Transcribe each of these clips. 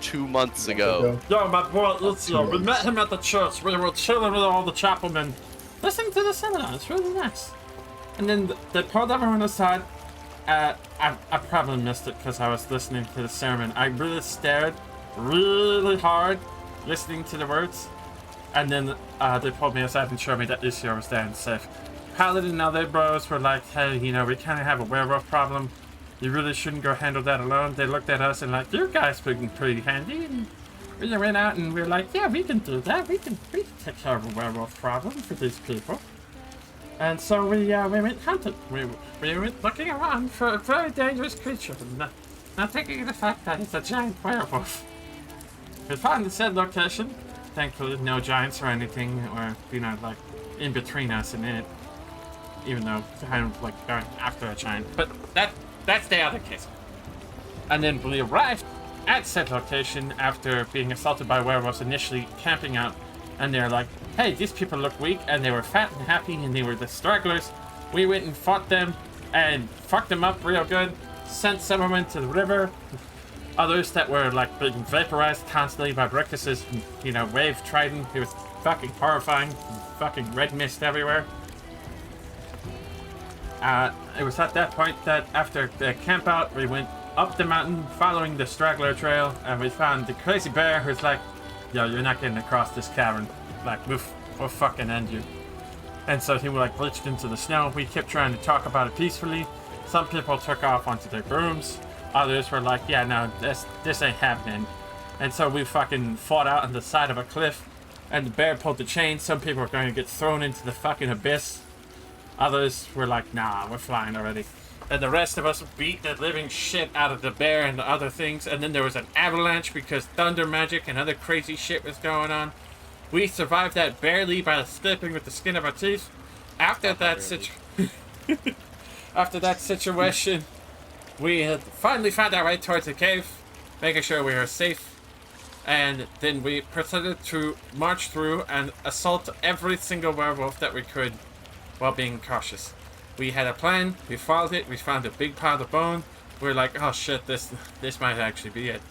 2 months ago. Yo, my boy Lucio, we met him at the church. We were chilling with all the chapelmen, listening to the seminar. It's really nice. And then they pulled everyone aside. I probably missed it because I was listening to the sermon. I really stared really hard, listening to the words. And then they pulled me aside and showed me that Lucio was there and safe. Paladin and other bros were like, hey, you know, we kind of have a werewolf problem. You really shouldn't go handle that alone. They looked at us and like, you guys looking pretty handy. And we went out and we were like, yeah, we can do that. We can take care of a werewolf problem for these people. And so we went hunting. We went looking around for a very dangerous creature. Not thinking of the fact that it's a giant werewolf. We found the said location. Thankfully, no giants or anything, or, you know, like, in between us and it. Even though, kind of, like, going after a giant. But that's the other case. And then we arrived at said location after being assaulted by werewolves, initially camping out. And they're like, hey, these people look weak, and they were fat and happy, and they were the stragglers. We went and fought them, and fucked them up real good. Sent some of them into the river. Others that were like being vaporized constantly by Brickus's, you know, wave trident. It was fucking horrifying. Fucking red mist everywhere. It was at that point that after the camp out, we went up the mountain following the straggler trail, and we found the crazy bear who's like, yo, you're not getting across this cavern. Like, we'll fucking end you. And so he like glitched into the snow. We kept trying to talk about it peacefully. Some people took off onto their brooms. Others were like, yeah, no, this ain't happening. And so we fucking fought out on the side of a cliff, and the bear pulled the chain. Some people were going to get thrown into the fucking abyss. Others were like, nah, we're flying already. And the rest of us beat the living shit out of the bear and the other things. And then there was an avalanche because thunder magic and other crazy shit was going on. We survived that barely by escaping with the skin of our teeth. After that situation, we had finally found our way towards the cave, making sure we were safe. And then we proceeded to march through and assault every single werewolf that we could while being cautious. We had a plan, we followed it, we found a big pile of bone. We were like, oh shit, this might actually be it.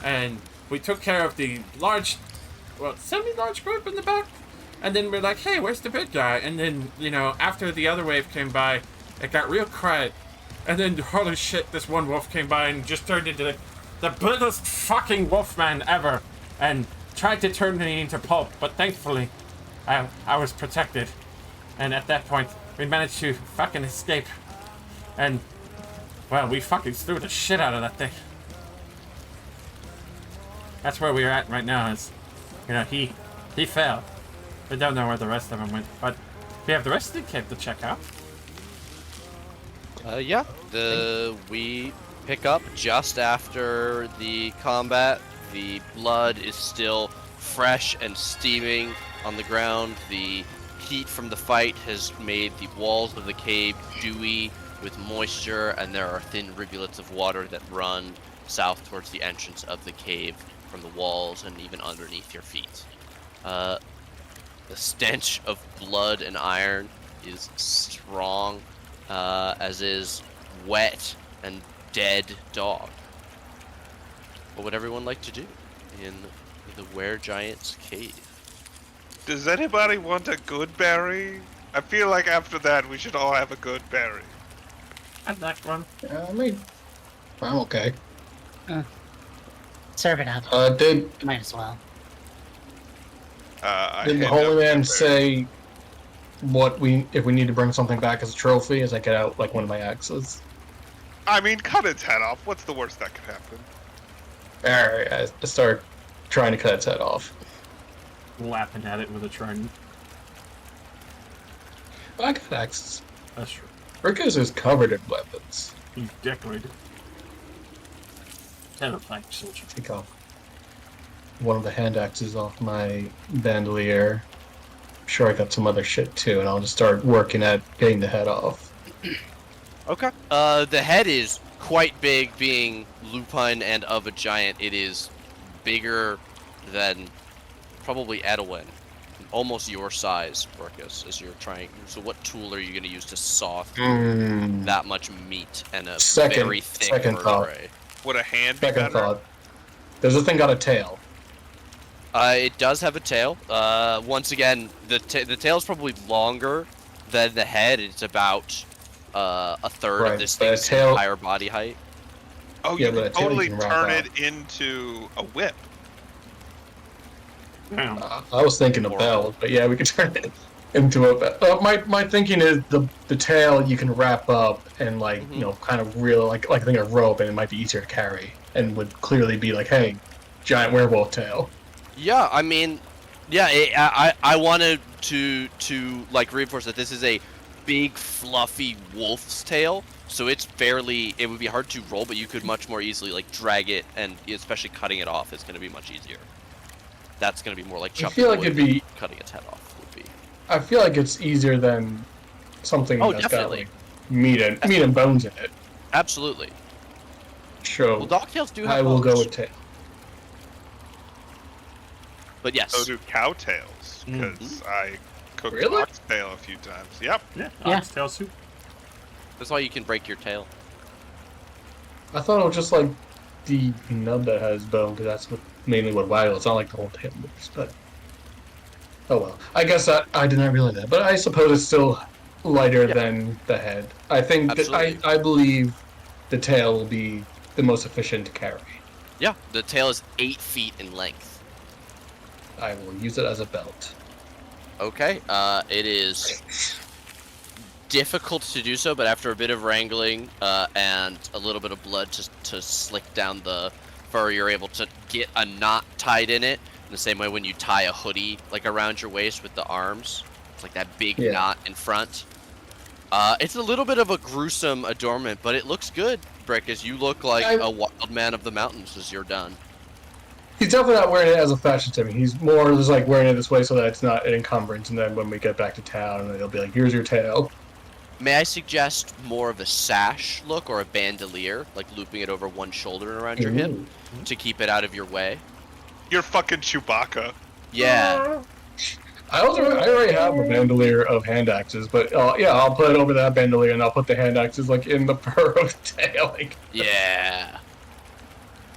And we took care of the semi-large group in the back. And then we're like, hey, where's the big guy? And then, you know, after the other wave came by, it got real quiet. And then, holy shit, this one wolf came by and just turned into the biggest fucking wolfman ever. And tried to turn me into pulp, but thankfully, I was protected. And at that point, we managed to fucking escape. And, well, we fucking threw the shit out of that thing. That's where we're at right now is, you know, he fell. We don't know where the rest of them went, but we have the rest of the cave to check out. Yeah. We pick up just after the combat. The blood is still fresh and steaming on the ground. The heat from the fight has made the walls of the cave dewy with moisture, and there are thin rivulets of water that run south towards the entrance of the cave from the walls and even underneath your feet. The stench of blood and iron is strong, as is wet and dead dog. What would everyone like to do in the Were-Giant's cave? Does anybody want a good berry? I feel like after that we should all have a good berry. I'd like one. I'm okay. Serve it up. Might as well. Did the Holy Man say if we need to bring something back as a trophy as I get out like one of my axes? I mean, cut its head off. What's the worst that could happen? Alright, I start trying to cut its head off. Laughing at it with a trident. I got axes. That's true. Rickos is covered in weapons. He's decorated. Terrifying soldier. Take off one of the hand axes off my bandolier. I'm sure I got some other shit too, and I'll just start working at getting the head off. Okay. The head is quite big, being lupine and of a giant. It is bigger than probably Edwin. Almost your size, Orcus, as you're trying. So what tool are you going to use to saw through that much meat and a very thick vertebrae? Would a hand be Second better? thought. Does this thing got a tail? It does have a tail. Once again, the tail's probably longer than the head. It's about a third of this but a thing's tail- entire body height. Oh, Yeah, you but a can tail you totally can wrap turn up. it into a whip. Damn. I was thinking a bell, but yeah, we could turn it into a bell. My thinking is the tail you can wrap up and like kind of reel like a thing of rope, and it might be easier to carry and would clearly be like, hey, giant werewolf tail. Yeah, I mean, yeah, I wanted to like reinforce that this is a big fluffy wolf's tail, so it would be hard to roll, but you could much more easily like drag it, and especially cutting it off is going to be much easier. That's going to be more like I chopping feel like wood it'd be. cutting its head off would be. I feel like it's easier than something Oh, that's definitely. got like meat and bones in it. Absolutely. So Well, dogtails do have I will go bones, with tail. but yes. So do cow tails, because I cooked Really? oxtail a few times. Yep. Yeah, Yeah. oxtail soup. That's why you can break your tail. I thought it was just like the nub that has bone, because that's mainly what waggles. It's not like the whole tail moves, but oh well. I guess I did not realize that, but I suppose it's still lighter than the head. I think Absolutely. I believe the tail will be the most efficient to carry. Yeah, the tail is 8 feet in length. I will use it as a belt. Okay, it is difficult to do so, but after a bit of wrangling and a little bit of blood to slick down the fur, you're able to get a knot tied in it. In the same way when you tie a hoodie like around your waist with the arms, it's like that big knot in front. It's a little bit of a gruesome adornment, but it looks good, Brick, as you look like a wild man of the mountains as you're done. He's definitely not wearing it as a fashion statement. He's more just like wearing it this way so that it's not an encumbrance, and then when we get back to town, it'll be like, here's your tail. May I suggest more of a sash look or a bandolier, like looping it over one shoulder and around your hip to keep it out of your way? You're fucking Chewbacca. Yeah. I already have a bandolier of hand axes, but yeah, I'll put it over that bandolier, and I'll put the hand axes like in the fur of the tail. Like, Yeah.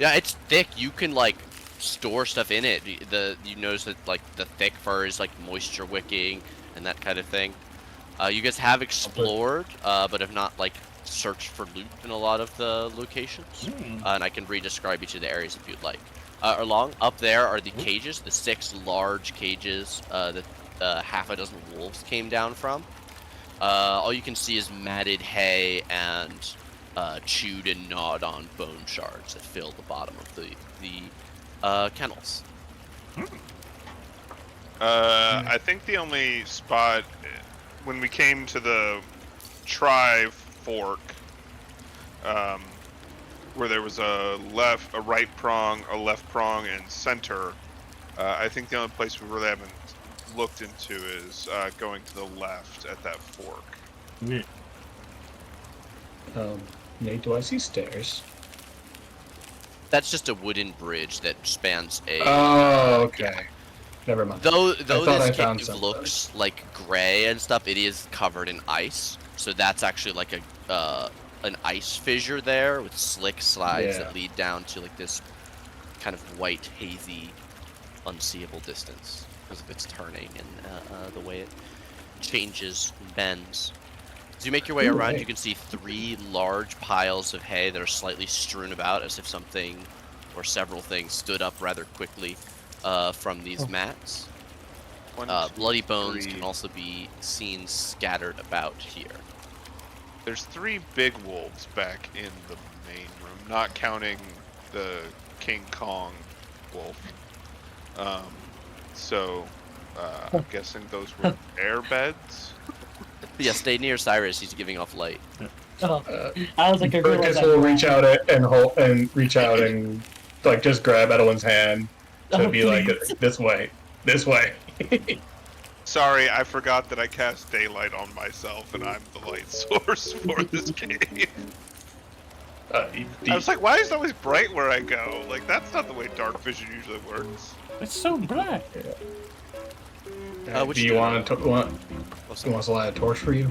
Yeah, it's thick. You can like store stuff in it. You notice that like the thick fur is like moisture wicking and that kind of thing. You guys have explored, but have not like searched for loot in a lot of the locations. And I can re-describe each of the areas if you'd like. Along up there are the cages, the 6 large cages that half a dozen wolves came down from. All you can see is matted hay and chewed and gnawed on bone shards that fill the bottom of the kennels. I think the only spot when we came to the Tri-Fork, where there was a right prong, a left prong, and center, I think the only place we really haven't looked into is going to the left at that fork. Yeah. Nate, do I see stairs? That's just a wooden bridge that spans a... Oh, okay. Never mind. Though thought I this found cave something. looks like gray and stuff, it is covered in ice. So that's actually like an ice fissure there with slick slides that lead down to like this kind of white, hazy, unseeable distance because of its turning and the way it changes and bends. As you make your way around, you can see 3 large piles of hay that are slightly strewn about as if something or several things stood up rather quickly from these mats. Bloody bones can also be seen scattered about here. There's 3 big wolves back in the main room, not counting the King Kong wolf. I'm guessing those were air beds. Yeah, stay near Cyrus. He's giving off light. Oh, I was like, I Burkus realized will reach out and reach out and like just grab Edwin's hand to be like, this way. Sorry, I forgot that I cast daylight on myself, and I'm the light source for this cave. I was like, why is it always bright where I go? Like, that's not the way dark vision usually works. It's so black. What do you you want to want us to light a torch for you?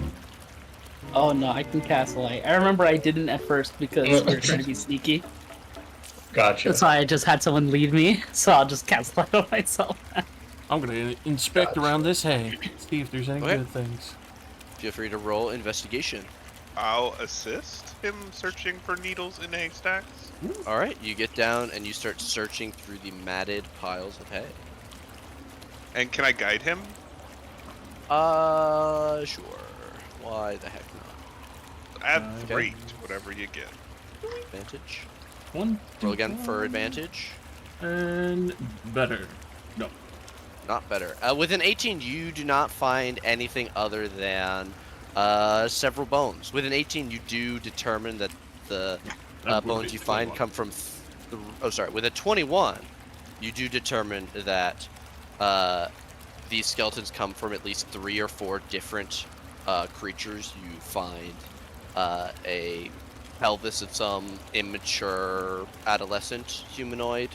Oh no, I can cast light. I remember I didn't at first because we were trying to be sneaky. Gotcha. That's why I just had someone lead me, so I'll just cast light on myself. I'm gonna inspect around this hay, see if there's any good things. Feel free to roll investigation. I'll assist him searching for needles in haystacks. All right, you get down and you start searching through the matted piles of hay. And can I guide him? Sure. Why the heck not? Add 3 to whatever you get. Advantage. One, Roll again for advantage. and better. No. Not better. With an 18, you do not find anything other than several bones. With an 18, you do determine that the bones you find come from. With a 21, you do determine that these skeletons come from at least 3 or 4 different creatures. You find a pelvis of some immature adolescent humanoid,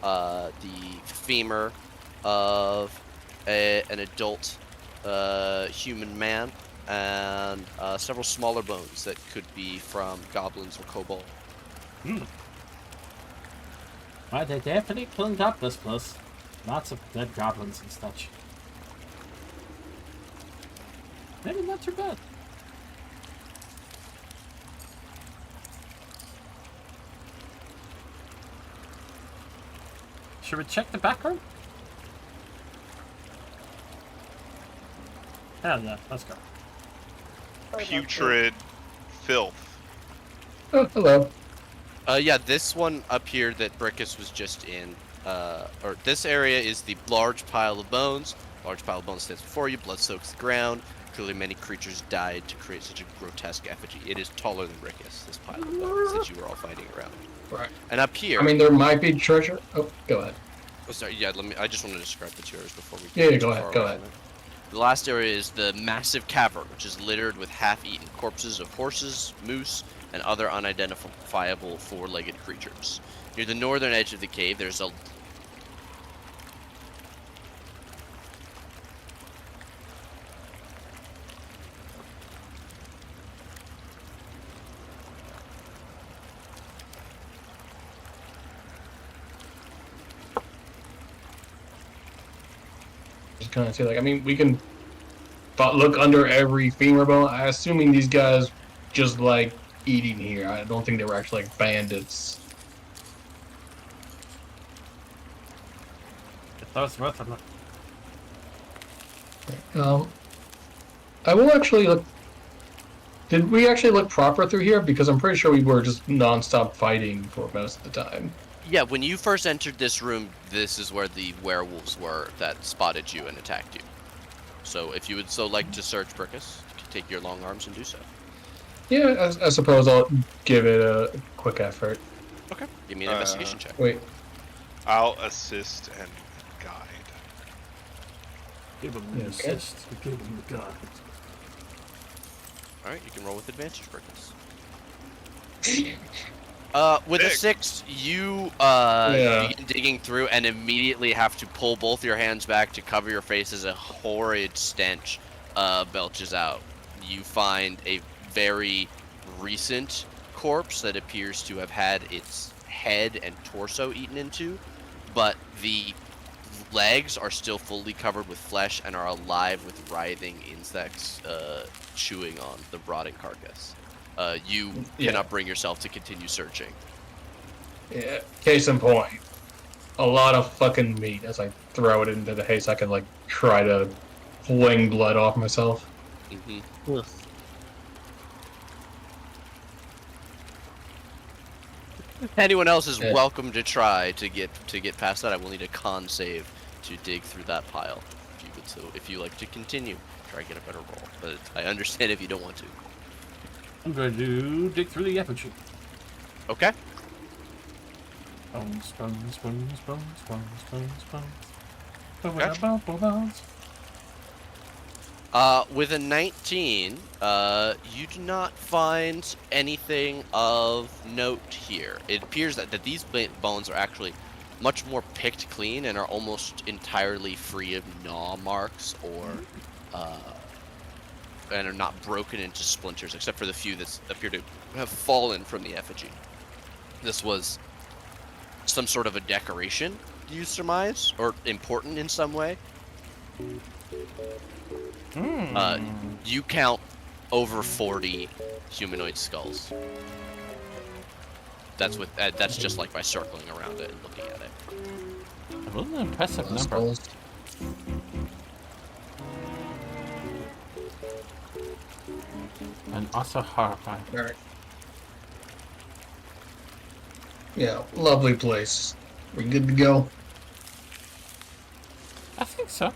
the femur of an adult human man, and several smaller bones that could be from goblins or kobolds. Well, they definitely cleaned up this place. Lots of dead goblins and such. Maybe not too bad. Should we check the back room? Hell yeah, let's go. Putrid filth. Oh, hello. Yeah, this one up here that Brickus was just in, or this area is the large pile of bones. Large pile of bones stands before you, blood soaks the ground. Clearly many creatures died to create such a grotesque effigy. It is taller than Brickus, this pile of bones that you were all fighting around. Right. And up here... I mean, there might be treasure. Oh, go ahead. Oh, sorry, yeah, I just want to describe the tiers before we Yeah, get go too ahead, far go away ahead. from it. The last area is the massive cavern, which is littered with half-eaten corpses of horses, moose, and other unidentifiable four-legged creatures. Near the northern edge of the cave, there's a... Just kind of see, like, I mean, we can look under every femur bone. I'm assuming these guys just like eating here. I don't think they were actually like bandits. That was worth a look. I will actually look. Did we actually look proper through here? Because I'm pretty sure we were just non-stop fighting for most of the time. Yeah, when you first entered this room, this is where the werewolves were that spotted you and attacked you. So if you would so like to search Brickus, you can take your long arms and do so. Yeah, I suppose I'll give it a quick effort. Okay. Give me an investigation check. Wait. I'll assist and guide. Give him the assist. Give him the guide. Alright, you can roll with advantage, Brickus. With a 6, you begin digging through and immediately have to pull both your hands back to cover your face as a horrid stench belches out. You find a very recent corpse that appears to have had its head and torso eaten into, but the legs are still fully covered with flesh and are alive with writhing insects chewing on the rotting carcass. You cannot bring yourself to continue searching. Yeah, case in point. A lot of fucking meat as I throw it into the haze. I can like try to fling blood off myself. Mm-hmm. Anyone else is welcome to try to get past that. I will need a con save to dig through that pile. If you would, so if you like to continue, try to get a better roll. But I understand if you don't want to. I'm going to dig through the effigy. Okay. Bones, bones, bones, bones, bones, bones, bones. Okay. Bones. With a 19, you do not find anything of note here. It appears that these bones are actually much more picked clean and are almost entirely free of gnaw marks or and are not broken into splinters, except for the few that appear to have fallen from the effigy. This was some sort of a decoration, do you surmise? Or important in some way? You count over 40 humanoid skulls. That's just like by circling around it and looking at it. It was an impressive number. Skulls. And also horrifying. Alright. Yeah, lovely place. We good to go? I think so.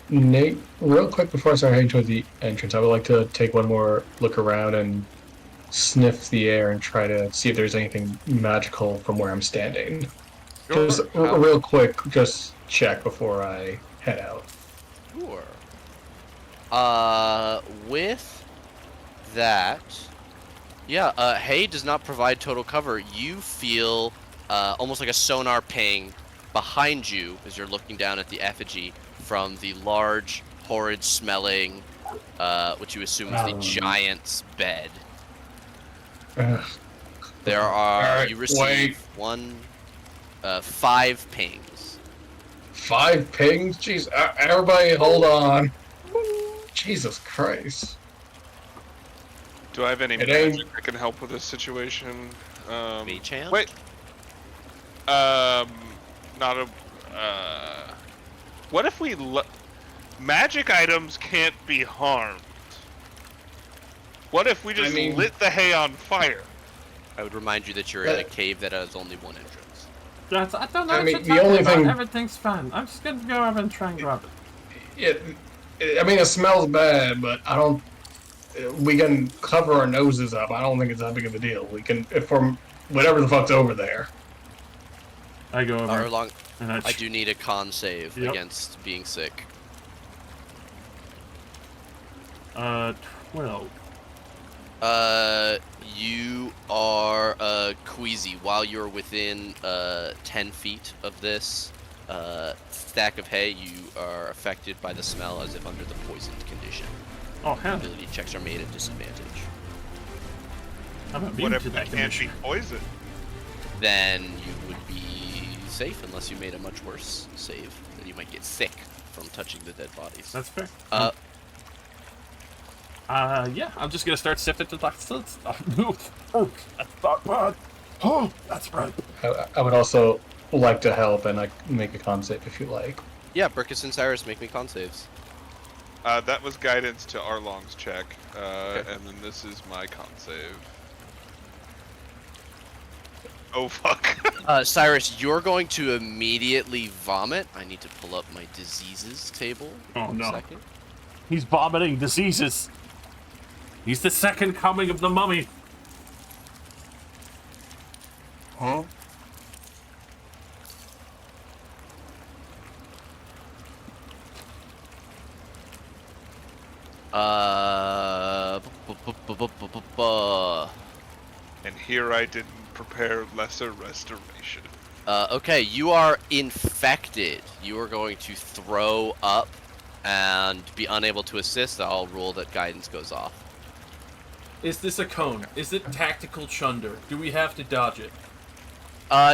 Nate, real quick before I start heading toward the entrance, I would like to take one more look around and sniff the air and try to see if there's anything magical from where I'm standing. Sure. Just real quick, just check before I head out. Sure. With that, yeah, hay does not provide total cover. You feel almost like a sonar ping behind you as you're looking down at the effigy from the large, horrid-smelling, what you assume is the giant's bed. There are, Alright, you receive wait. 5 pings. 5 pings? Jeez, everybody hold on. Jesus Christ. Do I have any It ain't- magic that can help with this situation? Mage hand? Wait. Not a. What if we magic items can't be harmed? What if we just lit the hay on fire? I would remind you that you're in a cave that has only one entrance. That's, I don't know I what mean, you're the talking only about. thing- Everything's fine. I'm just gonna go over and try and grab it. I mean, it smells bad, but I don't. We can cover our noses up. I don't think it's that big of a deal. We can, if from whatever the fuck's over there. I go over Erlong, and I do need a con save Yep. against being sick. 12. You are queasy. While you're within 10 feet of this stack of hay, you are affected by the smell as if under the poisoned condition. Oh hell, Ability checks are made at disadvantage. I'm What immune if to we that can't condition. be poisoned? Then you would be safe unless you made a much worse save. Then you might get sick from touching the dead bodies. That's fair. Yeah, I'm just gonna start sifting to that stuff. Oh, that's not bad. Oh, that's right. I would also like to help and like make a con save if you like. Yeah, Brickus and Cyrus make me con saves. That was guidance to Arlong's check, Okay. and then this is my con save. Oh fuck! Cyrus, you're going to immediately vomit. I need to pull up my diseases table. Oh, for a no. second. He's vomiting diseases. He's the second coming of the mummy. Huh? And here I didn't prepare lesser restoration. Okay, you are infected. You are going to throw up and be unable to assist. I'll roll that guidance goes off. Is this a cone? Is it tactical chunder? Do we have to dodge it?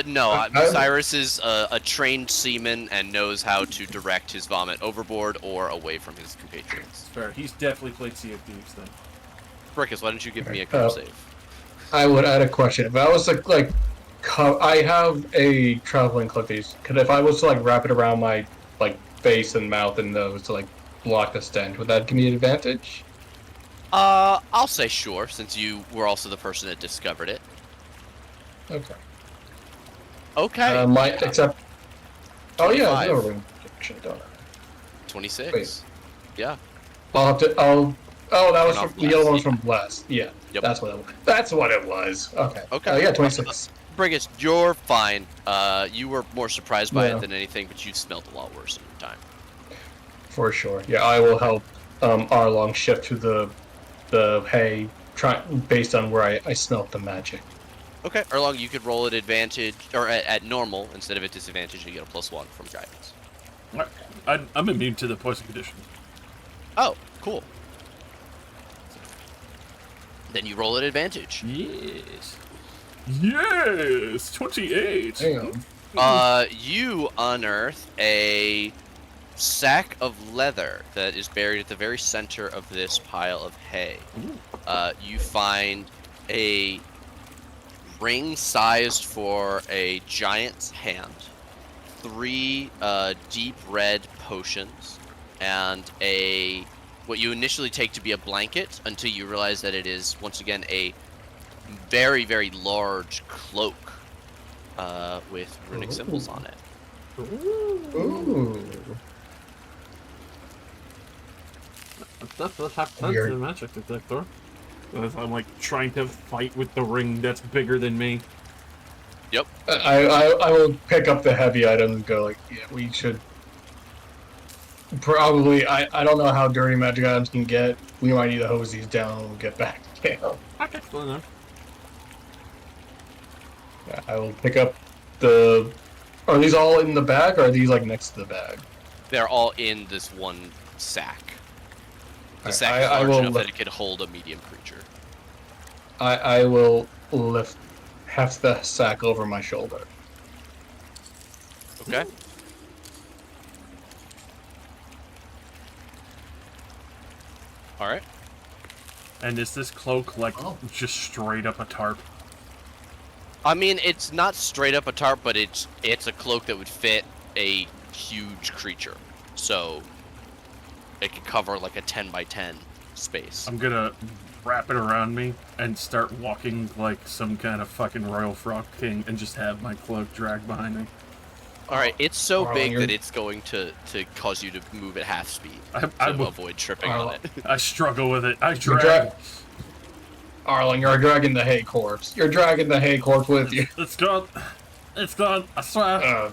No, Cyrus is a trained seaman and knows how to direct his vomit overboard or away from his compatriots. Fair. He's definitely played Sea of Thieves then. Brickus, why don't you give me a con save? I would add a question. If I was like I have a traveling cloak. If I was to like wrap it around my like face and mouth and nose to like block the stench, would that give me an advantage? I'll say sure, since you were also the person that discovered it. Okay. Okay. Except. Oh yeah, I do 25. have a ring protection, don't I? 26. Wait. Yeah. I'll have to. Oh, that was Turn from off the other blast, one's yeah. from Blast. Yeah. Yep. That's what it was. That's what it was. Okay. Okay. Yeah, 26. Briggus, you're fine. You were more surprised by Yeah. it than anything, but you smelled a lot worse in your time. For sure. Yeah, I will help Arlong shift to the hay based on where I smelt the magic. Okay, Erlong, you could roll at advantage, or at normal, instead of at disadvantage, you get a +1 from guidance. I'm immune to the poison condition. Oh, cool. Then you roll at advantage. Yes. Yes! 28! Damn. You unearth a sack of leather that is buried at the very center of this pile of hay. You find a ring sized for a giant's hand, 3 deep red potions, and what you initially take to be a blanket until you realize that it is, once again, a very, very large cloak with runic symbols on it. Ooh. That does have tons Weird. of magic detector. As I'm like trying to fight with the ring that's bigger than me. Yep. I will pick up the heavy item and go like, yeah, we should probably. I don't know how dirty magic items can get. We might need to hose these down when we get back to camp. I can explain them. I will pick up the. Are these all in the bag, or are these like next to the bag? They're all in this one sack. The Alright, sack is I large will enough that lift- it could hold a medium creature. I will lift half the sack over my shoulder. Okay. All right. And is this cloak like Oh. just straight up a tarp? I mean, it's not straight up a tarp, but it's a cloak that would fit a huge creature. So it could cover like a 10 by 10 space. I'm gonna wrap it around me and start walking like some kind of fucking royal frog king and just have my cloak dragged behind me. All right, it's so Arlen, big you're- that it's going to cause you to move at half speed I to avoid tripping on Arlen. it. I struggle with it. I You're drag. Arlen, you're dragging the hay corpse. You're dragging the hay corpse with you. It's gone. It's gone. I swear.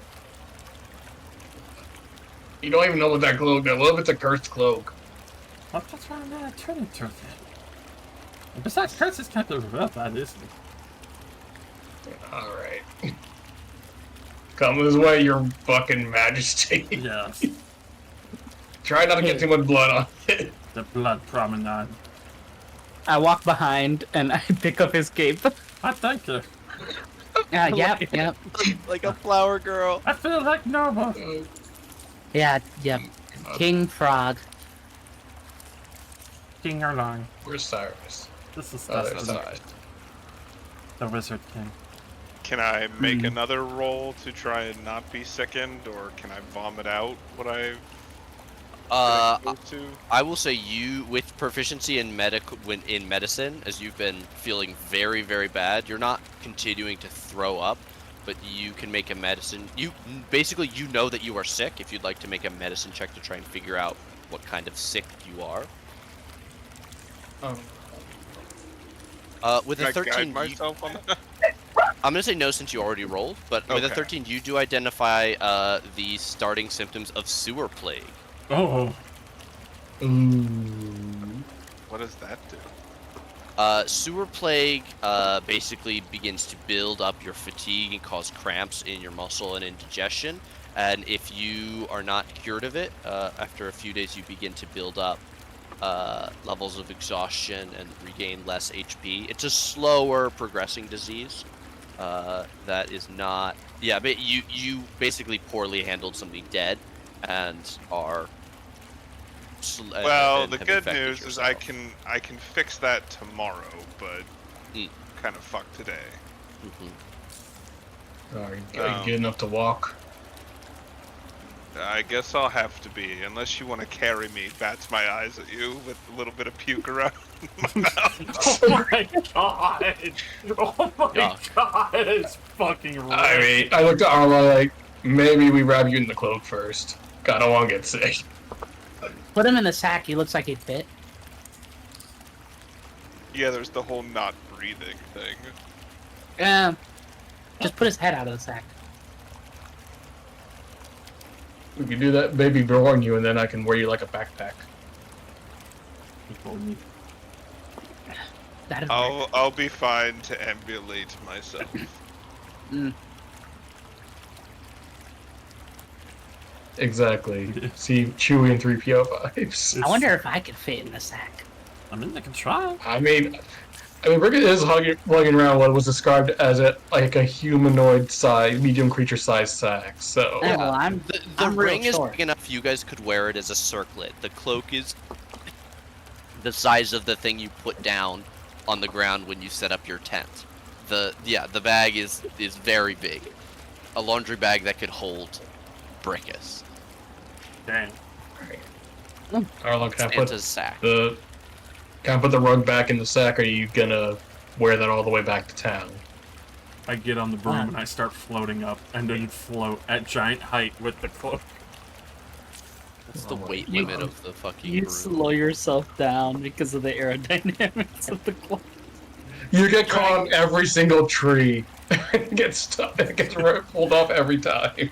You don't even know what that cloak is. What if it's a cursed cloak? I'm just trying to turn it to it. And besides, Curse is kind of rough, that isn't it? Alright. Come this way, your fucking majesty. Yes. Try not to get too much blood on it. The blood promenade. I walk behind and I pick up his cape. I thank you. Yep. Like a flower girl. I feel like Nova. Yep. King Frog. King Erlang. Where's Cyrus? This is Oh, that's there's Cyrus. the Wizard King. Can I make another roll to try and not be sickened, or can I vomit out what I've exposed to? I will say you, with proficiency in medicine, as you've been feeling very, very bad, you're not continuing to throw up, but you can make a medicine. You know that you are sick. If you'd like to make a medicine check to try and figure out what kind of sick you are. With Can a I 13, guide you, myself on that? I'm gonna say no since you already rolled, but with a Okay. 13, you do identify the starting symptoms of sewer plague. Oh. What does that do? Sewer plague basically begins to build up your fatigue and cause cramps in your muscle and indigestion. And if you are not cured of it, after a few days you begin to build up levels of exhaustion and regain less HP. It's a slower progressing disease that is not... Yeah, but you basically poorly handled something dead and are... Well, and the have good infected news is yourself. I can fix that tomorrow, but Mm. kind of fucked today. Mhm. Are you good enough to walk? I guess I'll have to be, unless you want to carry me. Bats my eyes at you with a little bit of puke around my mouth. Oh my god! Oh my Yeah. god! It's fucking right. I mean, I looked at Arla like, maybe we wrap you in the cloak first. God, I don't want to get sick. Put him in the sack. He looks like he'd fit. Yeah, there's the whole not breathing thing. Just put his head out of the sack. We could do that, baby born you, and then I can wear you like a backpack. That'd work. I'll be fine to ambulate myself. Exactly. See Chewie and 3PO vibes. I wonder if I could fit in the sack. I mean, I can try. I mean, I mean, Brickett is lugging around what was described as a humanoid size, medium creature size sack. So Yeah, well, I'm The real ring is short. big enough you guys could wear it as a circlet. The cloak is the size of the thing you put down on the ground when you set up your tent. The bag is very big. A laundry bag that could hold Brickus. Dang. Arlo, can I Santa's sack. put the rug back in the sack? Or are you gonna wear that all the way back to town? I get on the broom and I start floating up, and then float at giant height with the cloak. What's the weight limit of the fucking You broom? slow yourself down because of the aerodynamics of the cloak. You get caught on every single tree. It gets stuck. It gets pulled off every time.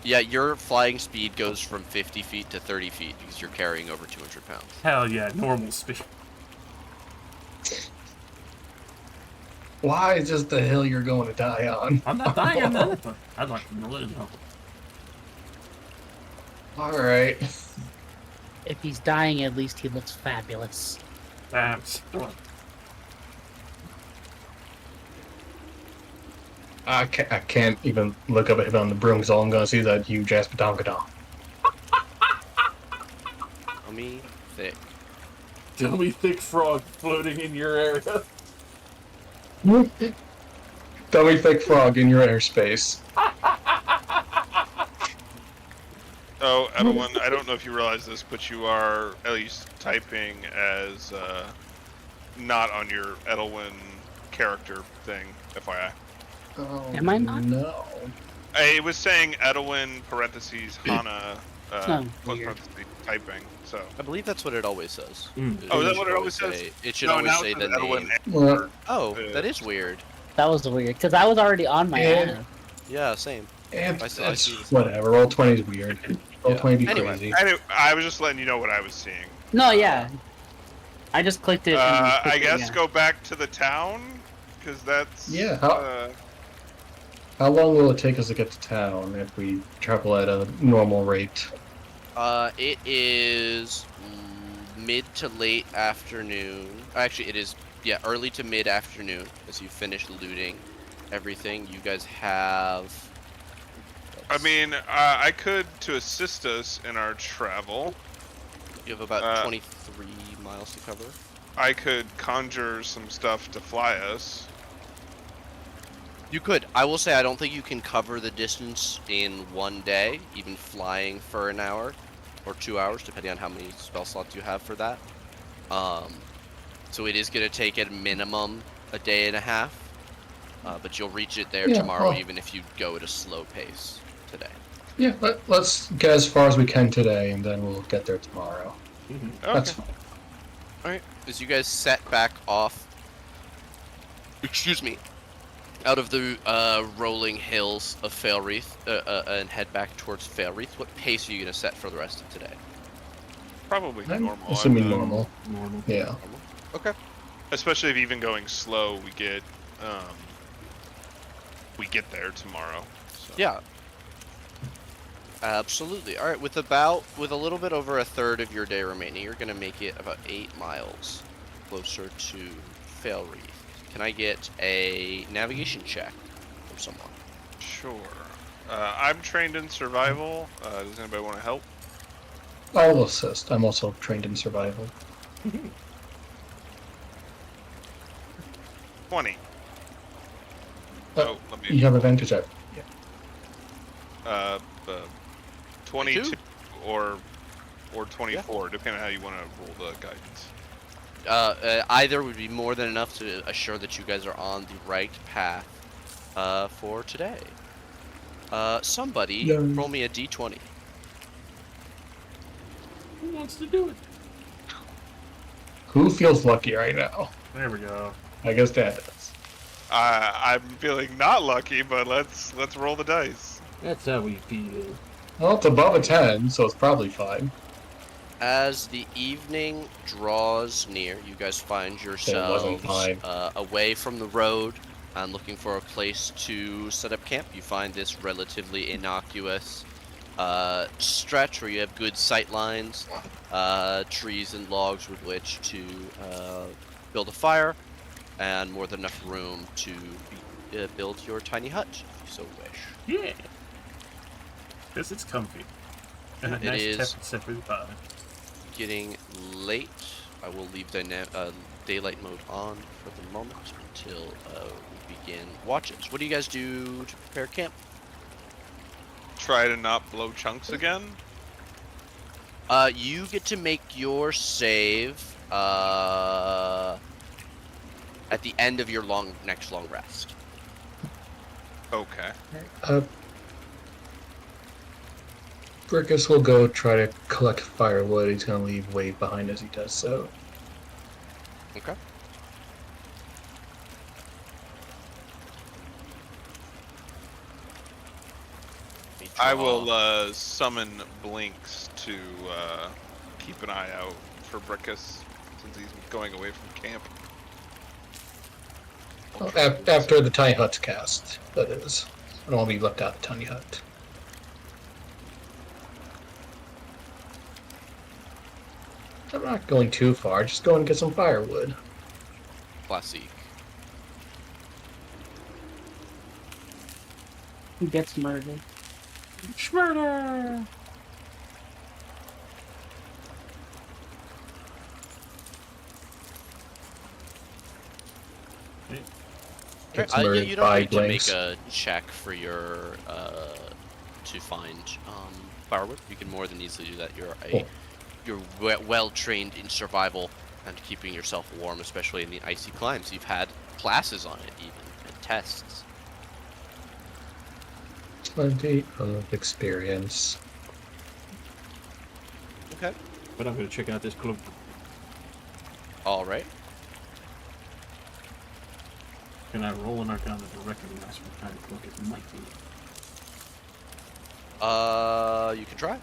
Yeah, your flying speed goes from 50 feet to 30 feet because you're carrying over 200 pounds. Hell yeah, normal speed. Why is this the hill you're going to die on? I'm not dying on anything. I'd like to know. Alright. If he's dying, at least he looks fabulous. That's I can't even look up at him on the broom because all I'm going to see is that huge ass badonkadonk. Dummy thick. dummy thick frog floating in your area. Dummy thick frog in your airspace. Oh, Edelwin, I don't know if you realize this, but you are at least typing as not on your Edelwin character thing, FYI. Oh, Am I not? No. I was saying Edelwin parentheses Hana Oh, close weird. parentheses typing. So. I believe that's what it always says. Oh, is that should what it always says? It should No, always now say it the says Edelwin name. and- Well, Oh, that is weird. That was weird, because I was already on my Yeah. ad. Yeah, same. I see. Whatever. Roll 20 is weird. Roll Yeah. 20 be Anyway, crazy. Anyway, I was just letting you know what I was seeing. No, yeah. I just clicked it. and I clicked it, guess yeah. go back to the town, because that's... Yeah, How long will it take us to get to town if we travel at a normal rate? It is mid to late afternoon. Actually, it is, early to mid afternoon as you finish looting everything. You guys have... I mean, I could, to assist us in our travel, You have about 23 miles to cover. I could conjure some stuff to fly us. You could. I will say I don't think you can cover the distance in one day, even flying for an hour or 2 hours, depending on how many spell slots you have for that. So it is going to take at minimum a day and a half, but you'll reach it there tomorrow, well, even if you go at a slow pace today. Yeah, let's get as far as we can today, and then we'll get there tomorrow. Okay. That's fine. All right. As you guys set back off, out of the rolling hills of Failwreath and head back towards Failwreath, what pace are you going to set for the rest of today? Probably I'm normal. assuming normal. Normal. Yeah. Okay. Especially if even going slow, we get there tomorrow. So. Yeah. Absolutely. All right. With a little bit over a third of your day remaining, you're gonna make it about 8 miles closer to Failwreath. Can I get a navigation check from someone? Sure. I'm trained in survival. Does anybody want to help? I'll assist. I'm also trained in survival. 20. Oh, let You me. have advantage at. Yeah. 22 or 24, depending on how you want to roll the guidance. Either would be more than enough to assure that you guys are on the right path for today. Somebody Yeah. roll me a d20. Who wants to do it? Who feels lucky right now? There we go. I guess that is. I'm feeling not lucky, but let's roll the dice. That's how we feel. Well, it's above a 10, so it's probably fine. As the evening draws near, you guys find yourselves fine. away from the road and looking for a place to set up camp. You find this relatively innocuous stretch where you have good sight lines, trees and logs with which to build a fire, and more than enough room to build your tiny hut, if you so wish. Yeah. Because it's comfy. And a It nice is tepid vibe. getting late. I will leave daylight mode on for the moment until we begin watches. What do you guys do to prepare camp? Try to not blow chunks again. You get to make your save at the end of your next long rest. Okay. Brickus will go try to collect firewood. He's gonna leave Wade behind as he does so. Okay. I will summon Blinks to keep an eye out for Brickus since he's going away from camp. After the tiny hut's cast, that is. I don't want to be left out of the tiny hut. I'm not going too far, just go and get some firewood. Classique. Who gets murdered? Schmurder! Get You murdered don't by need to make Blinks. a check for your to find firewood. You can more than easily do that. You're well trained in survival and keeping yourself warm, especially in the icy climes. You've had classes on it, even and tests. Plenty of experience. Okay. But I'm gonna check out this club. All right. Can I roll an arcana to recognize what kind of book it might be? You can try.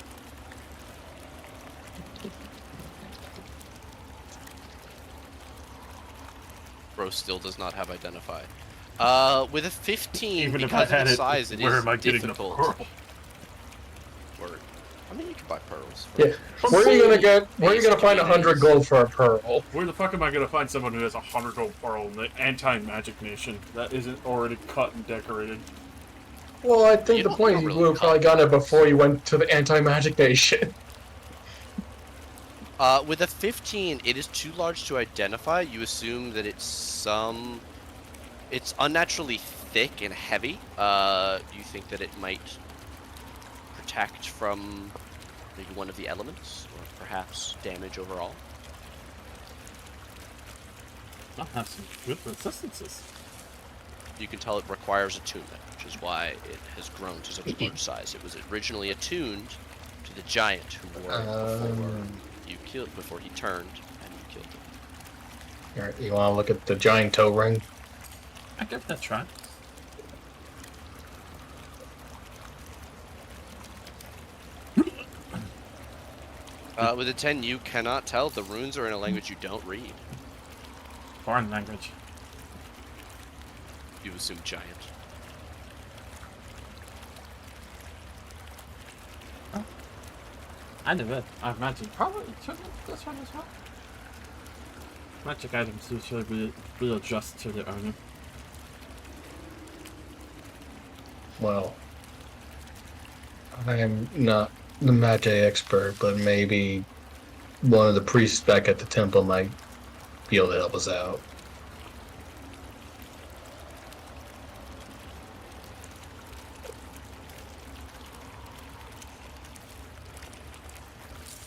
Bro still does not have identify. With a 15, Even if I because of had the it, size, it where is am I getting the difficult. pearl? Word. I mean, you can buy pearls. Yeah. Where are you gonna find 100 gold for a pearl? Where the fuck am I gonna find someone who has 100 gold pearl in the anti-magic nation that isn't already cut and decorated? Well, I think You the don't point is you really would have probably cut gotten it before you went to the anti-magic nation. With a 15, it is too large to identify. You assume that it's unnaturally thick and heavy. You think that it might protect from maybe one of the elements, or perhaps damage overall. I'll have some good resistances. You can tell it requires attunement, which is why it has grown to such a large size. It was originally attuned to the giant who wore it before he turned and you killed him. Alright, you want to look at the giant toe ring? I give that a try. With a 10, you cannot tell. The runes are in a language you don't read. Foreign language. You assume giant. I never. I imagine probably this one as well. Magic items usually readjust to the owner. Well, I am not the magic expert, but maybe one of the priests back at the temple might be able to help us out.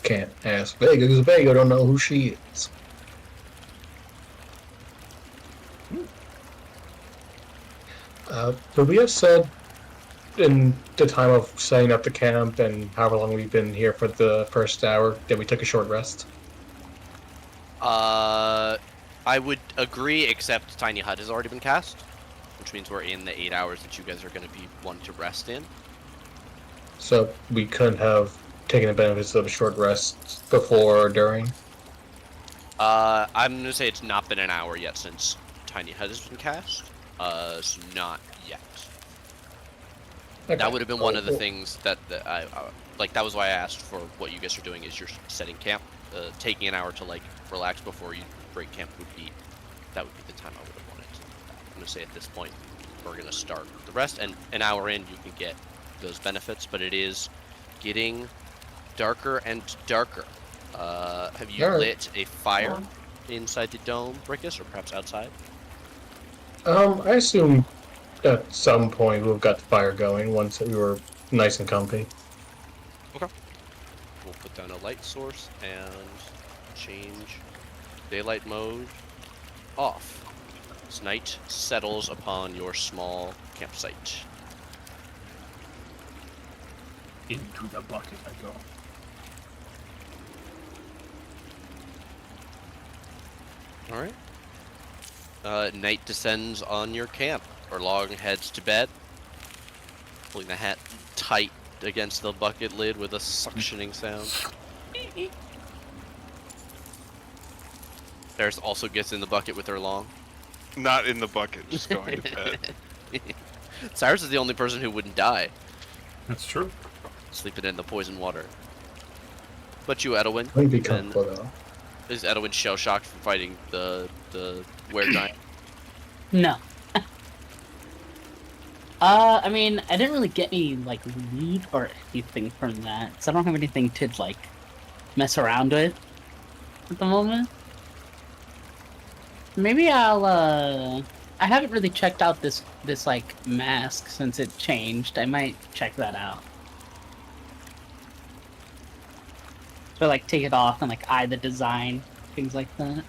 Can't ask Vega because Vega don't know who she is. But we have said in the time of setting up the camp and however long we've been here for the first hour that we took a short rest. I would agree, except Tiny Hut has already been cast, which means we're in the 8 hours that you guys are going to be one to rest in. So we couldn't have taken the benefits of a short rest before or during. I'm going to say it's not been an hour yet since Tiny Hut has been cast. So not yet. Okay. That would have been one of the Cool. things that I like. That was why I asked for what you guys are doing. Is you're setting camp, taking an hour to like relax before you break camp would be the time I would have wanted. I'm gonna say at this point we're gonna start the rest, and an hour in you can get those benefits, but it is getting darker and darker. Have you Alright. lit a fire inside the dome, Brickus, or perhaps outside? I assume at some point we've got the fire going once we were nice and comfy. Okay. We'll put down a light source and change daylight mode off. As night settles upon your small campsite. Into the bucket I go. Alright. Night descends on your camp. Orlog heads to bed, pulling the hat tight against the bucket lid with a suctioning sound. There's also gets in the bucket with Orlog. Not in the bucket, just going to bed. Cyrus is the only person who wouldn't die That's true. sleeping in the poison water. But you, Edwin, Might be and comfortable though. is Edwin shell-shocked from fighting the were-giant? No. I mean, I didn't really get any, like, loot or anything from that, so I don't have anything to, like, mess around with at the moment. Maybe I'll, I haven't really checked out this, like, mask since it changed. I might check that out. So, like, take it off and, like, eye the design, things like that.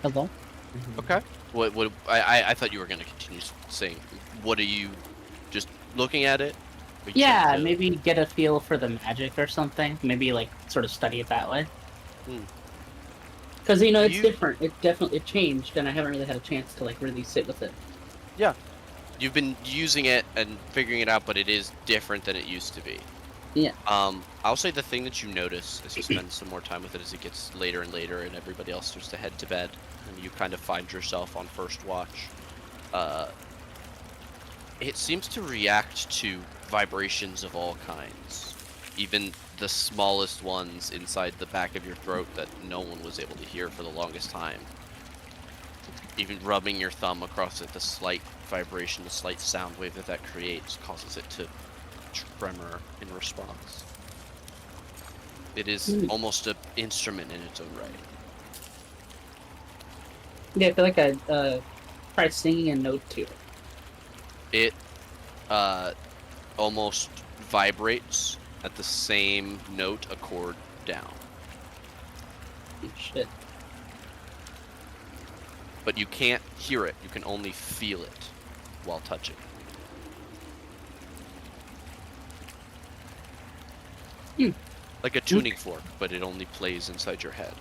Hello? Okay. What I thought you were gonna continue saying. What are you just looking at it? Are you Yeah, trying to- maybe get a feel for the magic or something. Maybe like sort of study it that way. Hmm. Because you know it's You- different. It changed, and I haven't really had a chance to like really sit with it. Yeah. You've been using it and figuring it out, but it is different than it used to be. Yeah. I'll say the thing that you notice as you spend some more time with it as it gets later and later and everybody else starts to head to bed and you kind of find yourself on first watch. It seems to react to vibrations of all kinds. Even the smallest ones inside the back of your throat that no one was able to hear for the longest time. Even rubbing your thumb across it, the slight vibration, the slight sound wave that creates causes it to tremor in response. It is almost an instrument in its own right. Yeah, I feel like I tried singing a note to it. It almost vibrates at the same note a chord down. Shit. But you can't hear it, you can only feel it while touching. Like a tuning fork, but it only plays inside your head.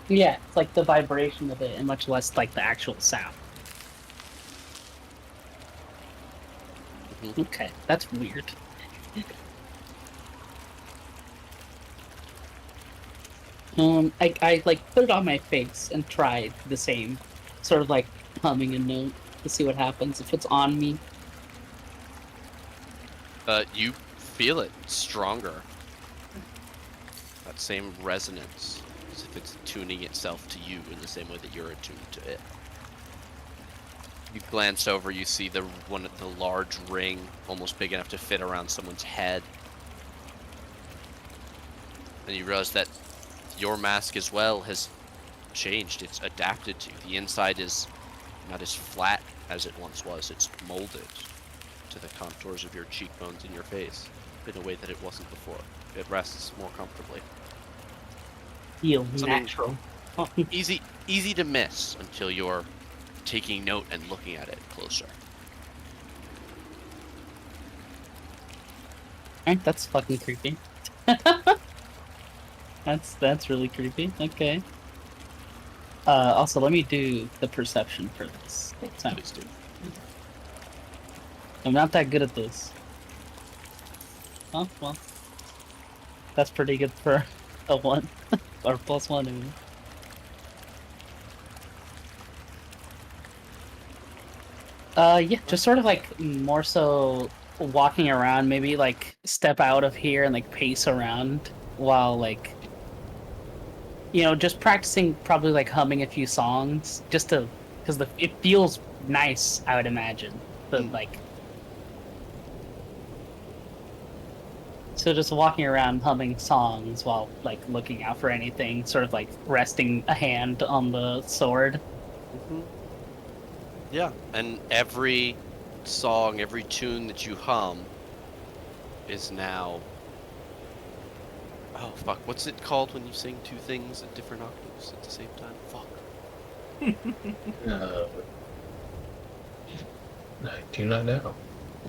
Yeah, it's like the vibration of it, and much less like the actual sound. Mhm. Okay, that's weird. I like put it on my face and tried the same, sort of like humming a note to see what happens if it's on me. You feel it stronger. That same resonance, as if it's tuning itself to you in the same way that you're attuned to it. You glance over, you see the large ring, almost big enough to fit around someone's head. And you realize that your mask as well has changed. It's adapted to you. The inside is not as flat as it once was. It's molded to the contours of your cheekbones and your face in a way that it wasn't before. It rests more comfortably. Feel Something- natural. Easy to miss until you're taking note and looking at it closer. Alright, that's fucking creepy. That's really creepy. Okay. Also, let me do the perception for this. Please do. I'm not that good at this. Oh, well. That's pretty good for a 1. Or +1, I mean. Yeah, just sort of like more so walking around, maybe like step out of here and like pace around while like just practicing, probably like humming a few songs just to because it feels nice, I would imagine. But like so just walking around humming songs while like looking out for anything, sort of like resting a hand on the sword. Yeah, and every song, every tune that you hum is now... Oh, fuck. What's it called when you sing two things at different octaves at the same time? Fuck. I do not know.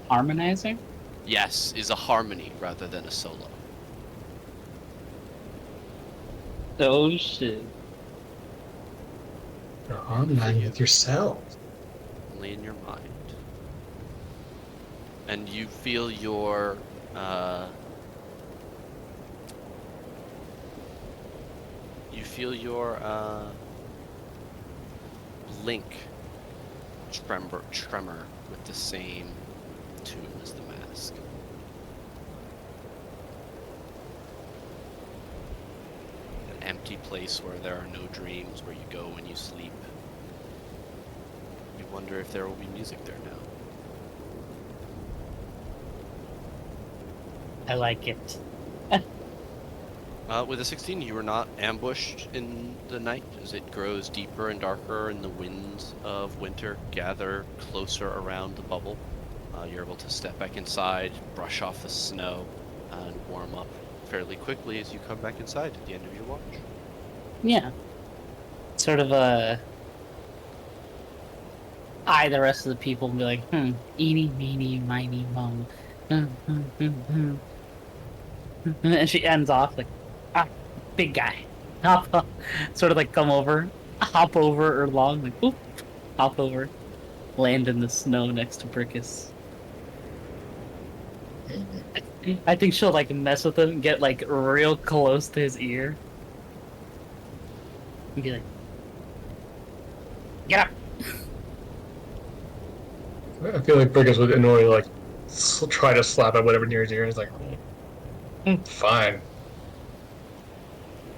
Harmonizing? Yes, is a harmony rather than a solo. Oh, shit. You're harmonizing with yourself. Only in your mind. And you feel your, link tremor with the same tune as the mask. An empty place where there are no dreams, where you go when you sleep. You wonder if there will be music there now. I like it. With a 16, you were not ambushed in the night as it grows deeper and darker and the winds of winter gather closer around the bubble. You're able to step back inside, brush off the snow, and warm up fairly quickly as you come back inside at the end of your watch. Yeah. Sort of eye the rest of the people and be like, eeny, meeny, miny, moe. And she ends off like, big guy. Hop up. Sort of like come over, hop over or long, like, oop, hop over, land in the snow next to Brickus. I think she'll like mess with him, get like real close to his ear. And be like, get up! I feel like Brickus would annoy, like, try to slap at whatever near his ear, and he's like, fine.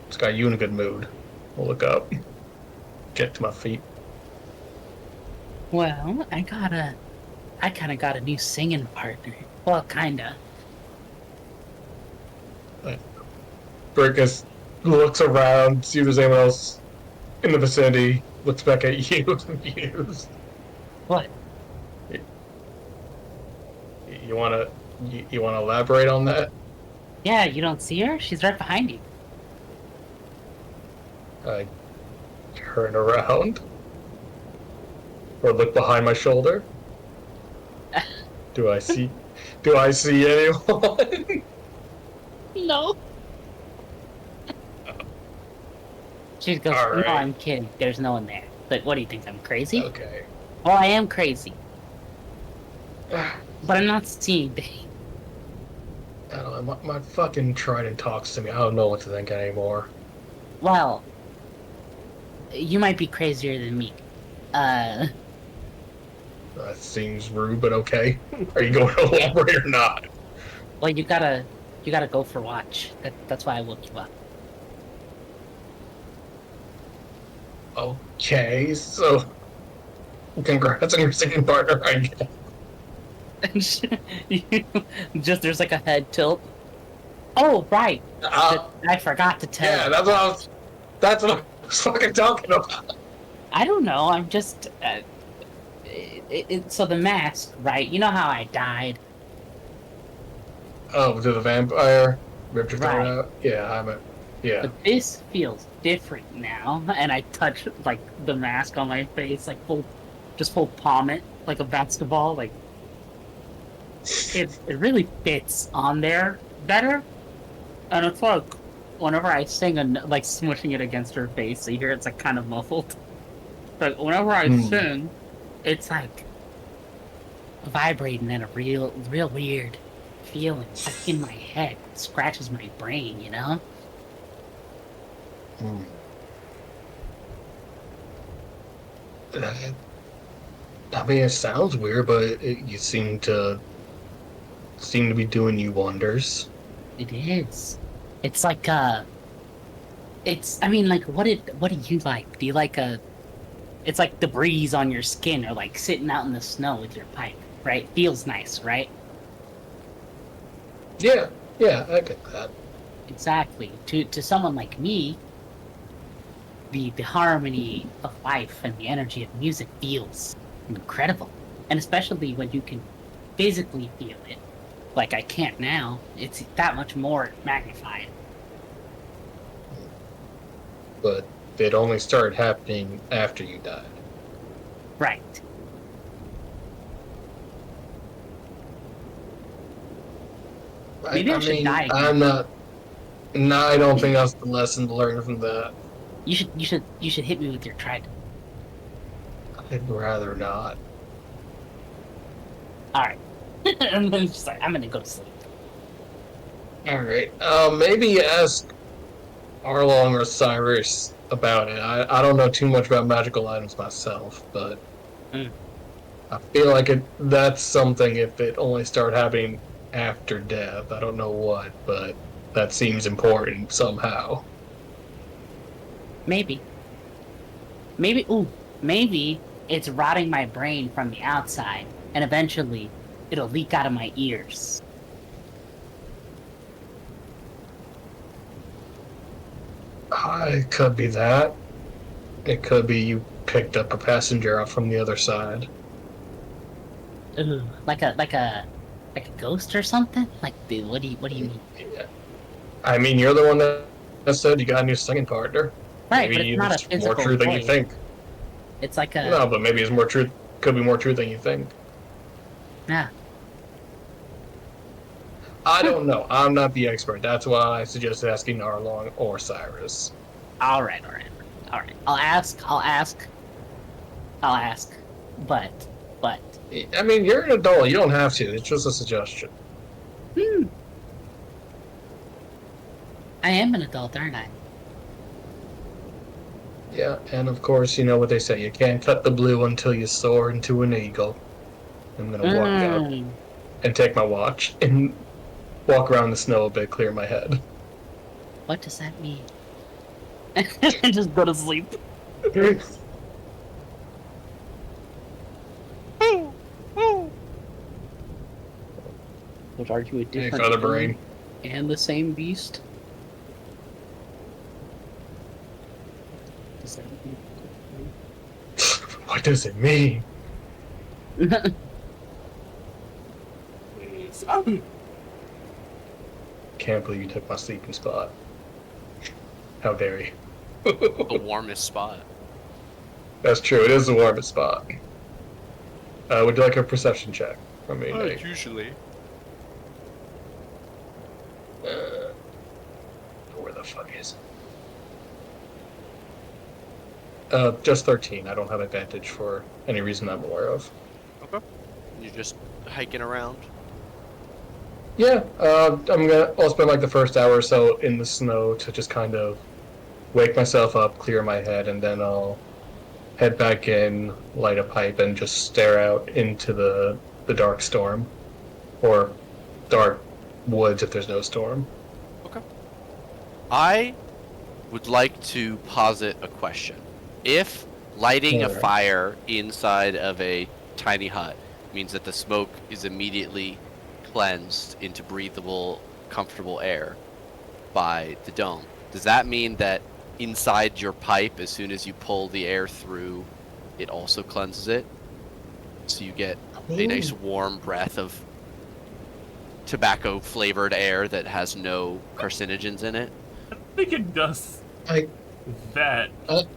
It's got you in a good mood. We'll look up. Get to my feet. Well, I kinda got a new singing partner. Well, kinda. Brickus looks around, sees if there's anyone else in the vicinity, looks back at you, confused. What? You wanna elaborate on that? Yeah, you don't see her? She's right behind you. I turn around or look behind my shoulder. Do I see anyone? No. She goes, All right. no, I'm kidding. There's no one there. But what do you think? I'm crazy? Okay. Well, I am crazy. But I'm not seeing things. I don't know, my fucking trident talks to me. I don't know what to think anymore. Well, you might be crazier than me. That seems rude, but okay. Are you going to elaborate or not? Well, you gotta go for watch. That's why I woke you up. Okay, so congrats on your singing partner, I guess. Just there's like a head tilt. Oh right, I forgot to tell. Yeah, you. that's what I was fucking talking about. I don't know. I'm just. So the mask, right? You know how I died. Oh, to the vampire ripped your throat Right. out. Yeah, yeah. But this feels different now, and I touch like the mask on my face, like full palm it like a basketball. Like it really fits on there better, and it's like whenever I sing and like smushing it against her face, so you hear it's like kind of muffled. But whenever I sing, it's like vibrating in a real weird feeling. It's like in my head, it scratches my brain, you know. I mean, it sounds weird, but you seem to be doing you wonders. It is. It's like it's. I mean, like, what do you like? Do you like a? It's like the breeze on your skin, or like sitting out in the snow with your pipe, right? Feels nice, right? Yeah, I get that. Exactly. To someone like me, the harmony of life and the energy of music feels incredible, and especially when you can physically feel it, like I can't now. It's that much more magnified. But it only started happening after you died. Right. Maybe I should die again. I'm not. No, I don't think that's the lesson to learn from that. You should hit me with your trident. I'd rather not. All right. And then it's just like, I'm gonna go to sleep. All right. Maybe ask Arlong or Cyrus about it. I don't know too much about magical items myself, but I feel like that's something if it only started happening after death. I don't know what, but that seems important somehow. Maybe it's rotting my brain from the outside, and eventually it'll leak out of my ears. It could be that. It could be you picked up a passenger out from the other side. Ooh, like a ghost or something? Like what do you mean? Yeah. I mean, you're the one that said you got a new singing partner. Right, Maybe but it's not a more physical true than you voice. think. It's like a No, but maybe it's more true. Could be more true than you think. yeah. I don't know. I'm not the expert. That's why I suggested asking Arlong or Cyrus. All right. I'll ask. But I mean, you're an adult. You don't have to. It's just a suggestion. I am an adult, aren't I? Yeah, and of course, you know what they say. You can't cut the blue until you soar into an eagle. I'm gonna walk out and take my watch and walk around the snow a bit, clear my head. What does that mean? Just go to sleep. Which are you a different Feather brain. and the same beast? Does that mean? What does it mean? Can't believe you took my sleeping spot. How dare you? The warmest spot. That's true. It is the warmest spot. Would you like a perception check from me, Nate? Usually. Where the fuck is it? Just 13. I don't have advantage for any reason I'm aware of. Okay. You're just hiking around. Yeah, I'll spend like the first hour or so in the snow to just kind of wake myself up, clear my head, and then I'll head back in, light a pipe, and just stare out into the dark storm. Or dark woods if there's no storm. Okay. I would like to posit a question. If lighting a Alright. fire inside of a tiny hut means that the smoke is immediately cleansed into breathable, comfortable air by the dome, does that mean that inside your pipe, as soon as you pull the air through, it also cleanses it? So you get a nice warm breath of tobacco-flavored air that has no carcinogens in it? I think it does I that. It'd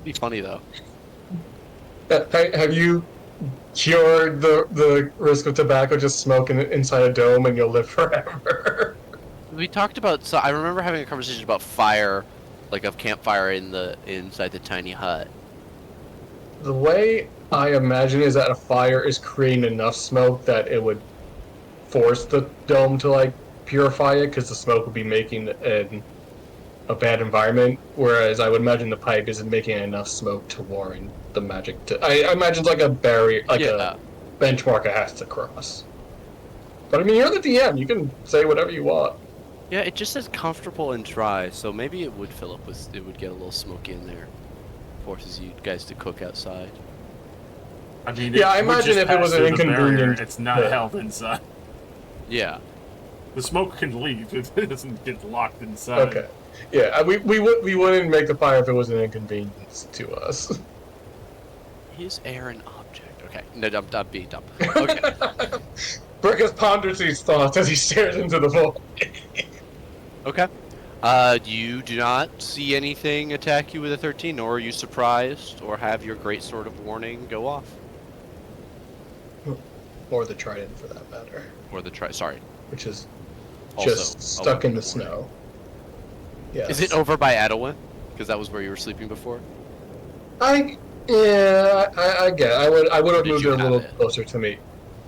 be funny, though. have you cured the risk of tobacco just smoking inside a dome and you'll live forever? We talked about, so I remember having a conversation about fire, like a campfire inside the tiny hut. The way I imagine is that a fire is creating enough smoke that it would force the dome to like purify it, because the smoke would be making a bad environment. Whereas I would imagine the pipe isn't making enough smoke to warrant the magic. I imagine it's like a barrier, like a benchmark it has to cross. But I mean, you're the DM. You can say whatever you want. Yeah, it just says comfortable and dry, so maybe it would fill up with. It would get a little smoky in there. Forces you guys to cook outside. I mean, yeah, I imagine if it was an inconvenient, it's not held inside. Yeah. The smoke can leave. It doesn't get locked inside. Okay. Yeah, we wouldn't make the fire if it was an inconvenience to us. Is air an object? Okay. No, I'm being dumb. Okay. Brickus ponders these thoughts as he stares into the void. Okay. You do not see anything attack you with a 13, nor are you surprised, or have your great sword of warning go off. Or the trident, for that matter. Or the sorry. Which is Also just stuck in the snow. Yes. Is it over by Adowin? Because that was where you were sleeping before. I get it. I would have moved it a little closer to me.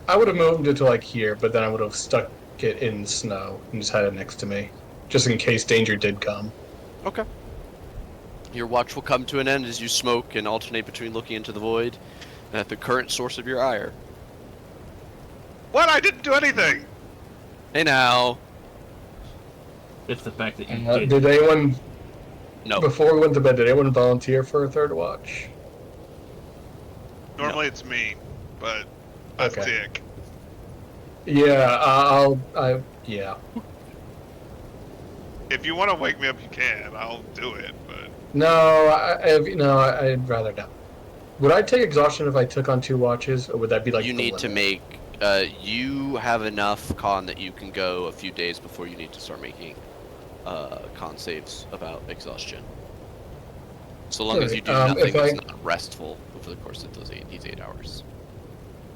I would have moved it to like here, but then I would have stuck it in snow and just had it next to me, just in case danger did come. Okay. Your watch will come to an end as you smoke and alternate between looking into the void and at the current source of your ire. What? I didn't do anything! Hey now. It's the fact that you did anyone... No. Before we went to bed, did anyone volunteer for a third watch? Normally it's me, but that's dick. Yeah, yeah. If you want to wake me up, you can. I'll do it, but... No, I'd rather not. Would I take exhaustion if I took on 2 watches, or would that be like You need to make... you have enough con that you can go a few days before you need to start making con saves about exhaustion. So long as you do nothing that's not restful over the course of these 8 hours.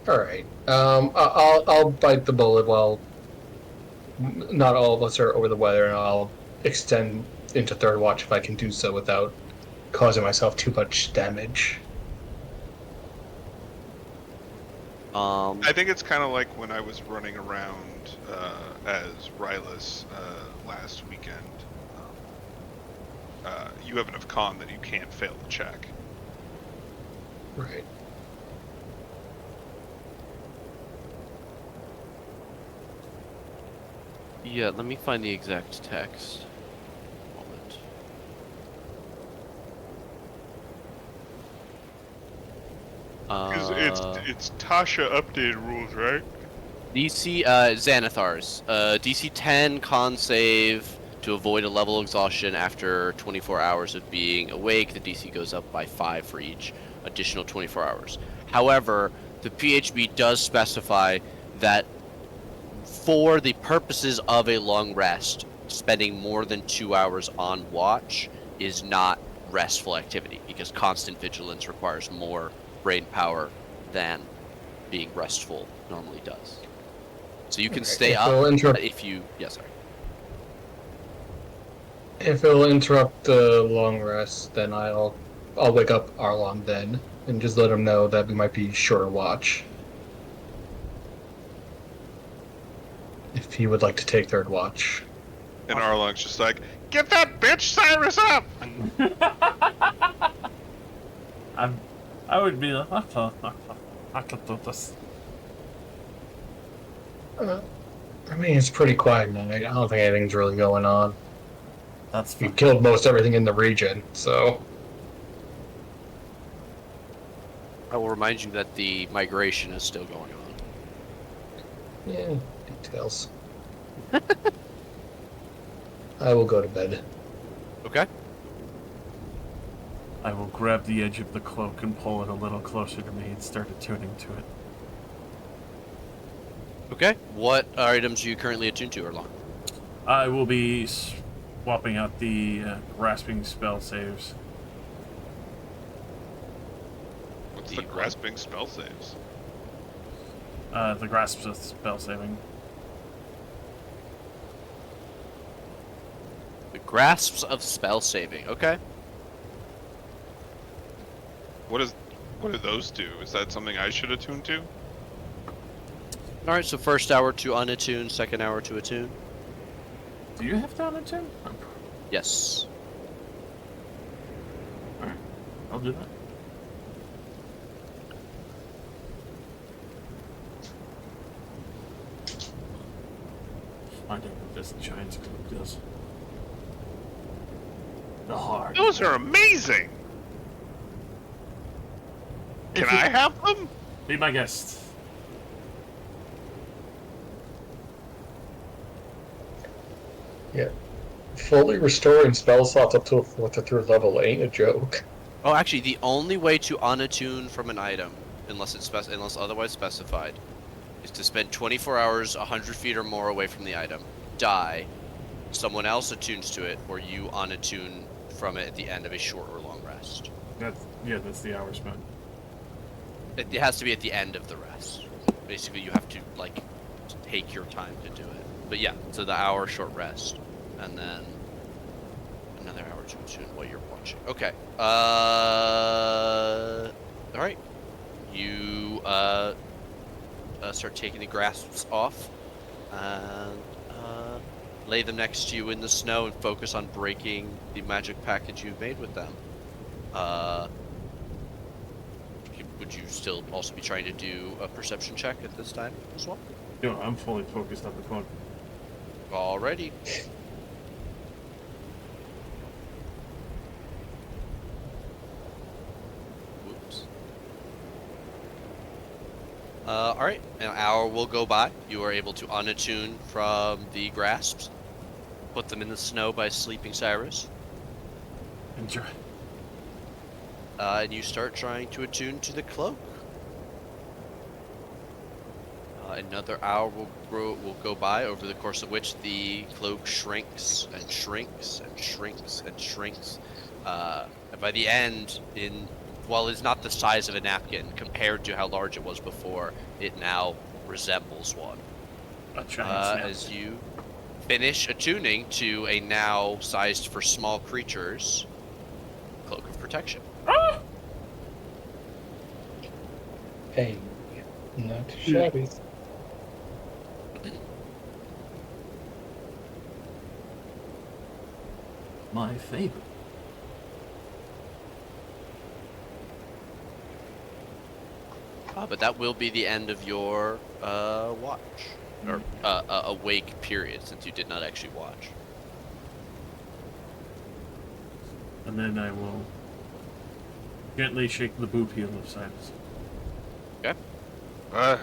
Alright. I'll bite the bullet while not all of us are over the weather, and I'll extend into third watch if I can do so without causing myself too much damage. I think it's kind of like when I was running around as Rylus last weekend. You have enough con that you can't fail the check. Right. Yeah, let me find the exact text. Because it's Tasha updated rules, right? DC Xanathar's DC 10 con save to avoid a level exhaustion after 24 hours of being awake. The DC goes up by 5 for each additional 24 hours. However, the PHB does specify that for the purposes of a long rest, spending more than 2 hours on watch is not restful activity, because constant vigilance requires more brain power than being restful normally does. So you can stay up if you... Yeah, sorry. If it'll interrupt the long rest, then I'll wake up Arlong then, and just let him know that we might be shorter watch. If he would like to take third watch. And Arlong's just like, get that bitch Cyrus up! I would be like, I could do this. I mean, it's pretty quiet now. I don't think anything's really going on. That's fine. We killed most everything in the region, so... I will remind you that the migration is still going on. Yeah, details. I will go to bed. Okay. I will grab the edge of the cloak and pull it a little closer to me and start attuning to it. Okay. What items are you currently attuned to, Erlong? I will be swapping out the grasping spell saves. What's the grasping spell saves? The grasp of spell saving. The grasps of spell saving. Okay. What do those do? Is that something I should attune to? All right. So first hour to unattune, second hour to attune. Do you have to unattune? Yes. I'll do that. I don't know what this giant's group does. The hard. Those are amazing! Can If you- I have them? Be my guest. Yeah. Fully restoring spell slots up to a 4th or 3rd level ain't a joke. Oh, actually, the only way to unattune from an item, unless otherwise specified, is to spend 24 hours 100 feet or more away from the item, die, someone else attunes to it, or you unattune from it at the end of a short or long rest. That's the hour spent. It has to be at the end of the rest. Basically, you have to, like, take your time to do it. But yeah, so the hour short rest, and then another hour to attune while you're watching. Okay. All right. You start taking the grasps off, and lay them next to you in the snow, and focus on breaking the magic package you've made with them. Would you still also be trying to do a perception check at this time as well? Yo, I'm fully focused on the phone. Alrighty. Whoops. Alright, an hour will go by. You are able to unattune from the grasps. Put them in the snow by sleeping Cyrus. Enjoy. And you start trying to attune to the cloak. Another hour will go by, over the course of which the cloak shrinks and shrinks and shrinks and shrinks. And by the end, while it's not the size of a napkin compared to how large it was before, it now resembles one. As you finish attuning to a now sized for small creatures cloak of protection. Hey, not too shabby. My favorite. But that will be the end of your watch, or awake period, since you did not actually watch. And then I will gently shake the boot heel of Cyrus. Okay. What?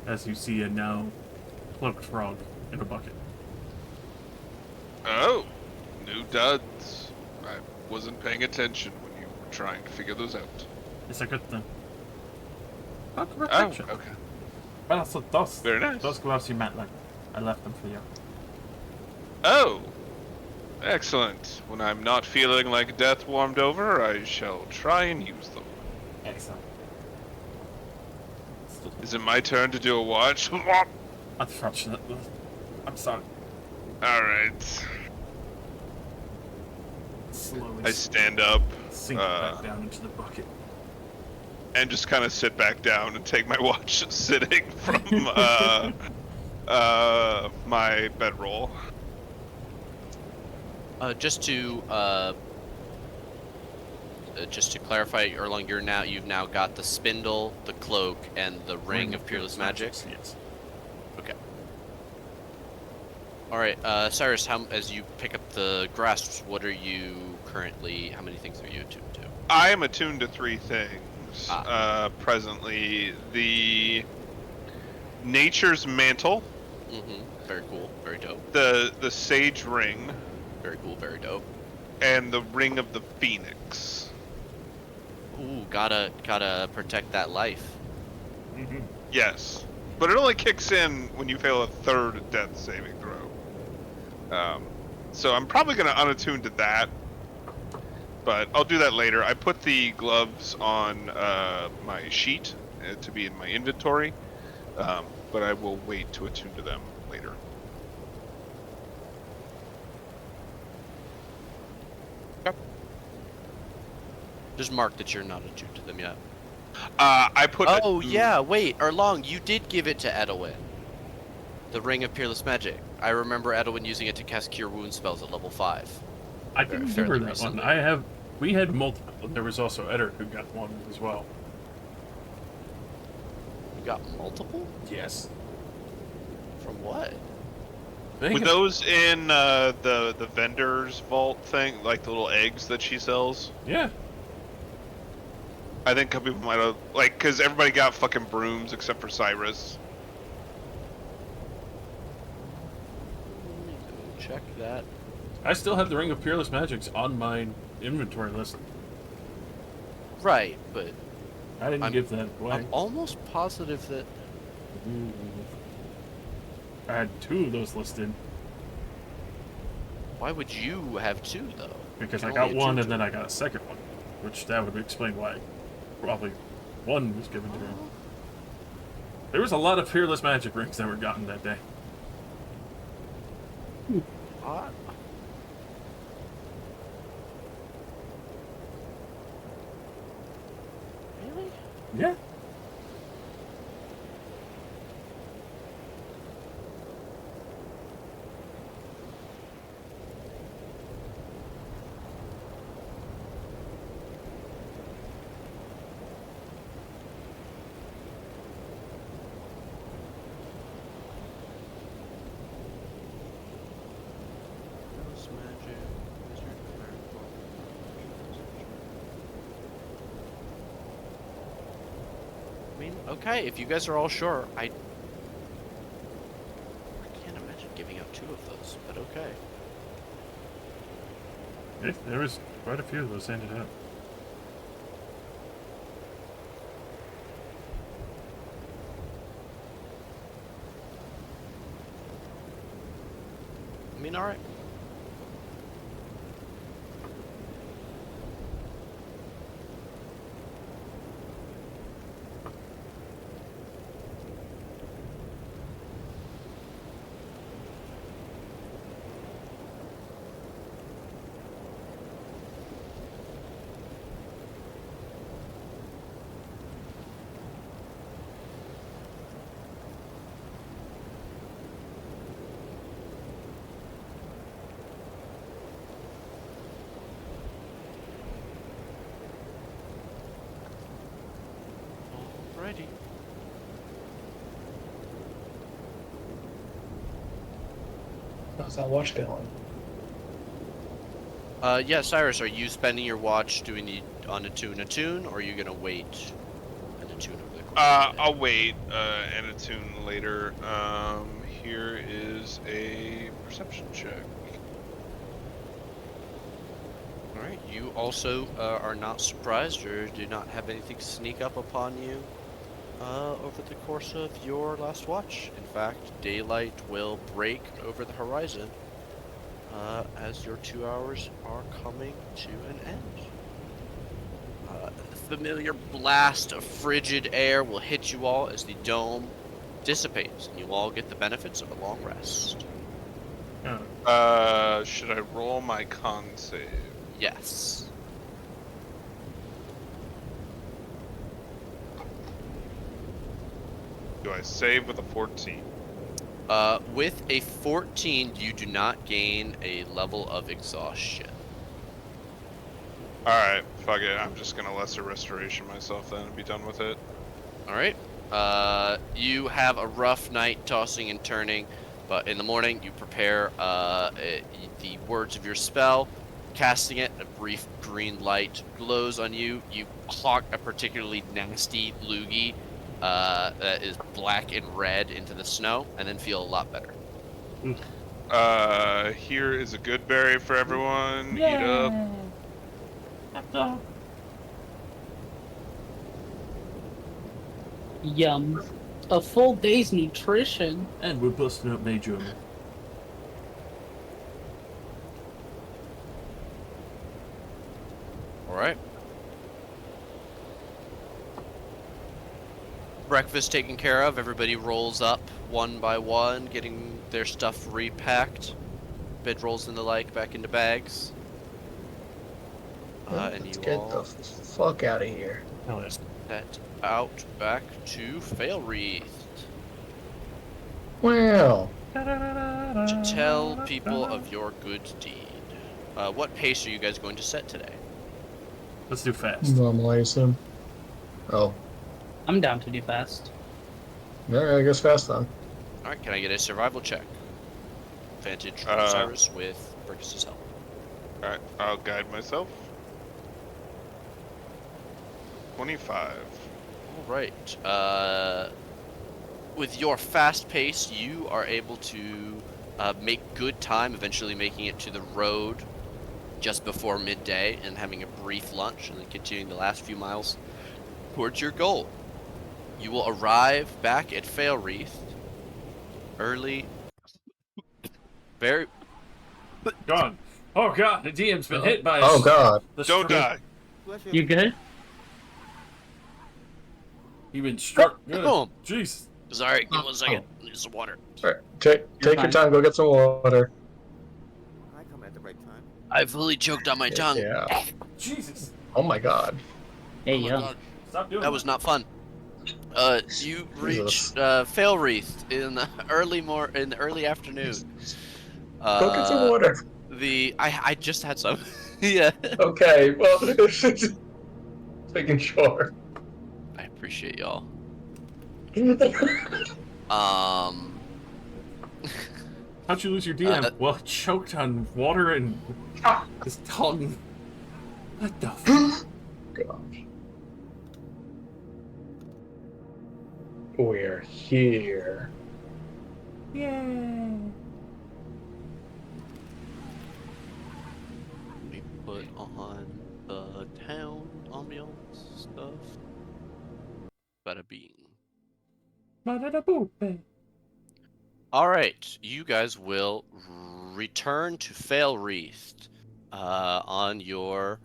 As you see a now cloaked frog in a bucket. Oh, new duds. I wasn't paying attention when you were trying to figure those out. It's a good thing. Not Oh, protection. okay. But also those. Very nice. Those gloves you meant, like, I left them for you. Oh, excellent. When I'm not feeling like death warmed over, I shall try and use them. Excellent. Is it my turn to do a watch? Unfortunately. I'm sorry. Alright. Slowly I stand up sink back down into the bucket. and just kind of sit back down and take my watch sitting from my bedroll. Just to clarify, Erlong, you've now got the spindle, the cloak, and the ring of peerless magic. Yes. Okay. All right, Cyrus. As you pick up the grasps, what are you currently? How many things are you attuned to? I am attuned to 3 things presently. The Nature's Mantle, Mm-hmm. Very cool. Very dope. the Sage Ring, Very cool. Very dope. and the Ring of the Phoenix. Ooh, gotta protect that life. Mm-hmm. Yes, but it only kicks in when you fail a 3rd death saving throw. So I'm probably going to unattune to that, but I'll do that later. I put the gloves on my sheet to be in my inventory, but I will wait to attune to them later. Just mark that you're not attuned to them yet. I put. Oh yeah, wait, Erlong, you did give it to Edwin. The Ring of Peerless Magic. I remember Edwin using it to cast Cure Wounds spells at level 5. I didn't give fairly her that recently. one. I have We had multiple, and there was also Eder who got one as well. You got multiple? Yes. From what? They Were got- those in the vendor's vault thing, like the little eggs that she sells? Yeah. I think a couple people might have, like, because everybody got fucking brooms except for Cyrus. Check that. I still have the Ring of Peerless Magics on my inventory list. Right, but I didn't give that away. I'm almost positive that I had 2 of those listed why would you have 2 though? because You I can got only have one 2 and then I got a second one, which that would explain why probably 1 was given to me. There was a lot of Peerless Magic rings that were gotten that day. Odd. Really? Yeah. Peerless Magic, Wizard, Clerical. I mean, okay, if you guys are all sure, I can't imagine giving out 2 of those, but okay. There was quite a few of those handed out. I mean, alright. Alrighty. How's that watch going? Yeah, Cyrus, are you spending your watch doing the on a tune, or are you gonna wait and attune over the course of the day? I'll wait and attune later. Here is a perception check. Alright, you also are not surprised or do not have anything sneak up upon you over the course of your last watch. In fact, daylight will break over the horizon as your 2 hours are coming to an end. The familiar blast of frigid air will hit you all as the dome dissipates, and you all get the benefits of a long rest. Should I roll my con save? Yes. Do I save with a 14? With a 14, you do not gain a level of exhaustion. Alright, fuck it. I'm just gonna lesser restoration myself then and be done with it. Alright. You have a rough night tossing and turning, but in the morning you prepare the words of your spell, casting it, a brief green light glows on you. You hawk a particularly nasty loogie that is black and red into the snow, and then feel a lot better. Here is a good berry for everyone. Eat up. Yum. A full day's nutrition. And we're busting up Major. Alright. Breakfast taken care of. Everybody rolls up one by one, getting their stuff repacked. Bedrolls and the like back into bags. And Let's you get all the fuck out of here. Hell yeah. set out back to Fail Wreath Well, to tell people of your good deed. What pace are you guys going to set today? Let's do fast. Normally, I assume. Oh. I'm down to do fast. Alright, I guess fast then. Alright, can I get a survival check? Advantage from Cyrus with Burgess's help. Alright, I'll guide myself. 25. Alright. With your fast pace, you are able to make good time, eventually making it to the road just before midday and having a brief lunch and then continuing the last few miles towards your goal. You will arrive back at Failwreath early. Very. Gone. Oh god, the DM's been hit by. Oh god. Don't die. You good? You've been struck. Good. Boom. Jeez. Sorry, give me 1 second. I need some water. Alright, take your fine. time, go get some water. I come at the right time. I fully choked on my tongue. Yeah. Jesus. Oh my god. Hey, Oh my yo. God. Stop doing That was not fun. You reach Failwreath in the early afternoon. Go get some water. I just had some. Yeah. Okay, well, just making sure. I appreciate y'all. How'd you lose your DM? Well, choked on water and his tongue. What the f? Gosh. We're here. Yay. We put on the town ambiance stuff. Bada bing. Ba-da-da-boop. Alright, you guys will return to Failwreath on your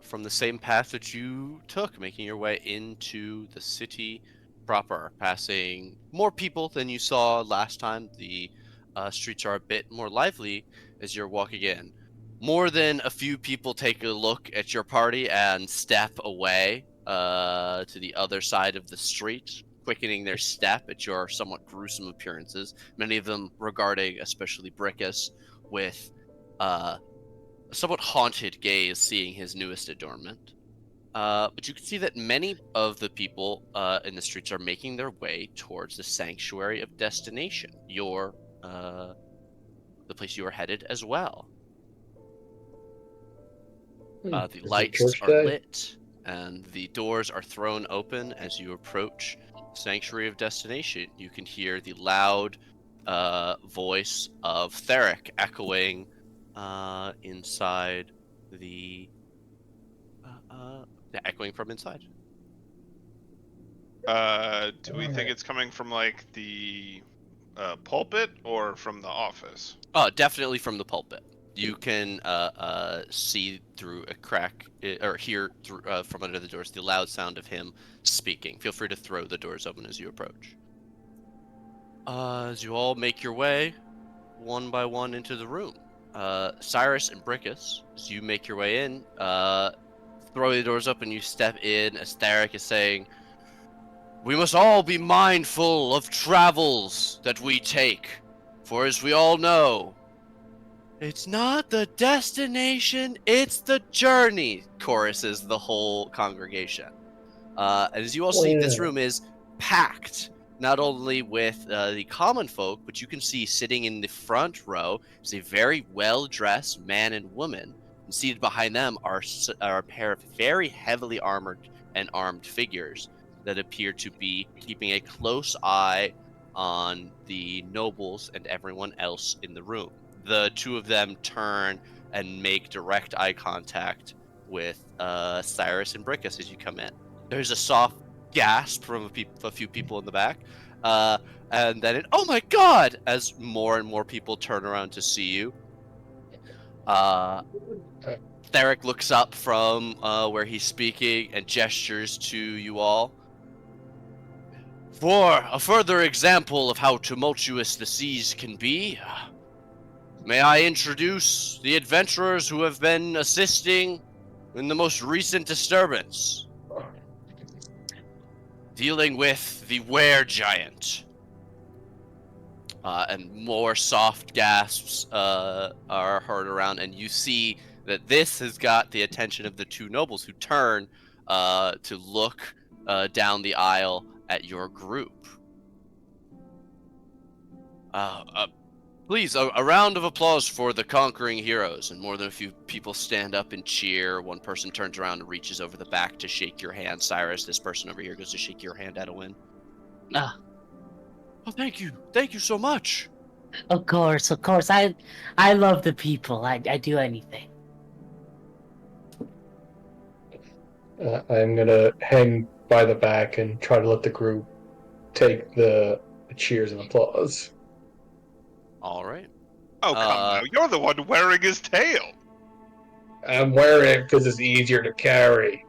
from the same path that you took, making your way into the city proper, passing more people than you saw last time. The streets are a bit more lively as you're walking in. More than a few people take a look at your party and step away to the other side of the street, quickening their step at your somewhat gruesome appearances, many of them regarding especially Brickus with a somewhat haunted gaze, seeing his newest adornment. But you can see that many of the people in the streets are making their way towards the Sanctuary of Destination, the place you are headed as well. The Is it lights church are day? lit, and the doors are thrown open as you approach Sanctuary of Destination. You can hear the loud voice of Theric echoing inside echoing from inside. Do we think it's coming from like the pulpit or from the office? Oh, definitely from the pulpit. You can see through a crack, or hear through from under the doors the loud sound of him speaking. Feel free to throw the doors open as you approach. As you all make your way, one by one, into the room. Cyrus and Brickus, as you make your way in, throw the doors open, you step in as Theric is saying, "We must all be mindful of travels that we take, for as we all know, it's not the destination, it's the journey," choruses the whole congregation. And as you all see, this room is packed, not only with the common folk, but you can see sitting in the front row is a very well-dressed man and woman. And seated behind them are a pair of very heavily armored and armed figures that appear to be keeping a close eye on the nobles and everyone else in the room. The two of them turn and make direct eye contact with Cyrus and Brickus as you come in. There's a soft gasp from a few people in the back, and then oh my god, as more and more people turn around to see you. Theric looks up from where he's speaking and gestures to you all. For a further example of how tumultuous the seas can be, may I introduce the adventurers who have been assisting in the most recent disturbance, dealing with the Were Giant. And more soft gasps are heard around, and you see that this has got the attention of the two nobles, who turn to look down the aisle at your group. Please, a round of applause for the conquering heroes. And more than a few people stand up and cheer. One person turns around and reaches over the back to shake your hand. Cyrus, this person over here goes to shake your hand, Edwin. Oh, Thank you. Thank you so much. of course. I love the people. I do anything. I'm gonna hang by the back and try to let the group take the cheers and applause. All right. Oh, come now. You're the one wearing his tail. I'm wearing it because it's easier to carry.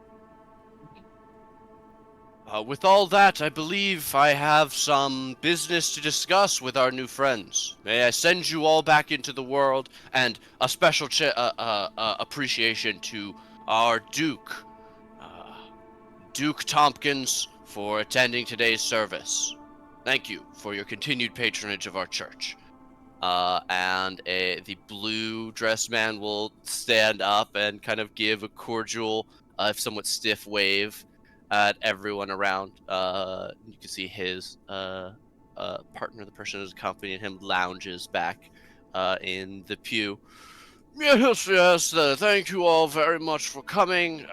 With all that, I believe I have some business to discuss with our new friends. May I send you all back into the world, and a special appreciation to our Duke, Duke Tompkins, for attending today's service. Thank you for your continued patronage of our church. And the blue dressed man will stand up and kind of give a cordial, if somewhat stiff wave at everyone around. You can see his partner, the person who's accompanying him, lounges back in the pew. Yes, thank you all very much for coming.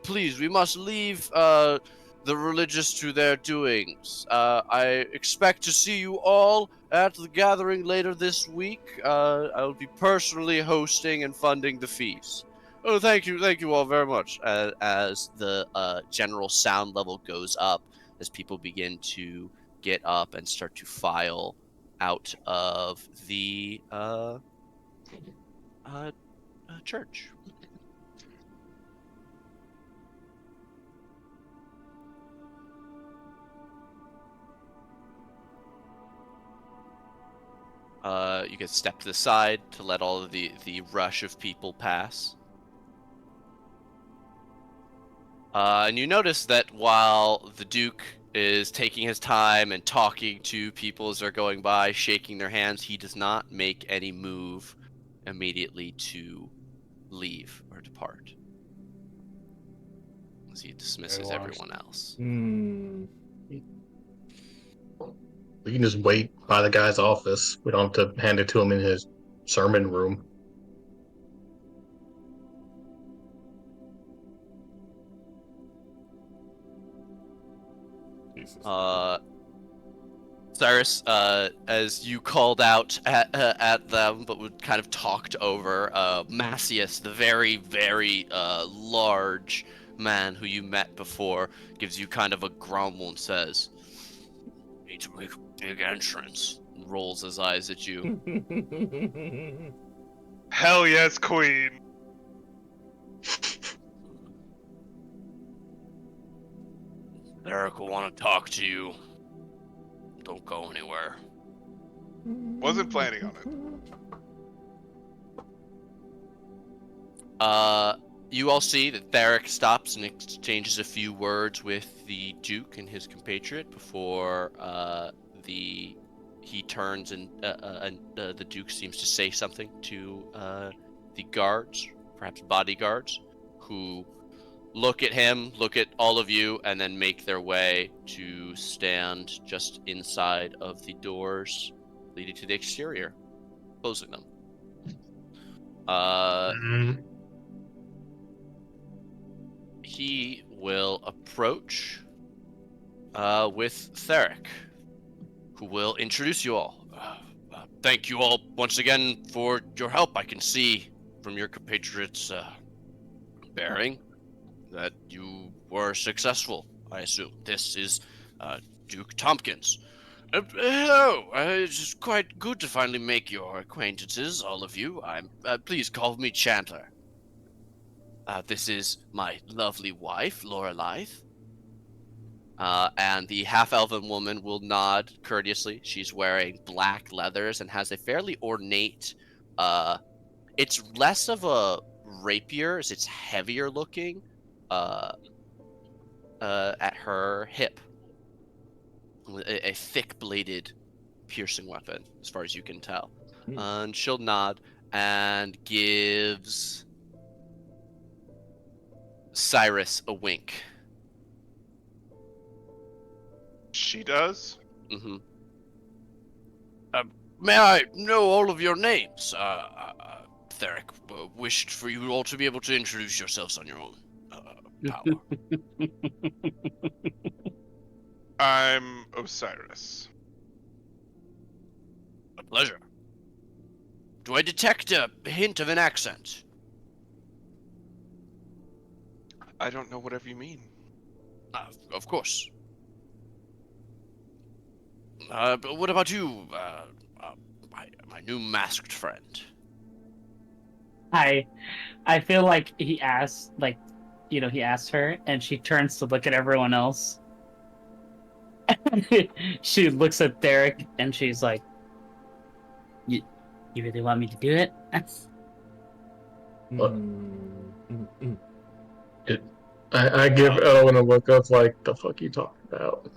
Please, we must leave the religious to their doings. I expect to see you all at the gathering later this week. I will be personally hosting and funding the feast. Oh, thank you all very much. As the general sound level goes up, as people begin to get up and start to file out of the church. You can step to the side to let all of the rush of people pass. And you notice that while the Duke is taking his time and talking to people as they're going by, shaking their hands, he does not make any move immediately to leave or depart, as he dismisses everyone else. We can just wait by the guy's office. We don't have to hand it to him in his sermon room. Cyrus, as you called out at them, but would kind of talked over, Macius, the very, very large man who you met before, gives you kind of a grumble and says, "Need to make a big entrance." And rolls his eyes at you. Hell yes, Queen. Eric will want to talk to you. Don't go anywhere. Wasn't planning on it. You all see that Theric stops and exchanges a few words with the Duke and his compatriot before he turns and the Duke seems to say something to the guards, perhaps bodyguards, who look at him, look at all of you, and then make their way to stand just inside of the doors leading to the exterior, closing them. He will approach with Theric, who will introduce you all. Thank you all once again for your help. I can see from your compatriot's bearing that you were successful, I assume. This is Duke Tompkins. Hello, it's quite good to finally make your acquaintances, all of you. Please call me Chandler. This is my lovely wife, Laura Lythe. And the half-elven woman will nod courteously. She's wearing black leathers and has a fairly ornate, it's less of a rapier, as it's heavier looking, at her hip. A thick-bladed piercing weapon, as far as you can tell. And she'll nod and gives Cyrus a wink. She does? Mm-hmm. May I know all of your names? Theric wished for you all to be able to introduce yourselves on your own power. I'm Osiris. A pleasure. Do I detect a hint of an accent? I don't know whatever you mean. Of course. But what about you, my new masked friend? I feel like he asked, like, he asked her, and she turns to look at everyone else. She looks at Derek, and she's like, "You really want me to do it?" What? Mm. I give Owen a look of like, the fuck you talking about?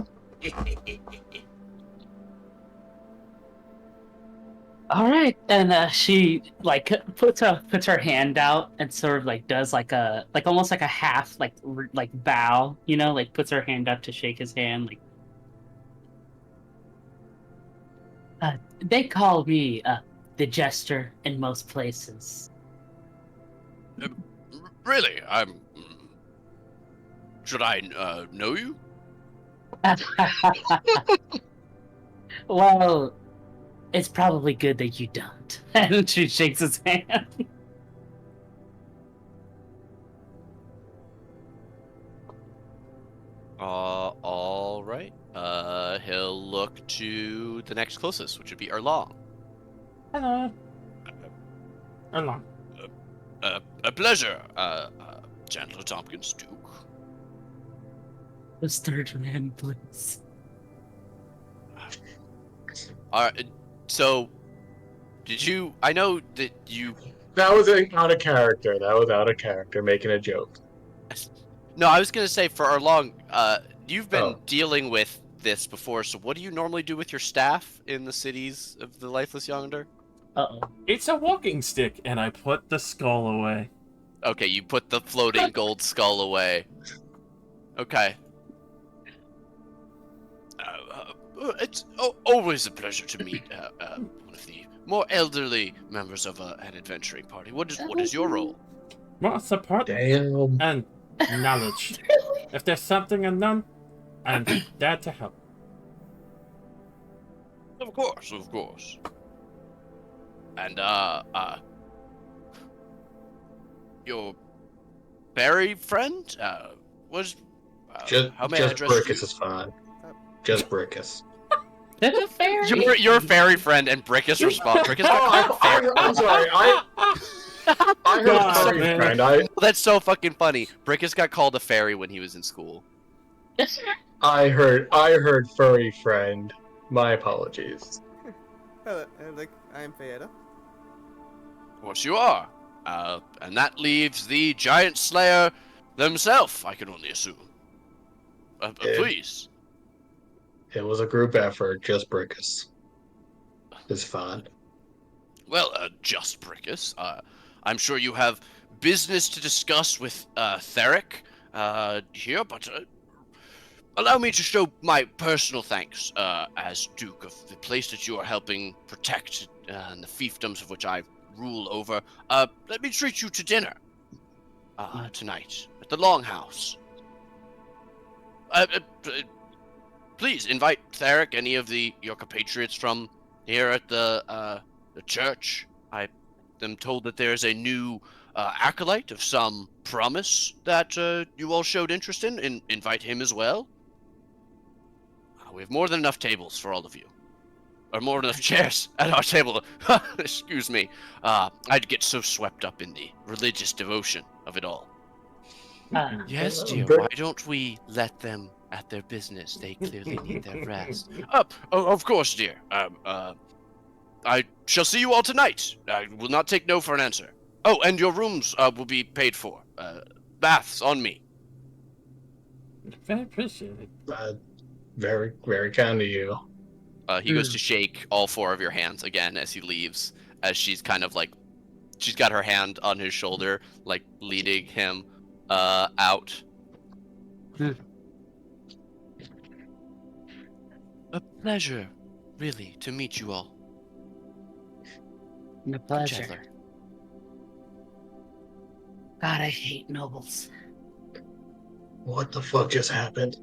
All right, and she like puts her hand out and sort of like does like almost like a half like bow, like puts her hand up to shake his hand. Like, they call me the jester in most places. Really? Should I know you? Well, it's probably good that you don't. And she shakes his hand. All right. He'll look to the next closest, which would be Erlong. Hello. Along. A pleasure, Chandler Tompkins Duke. The third man, please. All right. So, did you? I know that you. That was out of character. That was out of character, making a joke. No, I was gonna say for Erlong, you've been Oh. dealing with this before. So, what do you normally do with your staff in the cities of the Lifeless Yonder? Uh-oh. It's a walking stick, and I put the skull away. Okay, you put the floating gold skull away. Okay. It's always a pleasure to meet one of the more elderly members of an adventuring party. What is your role? Well, support Damn. and knowledge. If there's something unknown, I'm there to help. Of course. And your fairy friend was how may I Just address Brickus you? is fine. Just Brickus. Your fairy friend and Brickus respond. Brickus I'm sorry. I heard God, furry man. friend. That's so fucking funny. Brickus got called a fairy when he was in school. I heard furry friend. My apologies. Hello, I am Fayetta. Of course you are. And that leaves the giant slayer themselves, I can only assume. Please. It was a group effort. Just Brickus. It's fine. Well, just Brickus. I'm sure you have business to discuss with Theric here, but allow me to show my personal thanks as Duke of the place that you are helping protect and the fiefdoms of which I rule over. Let me treat you to dinner tonight at the Longhouse. Please invite Theric, any of your compatriots from here at the church. I am told that there is a new acolyte of some promise that you all showed interest in. Invite him as well. We have more than enough tables for all of you. Or more than enough chairs at our table. Excuse me. I'd get so swept up in the religious devotion of it all. Yes, dear. Why don't we let them at their business? They clearly need their rest. Of course, dear. I shall see you all tonight. I will not take no for an answer. Oh, and your rooms will be paid for. Baths on me. Very appreciated. Very, very kind of you. He goes to shake all four of your hands again as he leaves, as she's kind of like, she's got her hand on his shoulder, like leading him out. Hmm. A pleasure, really, to meet you all. My Come, pleasure. Chandler. God, I hate nobles. What the fuck just happened?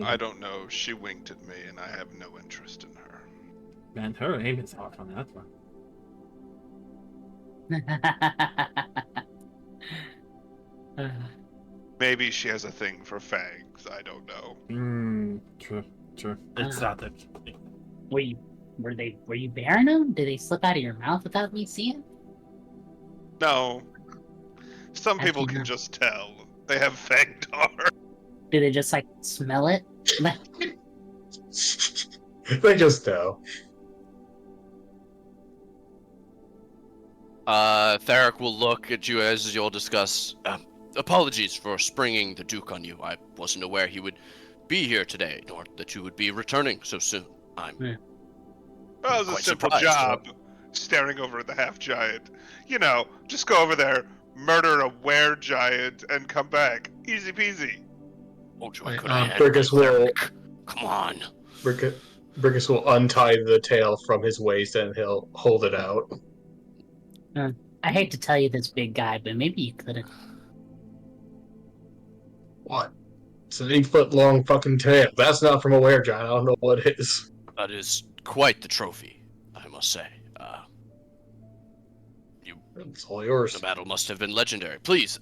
I don't know. She winked at me, and I have no interest in her. Man, her aim is off on that one. Maybe she has a thing for fangs. I don't know. True. It's not that. Were you bearing them? Did they slip out of your mouth without me seeing? No. Some How'd people you can know? just tell. They have fang tar. Did they just like smell it? They just know. Theric will look at you as you'll discuss. Apologies for springing the Duke on you. I wasn't aware he would be here today, nor that you would be returning so soon. I'm Well, it was a quite simple surprised. job. Staring over at the half giant. You know, just go over there, murder a were giant, and come back. Easy peasy. Told you I Right, could have Burgess will Come on. Burgess will untie the tail from his waist and he'll hold it out. I hate to tell you this, big guy, but maybe you couldn't. What? It's an 8-foot long fucking tail. That's not from a weregiant. I don't know what it is. That is quite the trophy, I must say. It's all yours. The battle must have been legendary. Please,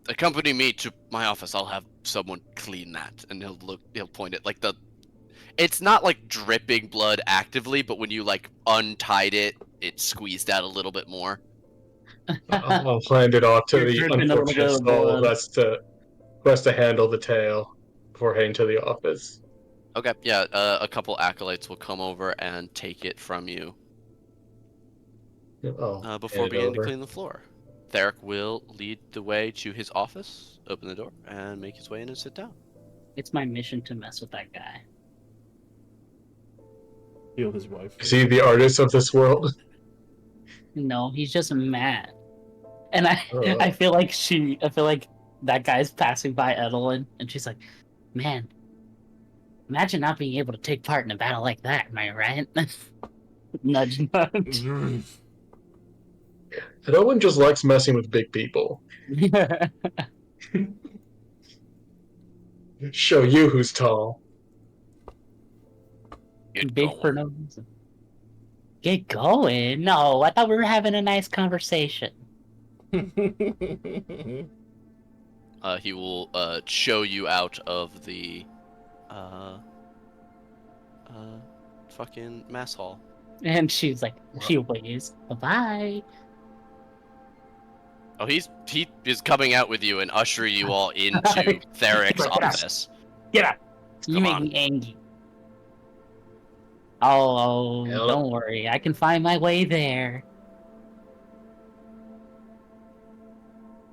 accompany me to my office. I'll have someone clean that, and he'll point it like it's not like dripping blood actively, but when you like untied it, it squeezed out a little bit more. I'll hand it off to You're the dripping a little unfortunate bit of soul blood. who has to handle the tail before heading to the office. Okay, yeah, a couple acolytes will come over and take it from you before hand it beginning to over. clean the floor. Theric will lead the way to his office, open the door, and make his way in and sit down. It's my mission to mess with that guy. Heal his wife. Is he the artist of this world? No, he's just mad. And I Oh. feel like that guy's passing by Edelyn, and she's like, man, imagine not being able to take part in a battle like that, am I right? Nudge, nudge. And Owen just likes messing with big people. Show you who's tall. Get Big going. for no reason. Get going? No, I thought we were having a nice conversation. He will show you out of the fucking mass hall. And she's like, she waves. Bye-bye. Oh, he is coming out with you and ushering you all into Theric's office. Get out. You Come make on. me angry. Oh, Yeah. don't worry. I can find my way there.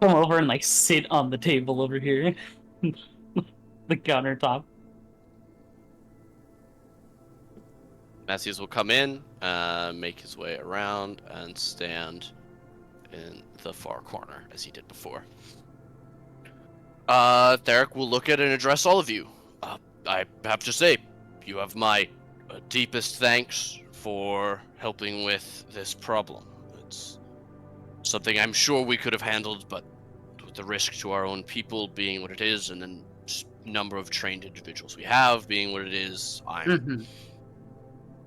Come over and like sit on the table over here. The countertop. Matthews will come in, make his way around, and stand in the far corner as he did before. Theric will look at and address all of you. I have to say, you have my deepest thanks for helping with this problem. It's something I'm sure we could have handled, but with the risk to our own people being what it is, and then number of trained individuals we have being what it is,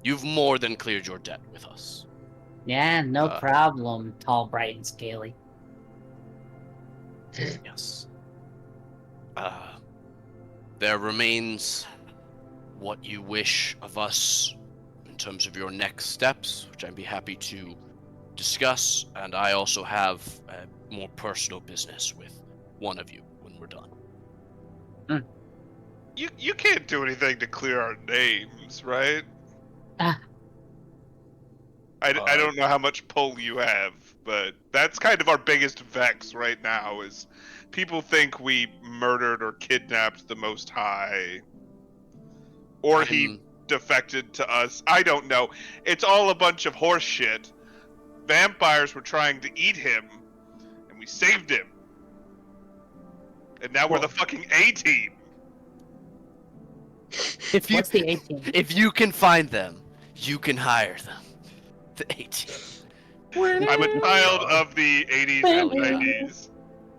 you've more than cleared your debt with us. Yeah, no problem. Tall, bright, and scaly. Yes. There remains what you wish of us in terms of your next steps, which I'd be happy to discuss, and I also have more personal business with one of you when we're done. You can't do anything to clear our names, right? I don't know how much pull you have, but that's kind of our biggest vex right now is people think we murdered or kidnapped the Most High. Or he defected to us. I don't know. It's all a bunch of horse shit. Vampires were trying to eat him, and we saved him. And now we're the fucking A-team. If you, What's the 18? if you can find them, you can hire them. The 18. I'm a child of the 80s and 90s.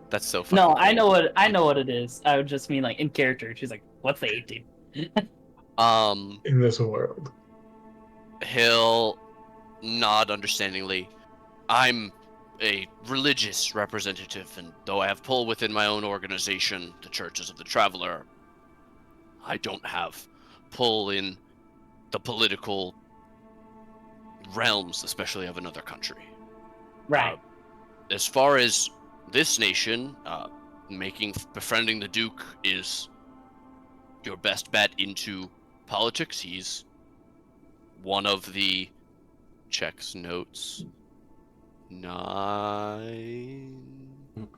That's so funny. No, I know what it is. I would just mean like in character. She's like, "What's the 18?" In this world. He'll nod understandingly. I'm a religious representative, and though I have pull within my own organization, the Churches of the Traveler, I don't have pull in the political realms, especially of another country. Right. As far as this nation, befriending the Duke is your best bet into politics. He's one of the checks notes 9.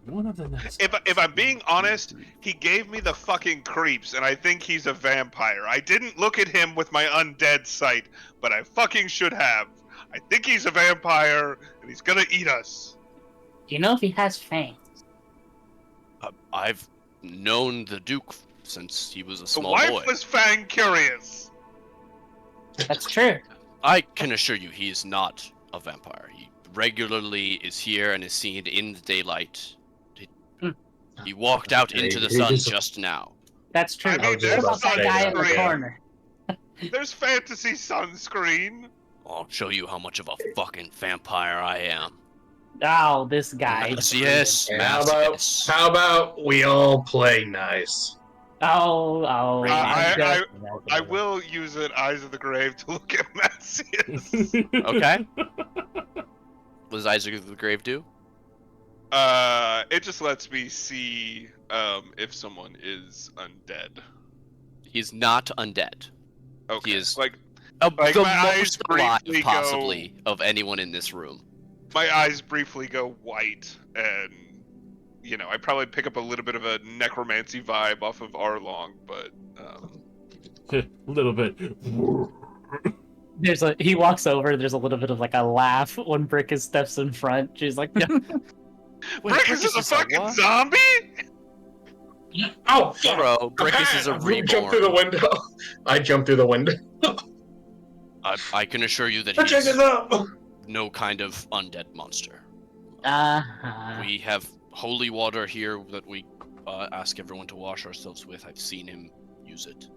One of the nice. If I'm being honest, he gave me the fucking creeps, and I think he's a vampire. I didn't look at him with my undead sight, but I fucking should have. I think he's a vampire, and he's gonna eat us. Do you know if he has fangs? I've known the Duke since he was a The small wife boy. was fang curious. That's true. I can assure you he is not a vampire. He regularly is here and is seen in the daylight. He walked out into the sun just now. That's true. I mean, What there's about that guy in the sunscreen. corner? There's fantasy sunscreen. I'll show you how much of a fucking vampire I am. Oh, this guy. Yes, How about we all play nice? Oh. I will use it, Eyes of the Grave, to look at Macias. Okay. What does Isaac of the Grave do? It just lets me see if someone is undead. He's not undead. Okay. He is like the my eyes most alive, briefly possibly, of anyone in this room. my eyes briefly go white, and I probably pick up a little bit of a necromancy vibe off of Arlong, but A little bit. He walks over. There's a little bit of like a laugh when Brickus steps in front. She's like, "Yeah, Brickus is a fucking zombie? Oh, Bro, Brickus is a Jump through the reborn. window. I jump through the window. I can assure you that Check he's it up. no kind of undead monster. uh-huh. We have holy water here that we ask everyone to wash ourselves with. I've seen him use it.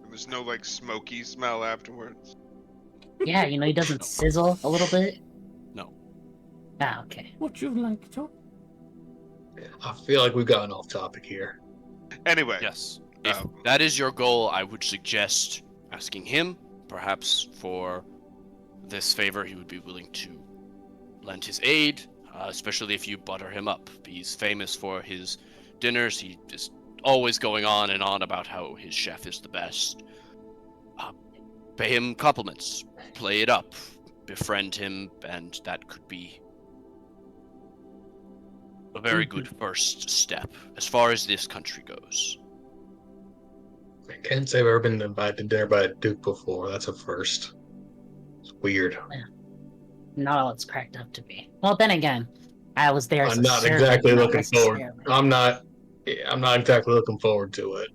There's no like smoky smell afterwards. Yeah, he doesn't sizzle a little bit." No. Ah, okay. Would you like to? I feel like we've gotten off topic here. Anyway, Yes. If that is your goal, I would suggest asking him. Perhaps for this favor, he would be willing to lend his aid, especially if you butter him up. He's famous for his dinners. He is always going on and on about how his chef is the best. Pay him compliments. Play it up. Befriend him, and that could be a very good first step as far as this country goes. I can't say I've ever been invited to dinner by a duke before. That's a first. It's weird. Not all it's cracked up to be. Well, then again, I was there as I'm a not servant, exactly not looking forward. necessarily. I'm not exactly looking forward to it.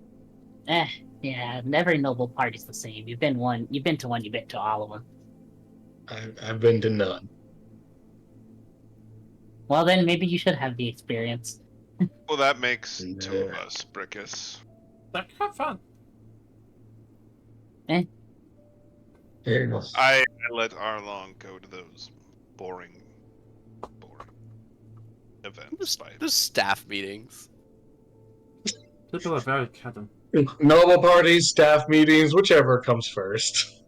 Yeah, every noble party's the same. You've been to one, you've been to all of them. I've been to none. Well, then maybe you should have the experience. well, that makes two of Yeah. us, Brickus. That have fun. Here you go. I let Arlong go to those boring events. The staff meetings. People are very catty. Noble parties, staff meetings, whichever comes first.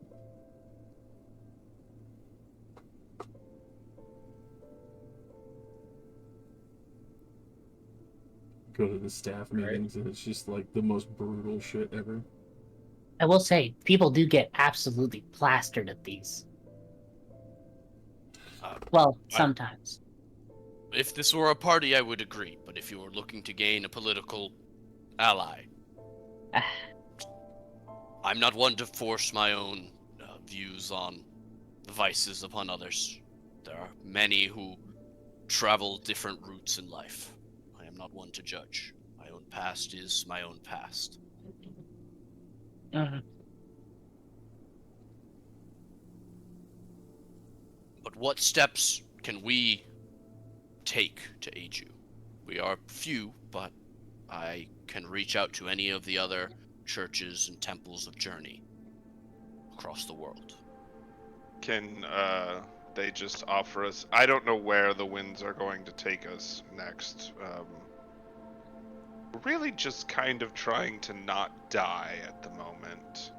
Go to the staff meetings and it's just like the most brutal shit ever. I will say, people do get absolutely plastered at these. Well, sometimes. If this were a party, I would agree. But if you were looking to gain a political ally, I'm not one to force my own views on the vices upon others. There are many who travel different routes in life. I am not one to judge. My own past is my own past. Uh, But what steps can we take to aid you? We are few, but I can reach out to any of the other churches and temples of Journey across the world. Can they just offer us? I don't know where the winds are going to take us next. We're really just kind of trying to not die at the moment.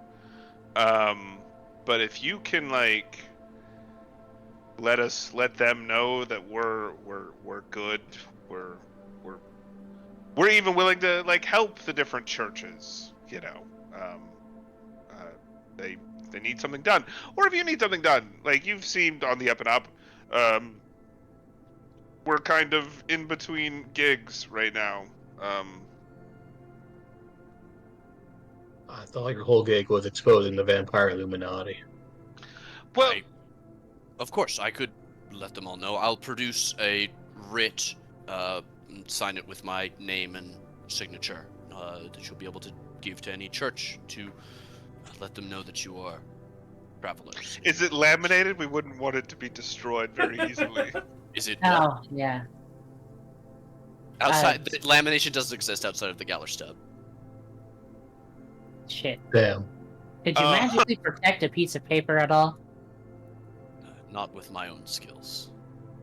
But if you can like let them know that we're good, we're even willing to like help the different churches, you know. They need something done, or if you need something done, like you've seemed on the up and up. We're kind of in between gigs right now. I thought your whole gig was exposing the vampire Illuminati. Well, Of course, I could let them all know. I'll produce a writ, and sign it with my name and signature, that you'll be able to give to any church to let them know that you are travelers. is it laminated? We wouldn't want it to be destroyed very easily. Is it oh, yeah. outside? The lamination doesn't exist outside of the Galler stub. Shit. Damn. Could you magically protect a piece of paper at all? Not with my own skills.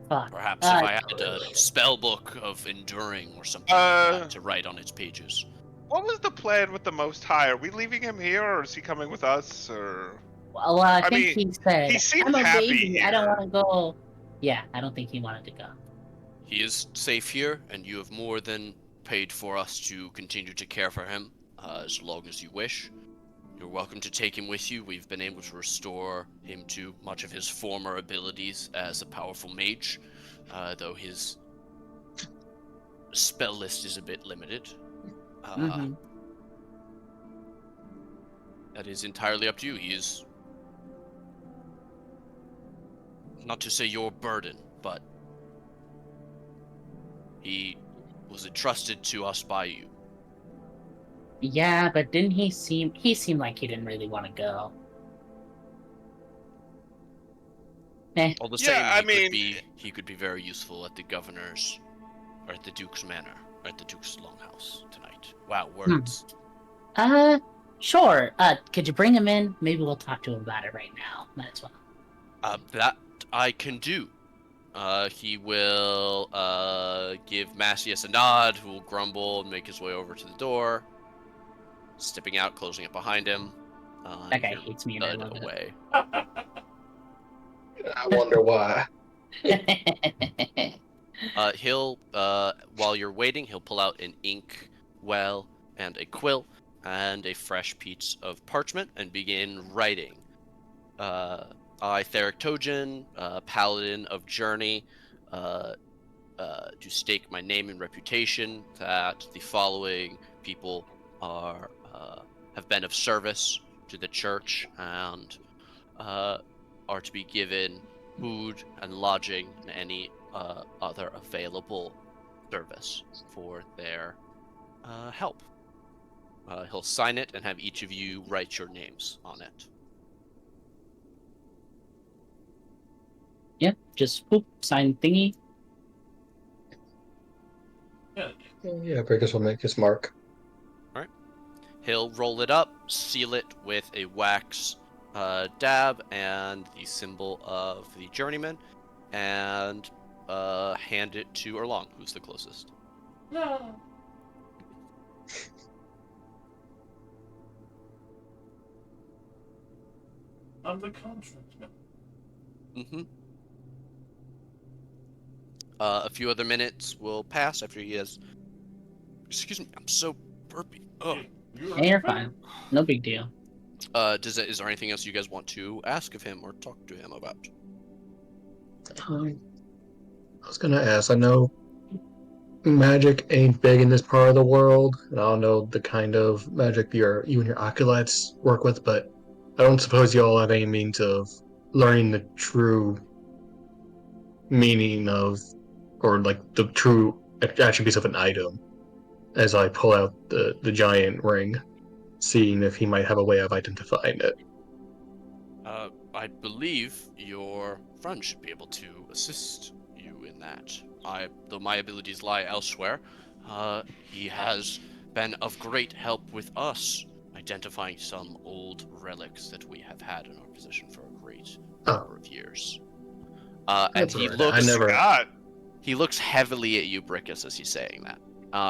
Fuck. Perhaps if I had a spell book of enduring or something like that to write on its pages. What was the plan with the Most High? Are we leaving him here, or is he coming with us? Or Well, I think mean, he said, he seemed I'm a happy baby, I don't here. want to go. Yeah, I don't think he wanted to go. He is safe here, and you have more than paid for us to continue to care for him, as long as you wish. You're welcome to take him with you. We've been able to restore him to much of his former abilities as a powerful mage, though his spell list is a bit limited. Mhm. That is entirely up to you. He is, not to say your burden, but he was entrusted to us by you. Yeah, but didn't he seemed like he didn't really want to go. All the Yeah, same, he could be very useful at the governor's, or at the Duke's manor, or at the Duke's longhouse tonight. Wow, words. Sure. Could you bring him in? Maybe we'll talk to him about it right now. Might as well. That I can do. He will give Macias a nod, who will grumble and make his way over to the door, stepping out, closing it behind him. That guy hates me and I love away. I wonder why. it. He'll, while you're waiting, he'll pull out an ink well and a quill and a fresh piece of parchment and begin writing. I, Theric Tojan, Paladin of Journey, to stake my name and reputation that the following people are have been of service to the church and are to be given food and lodging and any other available service for their help. He'll sign it and have each of you write your names on it. Yeah, just whoop, sign thingy. Yeah, Burgess will make his mark. He'll roll it up, seal it with a wax dab and the symbol of the journeyman, and hand it to Erlong, who's the closest. No. I'm the contract man. Mm-hmm. A few other minutes will pass after he has... Excuse me, I'm so burpy. Oh. Hey, you're fine. No big deal. Is there anything else you guys want to ask of him or talk to him about? I was gonna ask, I know magic ain't big in this part of the world, and I don't know the kind of magic you and your acolytes work with, but I don't suppose you all have any means of learning the true meaning of or like the true attributes of an item as I pull out the giant ring, seeing if he might have a way of identifying it. I believe your friend should be able to assist you in that. Though my abilities lie elsewhere, he has been of great help with us identifying some old relics that we have had in our possession for a great number of years. And That's he all right. looks I never. God. he looks heavily at you, Brickus, as he's saying that.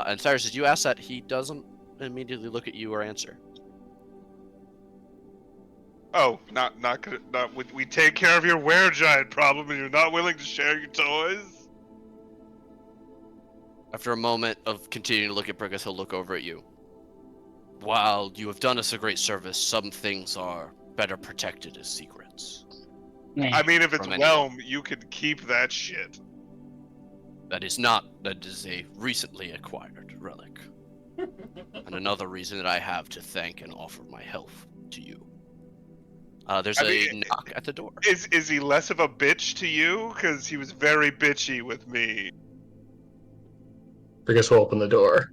And Cyrus, as you ask that, he doesn't immediately look at you or answer. Oh, not good. We take care of your were-giant problem, and you're not willing to share your toys. After a moment of continuing to look at Brickus, he'll look over at you. While you have done us a great service, some things are better protected as secrets. I mean, if it's From Whelm, you can keep that shit. That is a recently acquired relic. And another reason that I have to thank and offer my help to you. There's a knock at the door. Is he less of a bitch to you? Because he was very bitchy with me. I guess we'll open the door.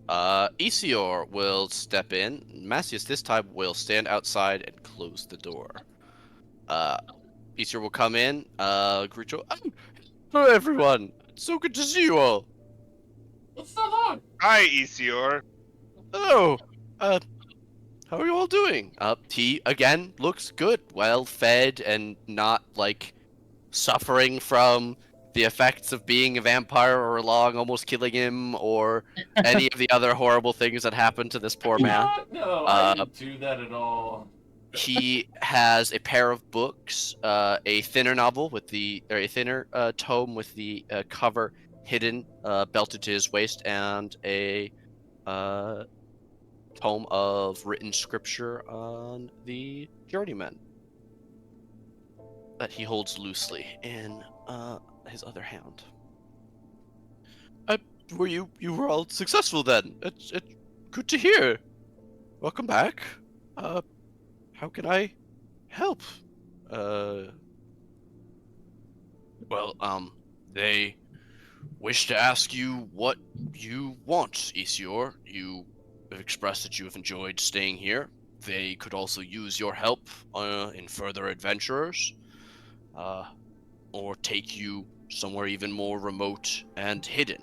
Isior will step in. Macius this time will stand outside and close the door. Isior will come in. Greet you. Hello, everyone. It's so good to see you all. What's so long? Hi, Isior. Hello. How are you all doing? He again looks good, well fed, and not like suffering from the effects of being a vampire or a log almost killing him, or any of the other horrible things that happened to this poor man. No, I didn't do that at all. He has a pair of books, a thinner novel with a thinner tome with the cover hidden, belted to his waist, and a tome of written scripture on the journeyman that he holds loosely in his other hand. You were all successful then. It's good to hear. Welcome back. How can I help? They wish to ask you what you want, Isior. You have expressed that you have enjoyed staying here. They could also use your help in further adventures, or take you somewhere even more remote and hidden,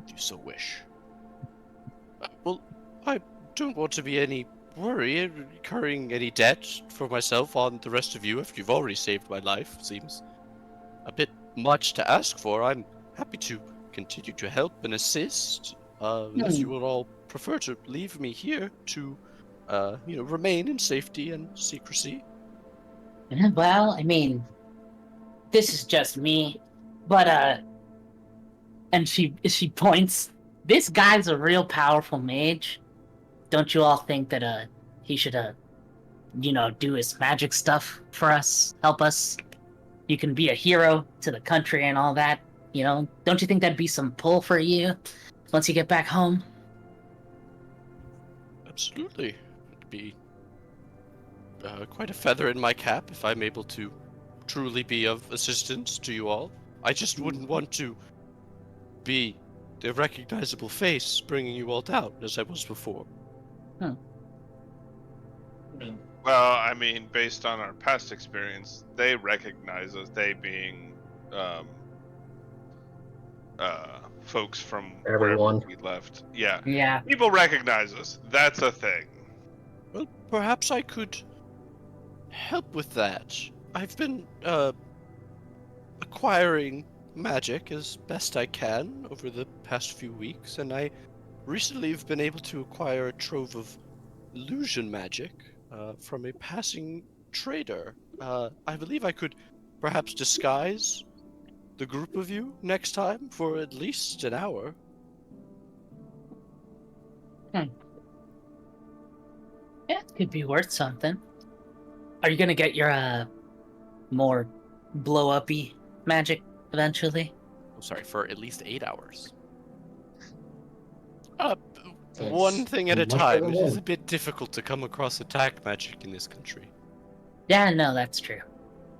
if you so wish. Well, I don't want to be any worry incurring any debt for myself on the rest of you if you've already saved my life. Seems a bit much to ask for. I'm happy to continue to help and assist, unless you will all prefer to leave me here to, remain in safety and secrecy. Well, I mean, this is just me, but and she points. This guy's a real powerful mage. Don't you all think that he should do his magic stuff for us, help us? You can be a hero to the country and all that. Don't you think that'd be some pull for you once you get back home? Absolutely. It'd be quite a feather in my cap if I'm able to truly be of assistance to you all. I just wouldn't want to be the recognizable face bringing you all down as I was before. Well, I mean, based on our past experience, they recognize us. They being, folks from Everyone. wherever we left. Yeah. Yeah. People recognize us. That's a thing. Well, perhaps I could help with that. I've been acquiring magic as best I can over the past few weeks, and I recently have been able to acquire a trove of illusion magic from a passing trader. I believe I could perhaps disguise the group of you next time for at least an hour. Yeah, it could be worth something. Are you gonna get your more blow-uppy magic eventually? I'm sorry, for at least 8 hours. That's One thing at a much time. better It is than- a bit difficult to come across attack magic in this country. Yeah, no, that's true.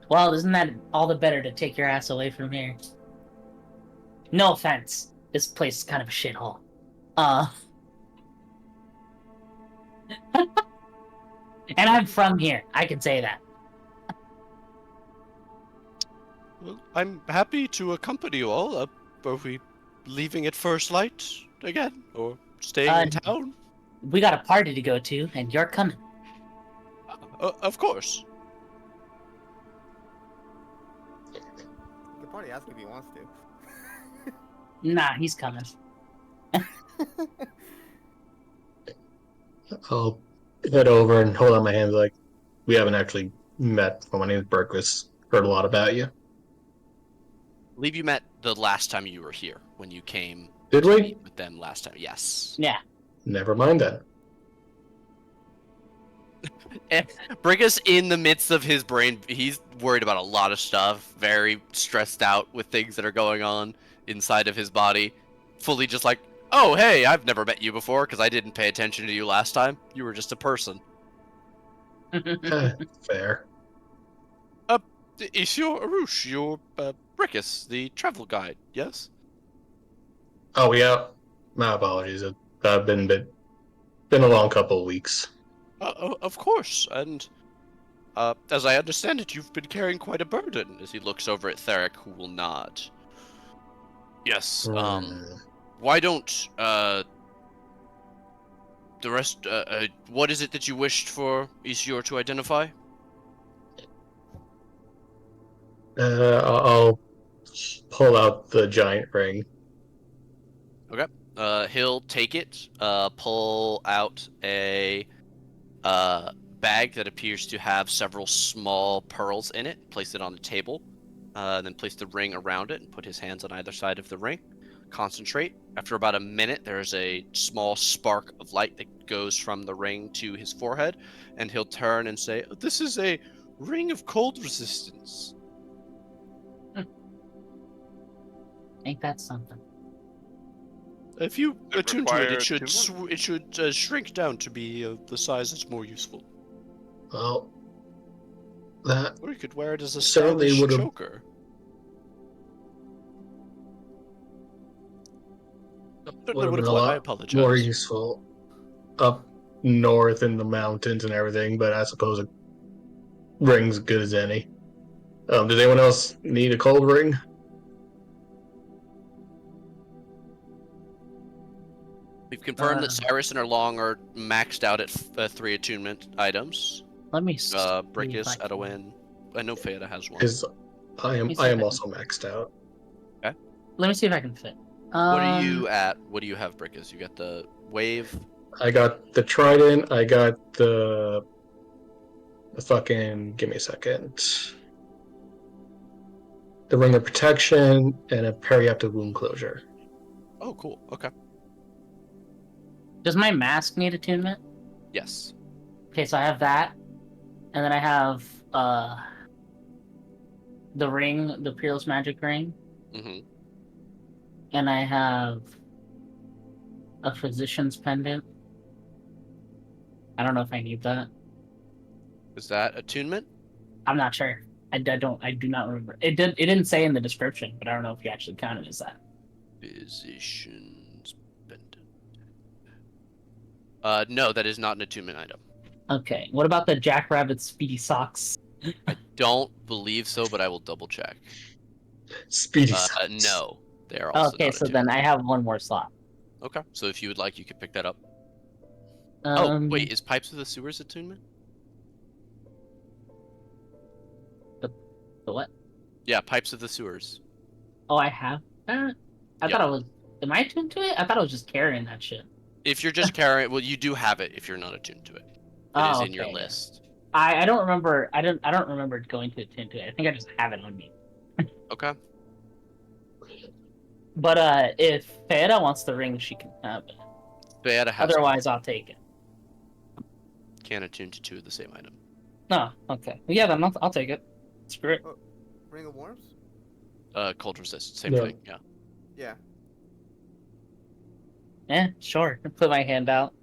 Well, isn't that all the better to take your ass away from here? No offense. This place is kind of a shithole. And I'm from here. I can say that. Well, I'm happy to accompany you all. Are we leaving at first light again, or staying in town? We got a party to go to, and you're coming. Of course. You can probably ask if he wants to. Nah, he's coming. I'll head over and hold out my hands like, we haven't actually met. My name is Berquist. Heard a lot about you. I believe you met the last time you were here, when you came Did to we? meet with them last time. Yes. Yeah. Never mind then. Brickus, in the midst of his brain, he's worried about a lot of stuff, very stressed out with things that are going on inside of his body. Fully just like, oh, hey, I've never met you before because I didn't pay attention to you last time. You were just a person. Fair. Is your Arush, your Brickus, the travel guide, yes? Oh, yeah. My apologies. I've been a long couple of weeks. Of course, and as I understand it, you've been carrying quite a burden. As he looks over at Theric, who will nod. Yes. Why don't the rest? What is it that you wished for Isior to identify? I'll pull out the giant ring. Okay. He'll take it. Pull out a bag that appears to have several small pearls in it. Place it on the table. Then place the ring around it and put his hands on either side of the ring. Concentrate. After about a minute, there's a small spark of light that goes from the ring to his forehead, and he'll turn and say, "This is a ring of cold resistance." Ain't that something? If you attune to it, require it should attunement? shrink down to be the size that's more useful. Well, that Or you could wear it as a certainly stylish would've- choker. would have been a I lot apologize. more useful up north in the mountains and everything, but I suppose a ring's good as any. Does anyone else need a cold ring? We've confirmed that Cyrus and Erlong are maxed out at 3 attunement items. Let me see. Brickus, if I can- Edwin. I know Feyda has one. Because I Let me am see if I can- also maxed out. Let me see if I can fit. What are you at? What do you have, Brickus? You got the wave? I got the trident. I got the fucking. Give me a second. The ring of protection and a periaptic wound closure. Oh, cool. Okay. Does my mask need attunement? Yes. Okay, so I have that, and then I have the ring, the Peerless Magic Ring, Mm-hmm. and I have a Physician's Pendant. I don't know if I need that. Is that attunement? I'm not sure. I do not remember. It didn't say in the description, but I don't know if you actually counted as that. Physician's pendant. No, that is not an attunement item. Okay, what about the Jackrabbit Speedy Socks? I don't believe so, but I will double check. Speedy. Socks. No, they are also Okay, not so then attunement. I have one more slot. Okay, so if you would like, you could pick that up. Um, Wait, is Pipes of the Sewers attunement? The what? Yeah, Pipes of the Sewers. Oh, I have that? I Yeah. thought I was... Am I attuned to it? I thought I was just carrying that shit. If you're just carrying, well, you do have it if you're not attuned to it. It is in your list. I don't remember. I don't remember going to attend to it. I think I just have it on me. Okay. But if Feyda wants the ring, she can have it. Feyda has Otherwise, I'll take it. can attune to 2 of the same item. No, okay. Well, yeah, then I'll take it. Screw it. Ring of Worms? Cold resist, same Yeah. thing. Yeah. Yeah. Yeah, sure. Put my hand out.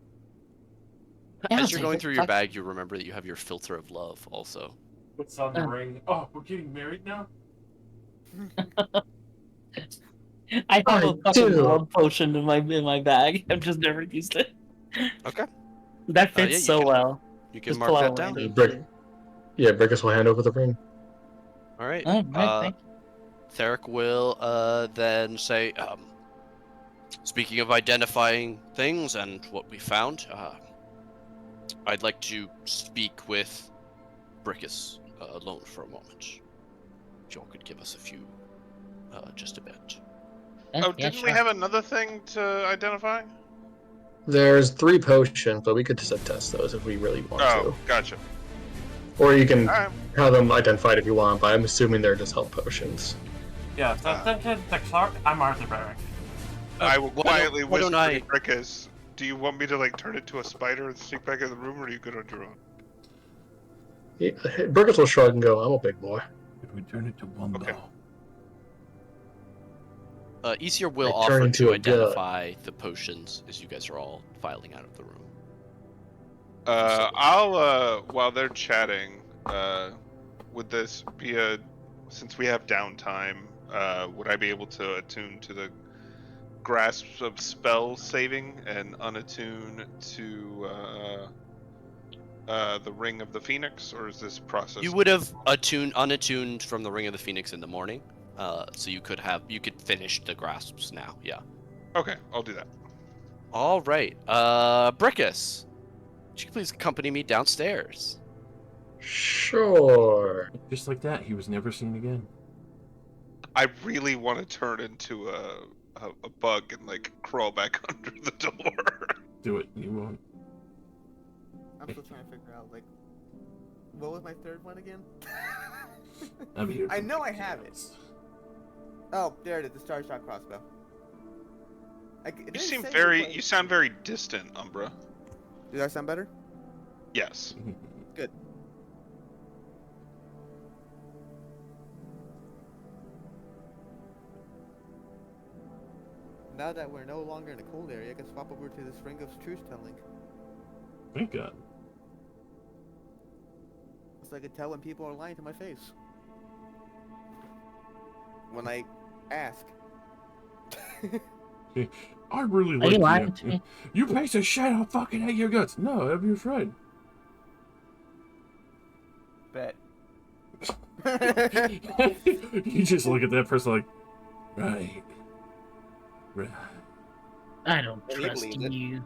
Yeah, I'll As you're take going it. through your Fuck. bag, you remember that you have your filter of love also. What's on the ring? Oh, we're getting married now? I have a I fucking do. love potion in my bag. I've just never used it. Okay. That Yeah, fits you so can well. you can Just mark pull that out what I down. need Brick. to. Yeah, Brickus will hand over the ring. All right. Oh, right, thank you. Theric will then say, speaking of identifying things and what we found, I'd like to speak with Brickus alone for a moment. If y'all could give us a few, just a bit. Yeah, Oh, yeah, didn't we sure. have another thing to identify? There's 3 potions, but we could just test those if we really want Oh, to. gotcha. Or you can Alright. have them identified if you want, but I'm assuming they're just health potions. Yeah, the Clark. I'm Arthur Barrick. I will why quietly don't whisper I- to Brickus, do you want me to, like, turn into a spider and sneak back in the room, or are you good on your own? Yeah, Brickus will shrug and go, I'm a big boy. If we turn it to one Okay. ball. Easier will I turn offer into to a gun. identify the potions as you guys are all filing out of the room. I'll, while they're chatting, would this be since we have downtime, would I be able to attune to the grasp of spell saving and unattune to, the Ring of the Phoenix, or is this process? You would have unattuned from the Ring of the Phoenix in the morning, so you could finish the grasps now. Yeah. Okay, I'll do that. All right. Brickus, would you please accompany me downstairs? Sure. Just like that, he was never seen again. I really want to turn into a bug and, like, crawl back under the door. Do it. You won't. I'm still trying to figure out, like, what was my third one again? I'm here. I know I have it. Oh, there it is, the Star Shot crossbow. You sound very distant, Umbra. Does that sound better? Yes. Good. Now that we're no longer in a cold area, I can swap over to this Ring of Truth telling. Thank God. So I can tell when people are lying to my face. When I ask. I really Are you lying like to me? you. You piece of shit! I'll fucking hate your guts. No, I'll be your friend. Bet. You just look at that person like, right. I don't Well, he trust believes it. you.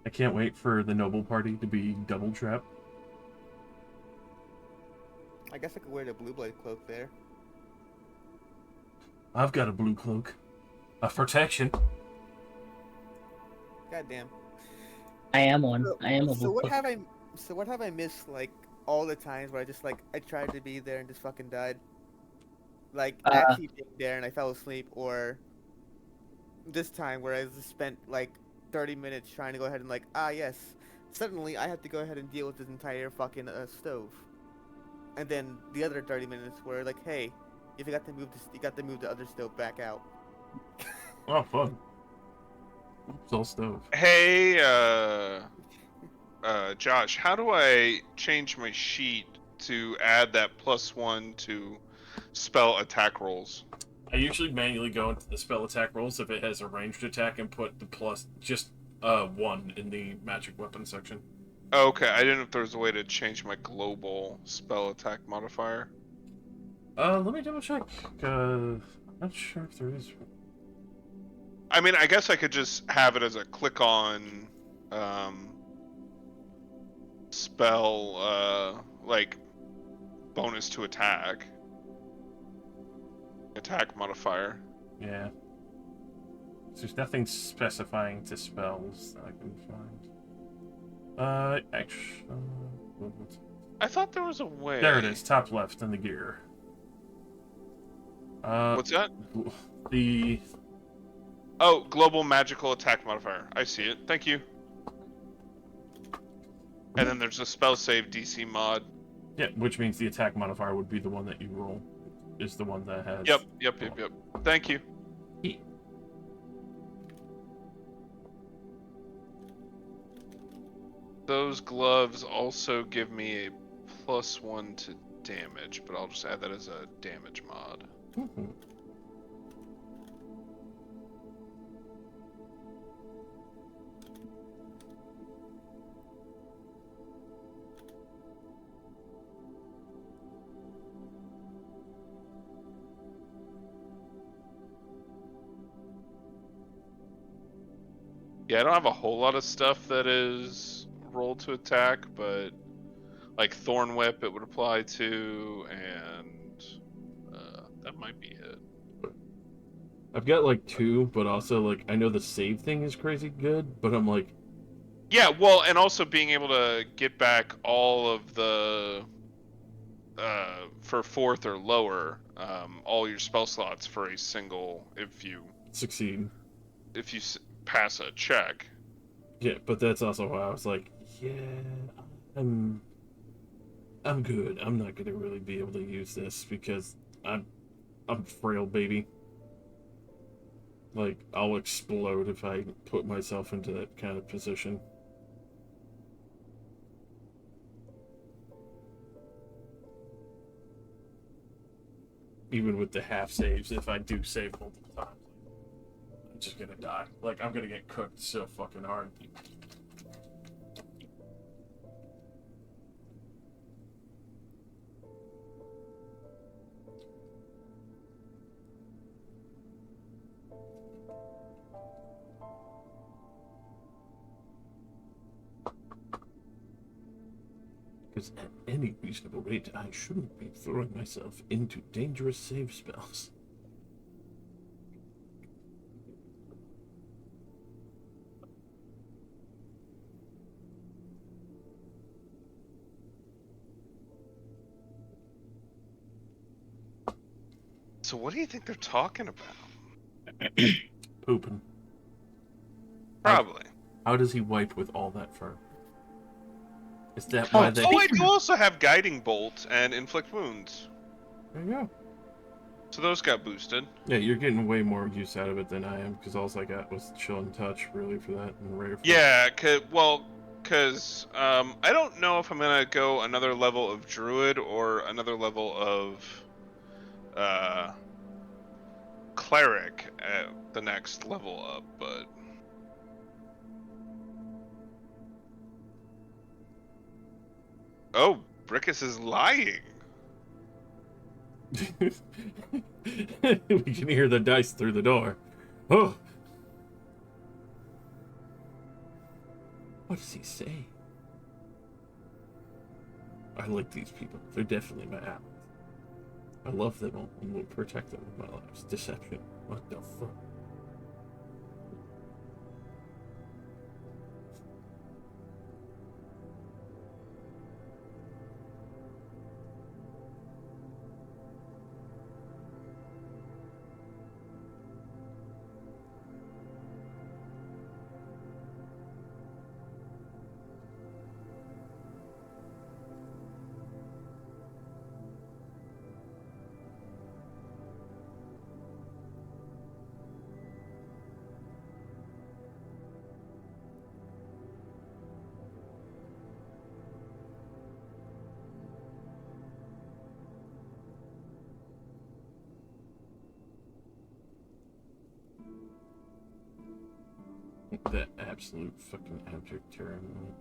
I can't wait for the noble party to be double trapped. I guess I could wear the blue blade cloak there. I've got a blue cloak. Of protection. Goddamn. I am one. I am a So what blue have I? So what have I missed? Like all the times where I tried to be there and just fucking died. Like actually being there and I fell asleep, or this time where I just spent like 30 minutes trying to go ahead and like yes, suddenly I have to go ahead and deal with this entire fucking stove, and then the other 30 minutes where like hey, if you got to move this, you got to move the other stove back out. Oh, fun. It's all stove. Hey, Josh, how do I change my sheet to add that +1 to spell attack rolls? I usually manually go into the spell attack rolls if it has a ranged attack and put the +1 in the magic weapon section. Okay, I didn't know if there was a way to change my global spell attack modifier. Let me double check. I'm not sure if there is. I mean, I guess I could just have it as a click on spell, like bonus to attack modifier. Yeah. There's nothing specifying to spells that I can find. Actually, I thought there was a way. there it is, top left in the gear. What's that? The Oh, global magical attack modifier. I see it. Thank you. And then there's a spell save DC mod. Yeah, which means the attack modifier would be the one that you roll. Is the one that has. Yep. Thank you. Yeah. Those gloves also give me a +1 to damage, but I'll just add that as a damage mod. Mhm. Yeah, I don't have a whole lot of stuff that is rolled to attack, but like Thorn Whip it would apply to, and that might be it. I've got like 2, but also like I know the save thing is crazy good, but I'm like, Yeah, well, and also being able to get back all of the for 4th or lower, all your spell slots for a single if you succeed. Pass a check. Yeah, but that's also why I was like, yeah, I'm good. I'm not gonna really be able to use this because I'm frail, baby. Like, I'll explode if I put myself into that kind of position. Even with the half saves, if I do save multiple times, I'm just gonna die. Like, I'm gonna get cooked so fucking hard. Because at any reasonable rate, I shouldn't be throwing myself into dangerous save spells. So what do you think they're talking about? Pooping. Probably. How does he wipe with all that fur? Is that why they... Oh, I do also have Guiding Bolt and Inflict Wounds. There you go. So those got boosted. Yeah, you're getting way more use out of it than I am, because all I got was Chill and Touch, really, for that, and Rare. Yeah, because I don't know if I'm gonna go another level of Druid or another level of Cleric at the next level up, but... Oh, Brickus is lying. We can hear the dice through the door. Oh! What does he say? I like these people. They're definitely my allies. I love them all and will protect them with my lives. Deception. What the fuck? That absolute fucking abject terror moment.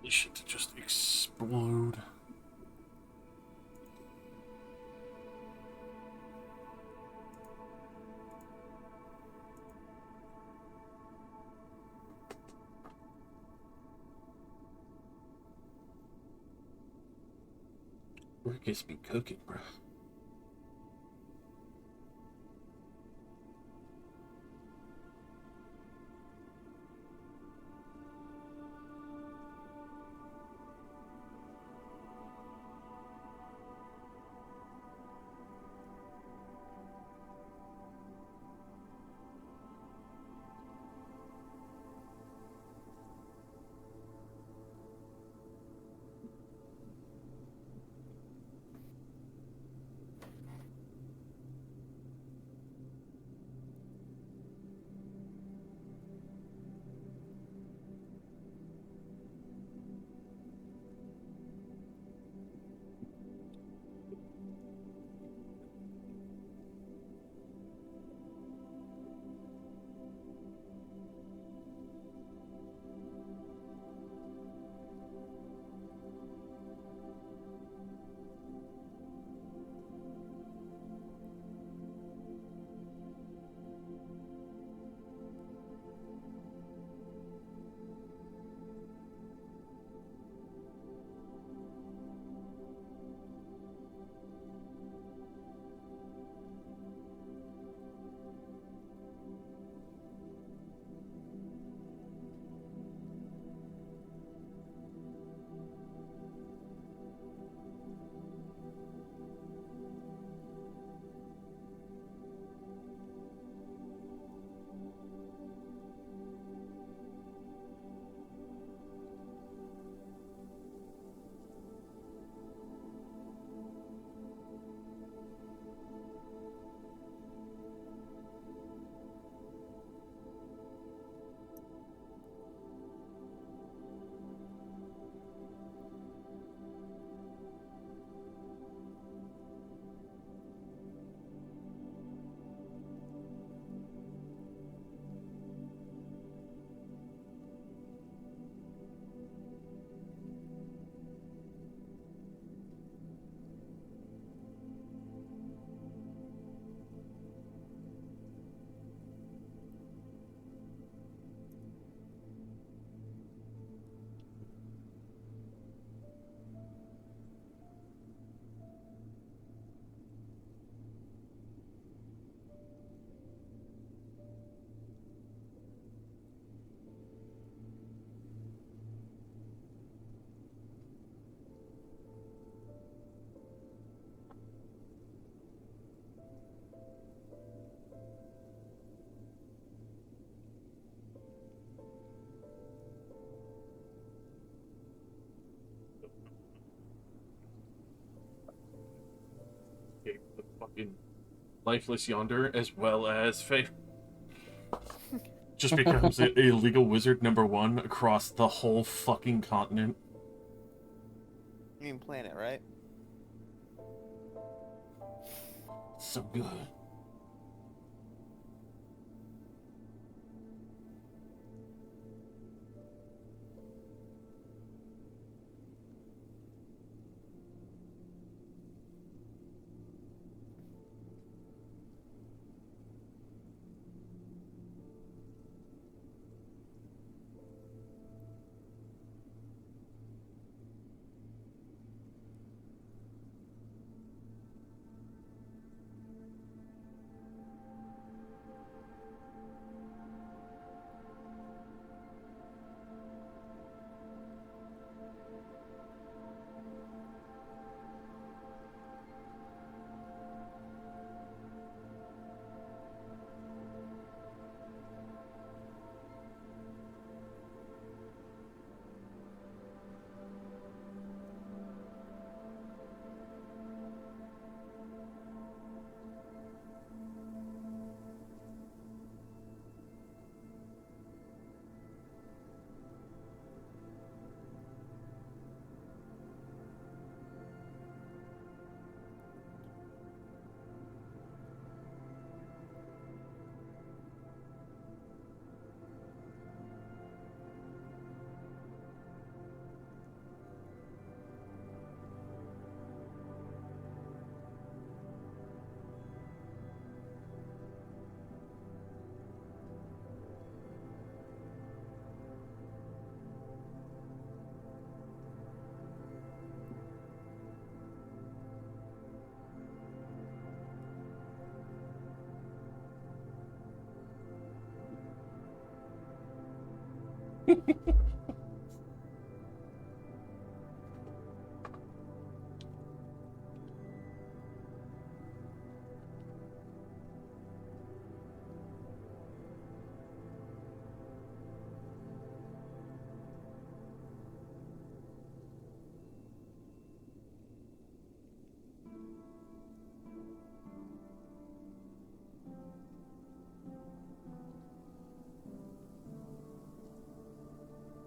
this shit to just explode. Rick's be cooking, bro. Okay, the fucking lifeless yonder, as well as Faye, just becomes a legal wizard #1 across the whole fucking continent. You mean planet, right? So good.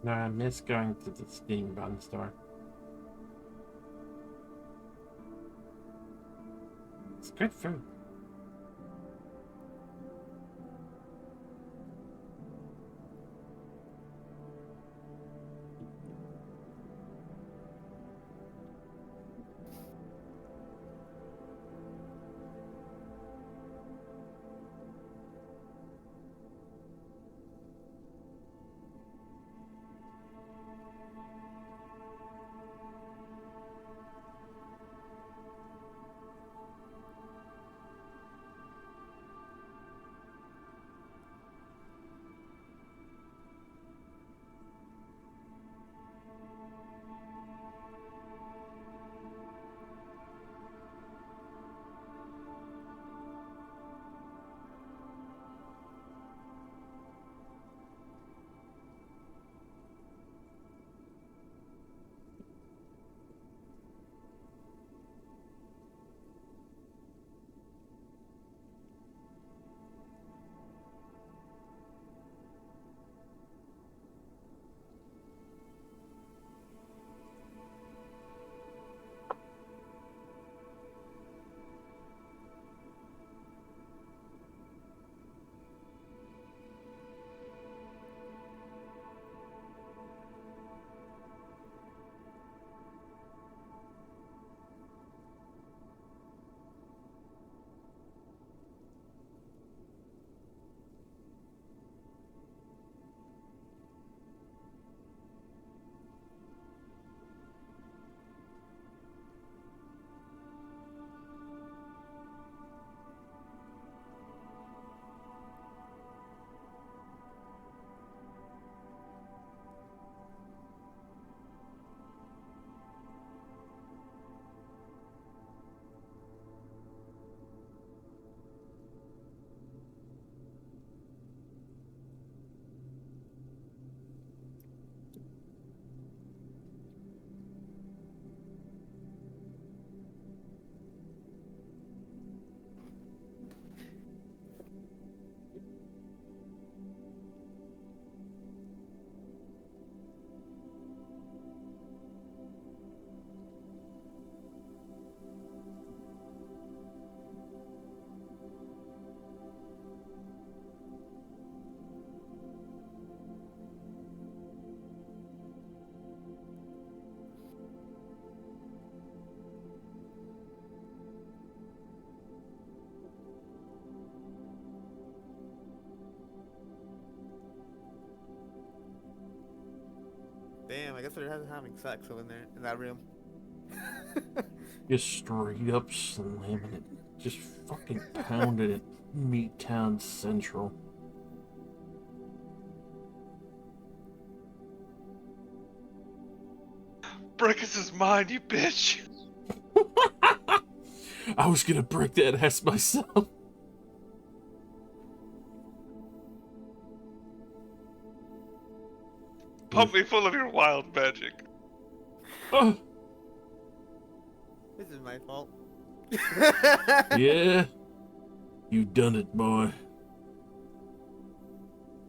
No, I miss going to the Steam Bun store. It's good food. Damn, I guess they're having sex over in there in that room. Just straight up slamming it. Just fucking pounding it. Meat Town Central. Brickus is mine, you bitch. I was gonna break that ass myself. Pump me full of your wild magic. Oh, This is my fault. yeah. You done it, boy.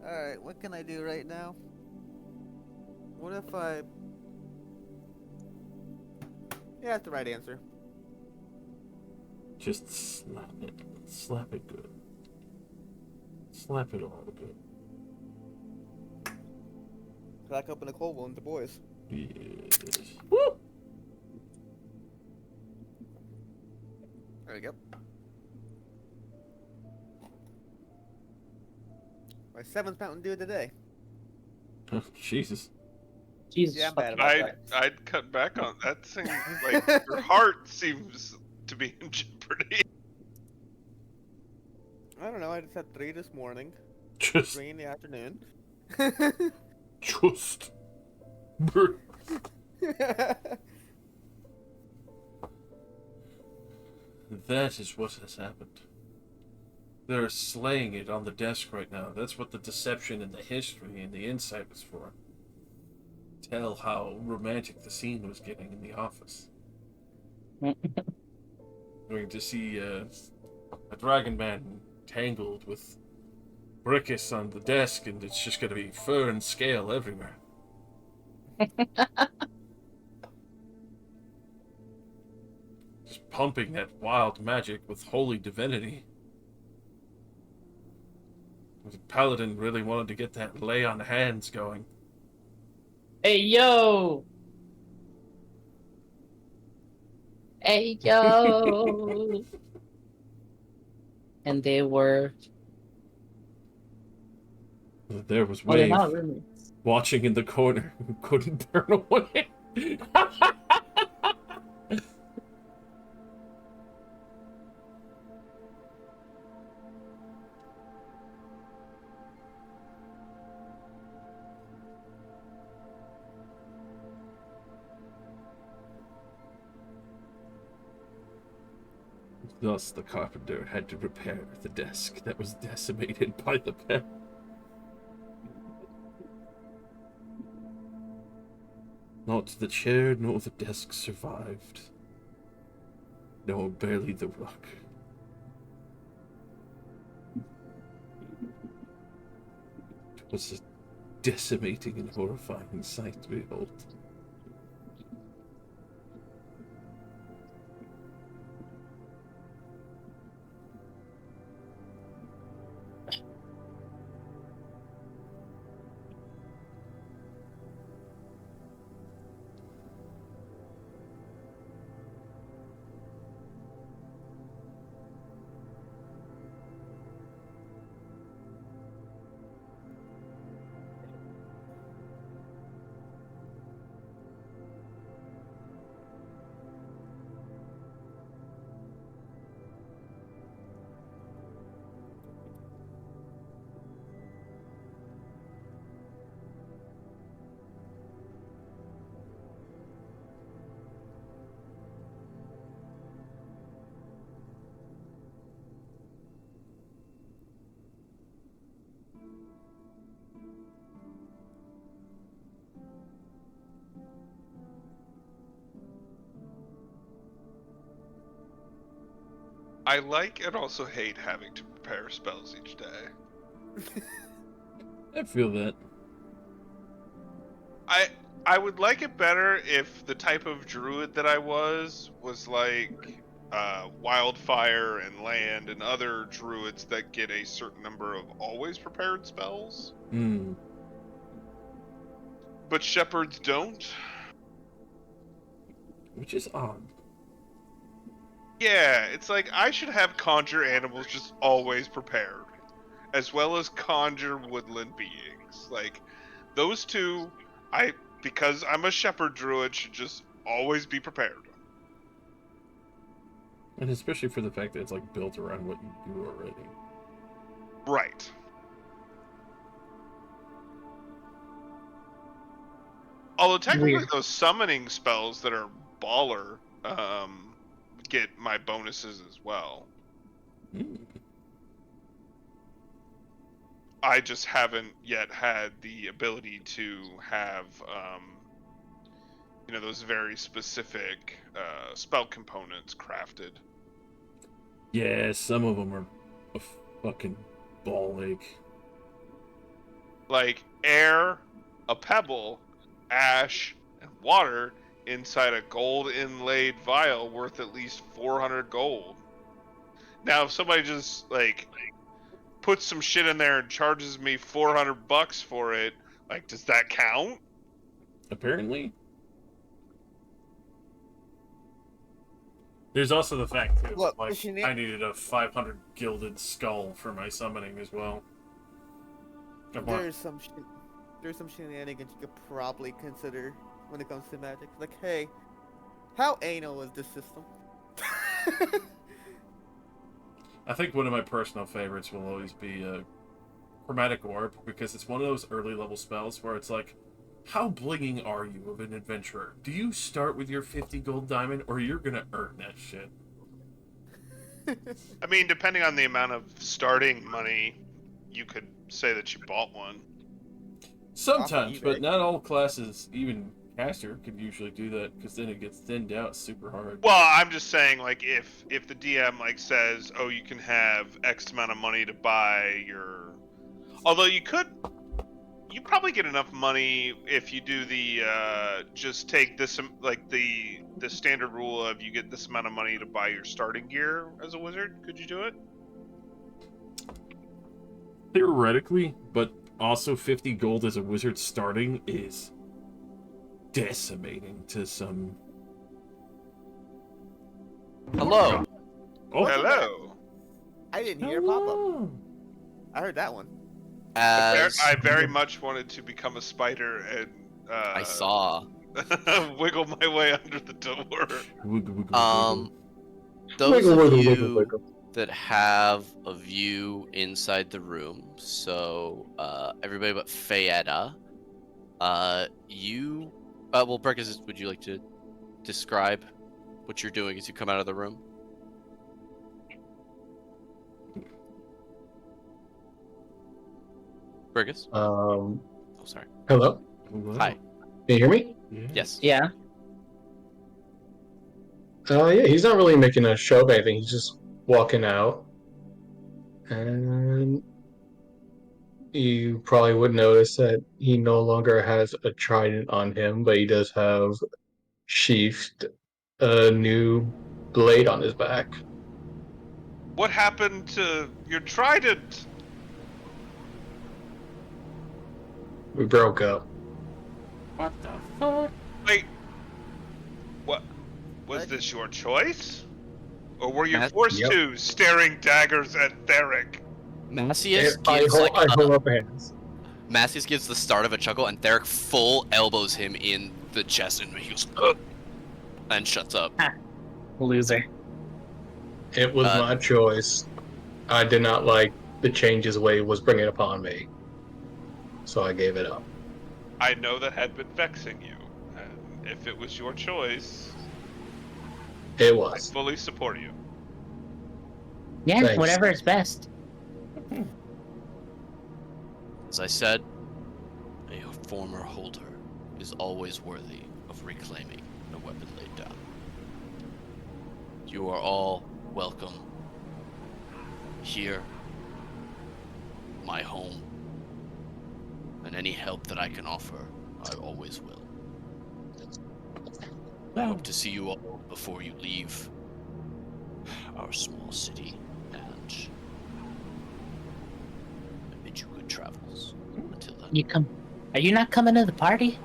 Alright, what can I do right now? What if I... Yeah, that's the right answer. Just slap it. Slap it good. Slap it all good. Crack open a cold one with the boys. Yes. Woo! There we go. My 7th Mountain Dew today. Oh, Jesus. Jesus. Yeah, I'm bad fucking- about I'd cut back on that. Seems like your heart seems to be in jeopardy. I don't know, I just had 3 this morning, Just 3 in the afternoon. Just. That is what has happened. They're slaying it on the desk right now. That's what the deception and the history and the insight was for. Tell how romantic the scene was getting in the office. Going to see a dragon man tangled with Brickus on the desk, and it's just going to be fur and scale everywhere. Just pumping that wild magic with holy divinity. The paladin really wanted to get that lay on hands going. Hey yo! Hey yo! And they were. There was Oh, they're Wave not really. watching in the corner who couldn't turn away. Thus, the carpenter had to repair the desk that was decimated by the pest. Not the chair nor the desk survived, nor barely the rug. It was a decimating and horrifying sight to behold. I like and also hate having to prepare spells each day. I feel that. I would like it better if the type of druid that I was like wildfire and land and other druids that get a certain number of always prepared spells. Hmm. But shepherds don't. Which is odd. Yeah, it's like I should have conjure animals just always prepared, as well as conjure woodland beings. Like those two, because I'm a shepherd druid, should just always be prepared. And especially for the fact that it's like built around what you do already. Right. Although technically Weird. those summoning spells that are baller get my bonuses as well. Hmm. I just haven't yet had the ability to have those very specific spell components crafted. Yeah, some of them are a fucking ball ache. Like air, a pebble, ash, and water inside a gold inlaid vial worth at least 400 gold. Now, if somebody just like puts some shit in there and charges me $400 for it, like, does that count? Apparently. There's also the fact too, Look, like I needed a 500 gilded skull for my summoning as well. There's some shenanigans you could probably consider when it comes to magic. Like, hey, how anal is this system? I think one of my personal favorites will always be Chromatic Orb because it's one of those early level spells where it's like, how blinging are you of an adventurer? Do you start with your 50 gold diamond, or you're gonna earn that shit? I mean, depending on the amount of starting money, you could say that you bought one. Sometimes, eBay. but not all classes, even caster, could usually do that because then it gets thinned out super hard. Well, I'm just saying, like, if the DM like says, "Oh, you can have X amount of money to buy your," although you probably get enough money if you do the just take this like the standard rule of you get this amount of money to buy your starting gear as a wizard. Could you do it? Theoretically, but also 50 gold as a wizard starting is decimating to some. Hello. Oh, Hello. I didn't hear pop up. I heard that one. As I very much wanted to become a spider and I saw. wiggle my way under the door. Wiggle, wiggle, Those Wiggle, of wiggle, you wiggle, wiggle. that have a view inside the room, so everybody but Fayetta, you, well, Berkus, would you like to describe what you're doing as you come out of the room? Berkus? Oh, sorry. Hello? wiggle. Hi. Can you hear me? Yeah. Yes. Yeah. Yeah, he's not really making a show of anything. He's just walking out. And you probably would notice that he no longer has a trident on him, but he does have sheathed a new blade on his back. What happened to your trident? We broke up. What the fuck? Wait. What? Was What? this your choice? Or were you Matt- forced Yep. to, staring daggers at Theric? Macias I gives hold, like I hold up hands. Macias gives the start of a chuckle, and Theric full elbows him in the chest, and he goes, "Ugh," and shuts up. Loser. It was my choice. I did not like the changes Wade was bringing upon me, so I gave it up. I know that had been vexing you. And if it was your choice, It I was. fully support you. Yeah, Thanks. whatever is best. As I said, a former holder is always worthy of reclaiming a weapon laid down. You are all welcome here, my home, and any help that I can offer, I always will. I hope to see you all before you leave our small city, and I bid you good travels. Until then, You come. Are you not coming to the party?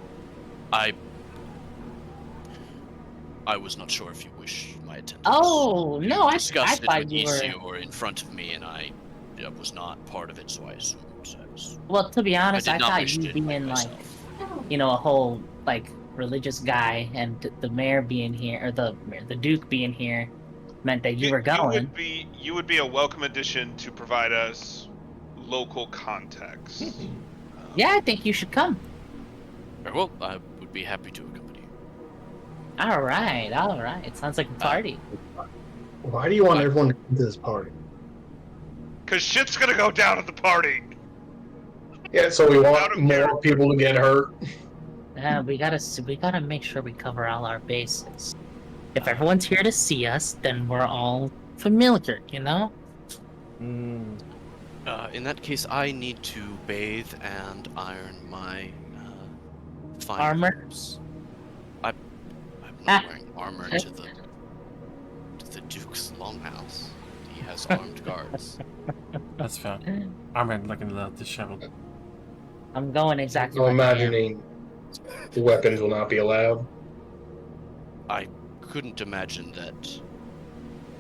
I was not sure if you wish my attendance. Oh You no, I discussed it thought with you were. Isior in front of me, and I was not part of it, so I assumed I was. Well, to be honest, I I did not thought wish you to invite being like, myself. a whole like religious guy, and the mayor being here, or the duke being here, meant that you were going. You would be a welcome addition to provide us local context. Yeah, I think you should come. Very well, I would be happy to accompany you. All right. Sounds like a party. Why do you want everyone to come to this party? Cause shit's gonna go down at the party. Yeah, so we Out want of more character. people to get hurt. We gotta make sure we cover all our bases. If everyone's here to see us, then we're all familiar, you know? Mm, In that case, I need to bathe and iron my fine Armor? clothes. I'm not wearing armor to the Duke's longhouse. He has armed guards. that's fine. I'm looking a little disheveled. I'm going exactly I'm like I am. imagining the weapons will not be allowed. I couldn't imagine that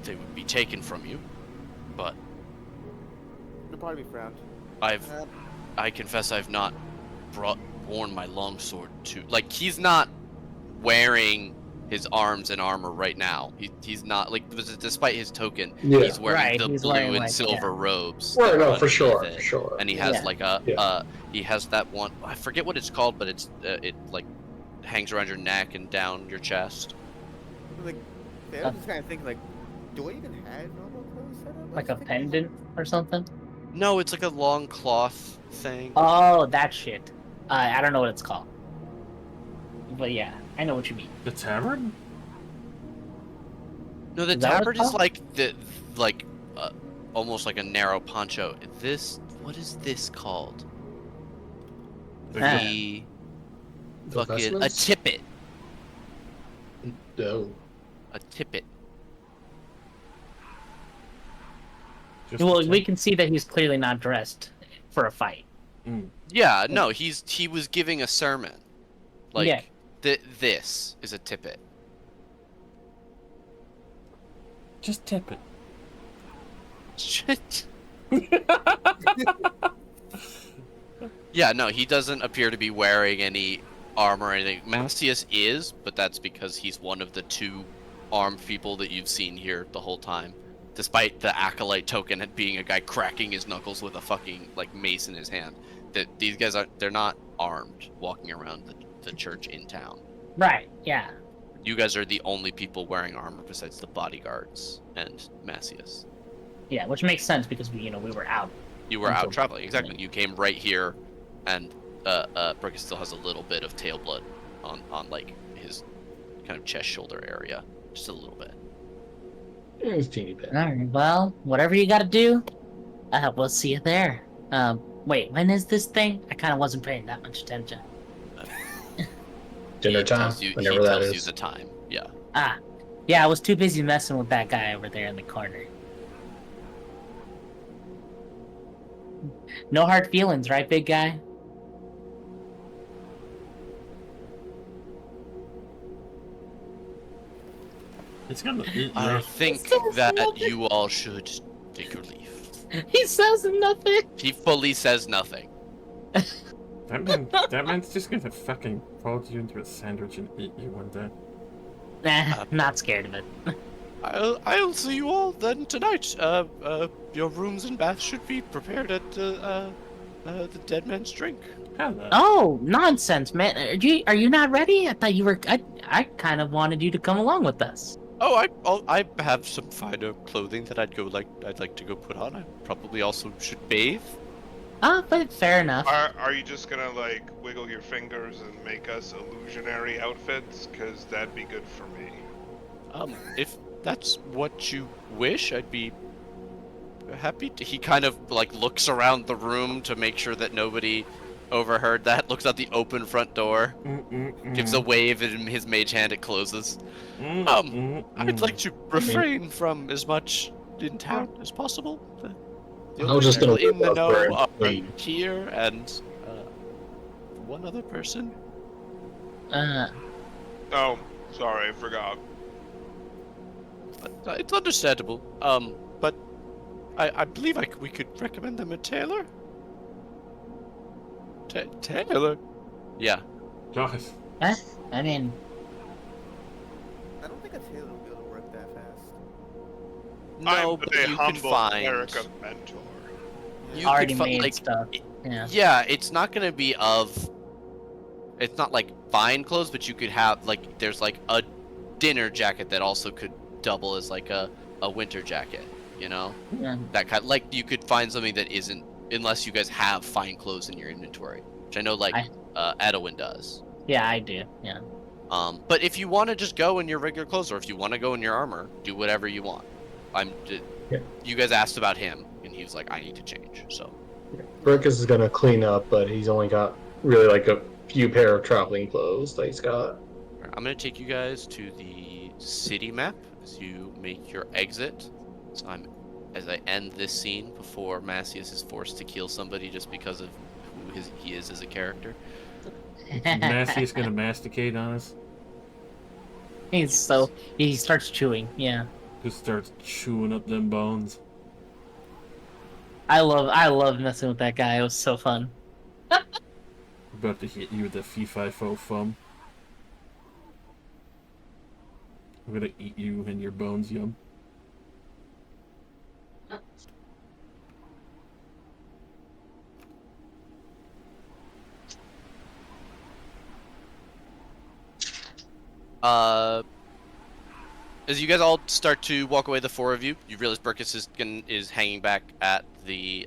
they would be taken from you, but The party frowned. I confess I've not worn my longsword to, like, he's not wearing his arms and armor right now. He's not like, despite his token, Yeah. he's wearing Right, the he's blue wearing, and like, silver yeah. robes. Well, that no, are for sure, underneath for it. sure. And he has Yeah. like he has that one. I forget what it's called, but it's it like hangs around your neck and down your chest. Like, I was just kind of thinking, like, do I even have normal clothes set up? Like a pendant or something? No, it's like a long cloth thing. Oh, that shit. I don't know what it's called. But yeah, I know what you mean. The tavern? No, the Is that what tabard it's is called? like almost like a narrow poncho. What is this called? The The fucking a vestments? tippet. No. A tippet. Just Well, the we can see that he's clearly not dressed for a fight. Yeah, no, he was giving a sermon. Like Yeah. this is a tippet. Just tip it. Shit. Yeah, no, he doesn't appear to be wearing any armor or anything. Mastius is, but that's because he's one of the 2 armed people that you've seen here the whole time. Despite the acolyte token and being a guy cracking his knuckles with a fucking like mace in his hand. That these guys they're not armed walking around the church in town. Right, yeah. You guys are the only people wearing armor besides the bodyguards and Macius. Yeah, which makes sense because we were out. You were Until- out traveling, exactly. You came right here, and Brickus still has a little bit of tail blood on like his kind of chest shoulder area, just a little bit. It was teeny bit. Alright, well, whatever you gotta do, we'll see you there. Wait, when is this thing? I kind of wasn't paying that much attention. Dinner He time, tells you, whenever he that tells is. you the time. Yeah. Ah, yeah, I was too busy messing with that guy over there in the corner. No hard feelings, right, big guy? It's gonna eat I your... think Says that nothing. you all should take your leave. He says nothing. He fully says nothing. That man's just gonna fucking fold you into a sandwich and eat you one day. Nah, not scared of it. I'll see you all then tonight. Your rooms and baths should be prepared at the dead man's drink. Hello. Oh, nonsense, man. Are you not ready? I thought you were. I kind of wanted you to come along with us. Oh, I have some finer clothing that I'd like to go put on. I probably also should bathe. But fair enough. Are you just gonna like wiggle your fingers and make us illusionary outfits? Cause that'd be good for me. If that's what you wish, I'd be happy to. He kind of like looks around the room to make sure that nobody overheard that. Looks out the open front door, gives a wave in his mage hand. It closes. I'd like to refrain from as much in town as possible. The I was just gonna only people in the look up know where are he- here and one other person. Oh, sorry, I forgot. But, it's understandable. But I believe we could recommend them a tailor. Tailor? Yeah. Guys, I mean, I don't think a tailor will be able to work that fast. No, I'm but a you can humble find. cleric mentor. You already could find made like. stuff. Yeah. Yeah, it's not gonna be of. It's not like fine clothes, but you could have like there's like a dinner jacket that also could double as like a winter jacket. You know, Yeah. that kind like you could find something that isn't unless you guys have fine clothes in your inventory, which I know like Edwin does. Yeah, I do. Yeah. But if you want to just go in your regular clothes, or if you want to go in your armor, do whatever you want. Yeah. You guys asked about him, and he was like, "I need to change." So Brickus is gonna clean up, but he's only got really like a few pair of traveling clothes that he's got. I'm gonna take you guys to the city map as you make your exit. So as I end this scene before Macius is forced to kill somebody just because of who he is as a character. Massey's gonna masticate on us. He starts chewing. Yeah. Just starts chewing up them bones. I love messing with that guy. It was so fun. About to hit you with the fee fi fo fum. I'm gonna eat you and your bones, Yum. As you guys all start to walk away, the four of you realize Burkus is hanging back at the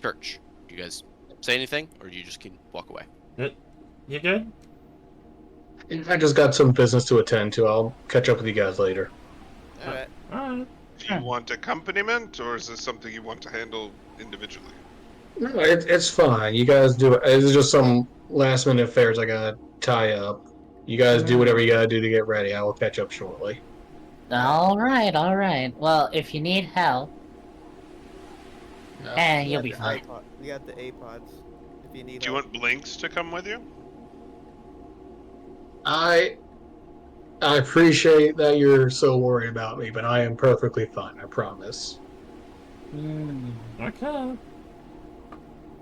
church. Do you guys say anything, or do you just can walk away? You good? I just got some business to attend to. I'll catch up with you guys later. Alright. Alright. Do you want accompaniment, or is this something you want to handle individually? No, it's fine. You guys do it. It's just some last minute affairs I gotta tie up. You guys do whatever you gotta do to get ready. I will catch up shortly. All right. Well, if you need help, you'll be fine. We got the APODs. If you need Do you help. want Blinks to come with you? I appreciate that you're so worried about me, but I am perfectly fine. I promise. Okay.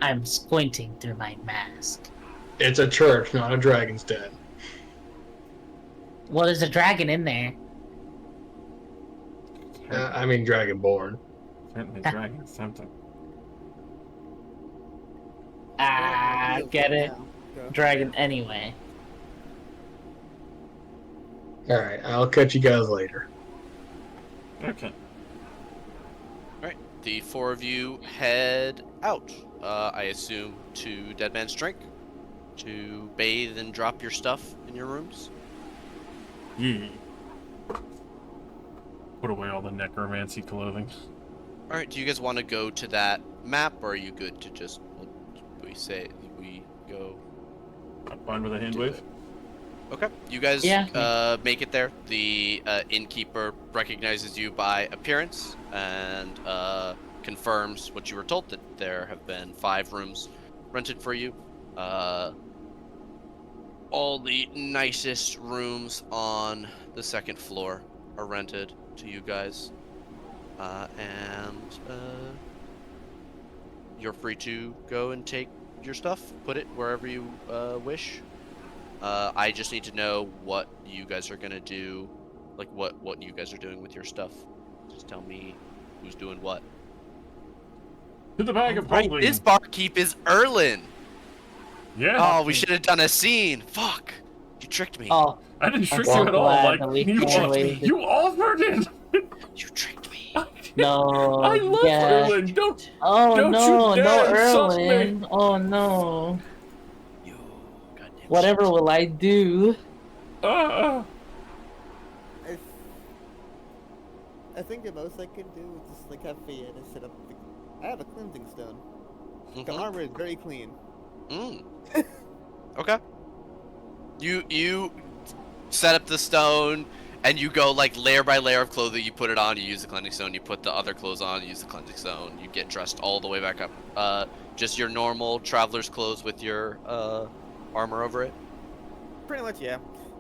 I'm squinting through my mask. It's a church, not a dragon's den. Well, there's a dragon in there. I mean, dragonborn. Certainly dragon something. Get it? Go. Dragon anyway. All right, I'll catch you guys later. Okay. Alright, the four of you head out, I assume, to Dead Man's Drink, to bathe and drop your stuff in your rooms. Yeah. Put away all the necromancy clothing. Alright, do you guys want to go to that map, or are you good to just, we go? I'm fine with a hand wave. Okay, you guys make it there. The innkeeper recognizes you by appearance and confirms what you were told, that there have been 5 rooms rented for you. All the nicest rooms on the 2nd floor are rented to you guys. And you're free to go and take your stuff, put it wherever you wish. I just need to know what you guys are gonna do, like what you guys are doing with your stuff. Just tell me who's doing what. To the bag of holding. This barkeep is Erlin. Yeah. Oh, we should have done a scene. Fuck, you tricked me. Oh, I didn't trick I'm you at all. glad Like that we you, finally- you offered it. You tricked me. no. I love Erlen. Don't. Oh Don't no, you dare no insult me. Erlen. Oh no. You goddamn Whatever shit. will I do? I think the most I can do is just like have Fia and set up. I have a cleansing stone. The Mhm. armor is very clean. Okay. You set up the stone, and you go like layer by layer of clothing. You put it on. You use the cleansing stone. You put the other clothes on. You use the cleansing stone. You get dressed all the way back up. Just your normal traveler's clothes with your armor over it. Pretty much, yeah.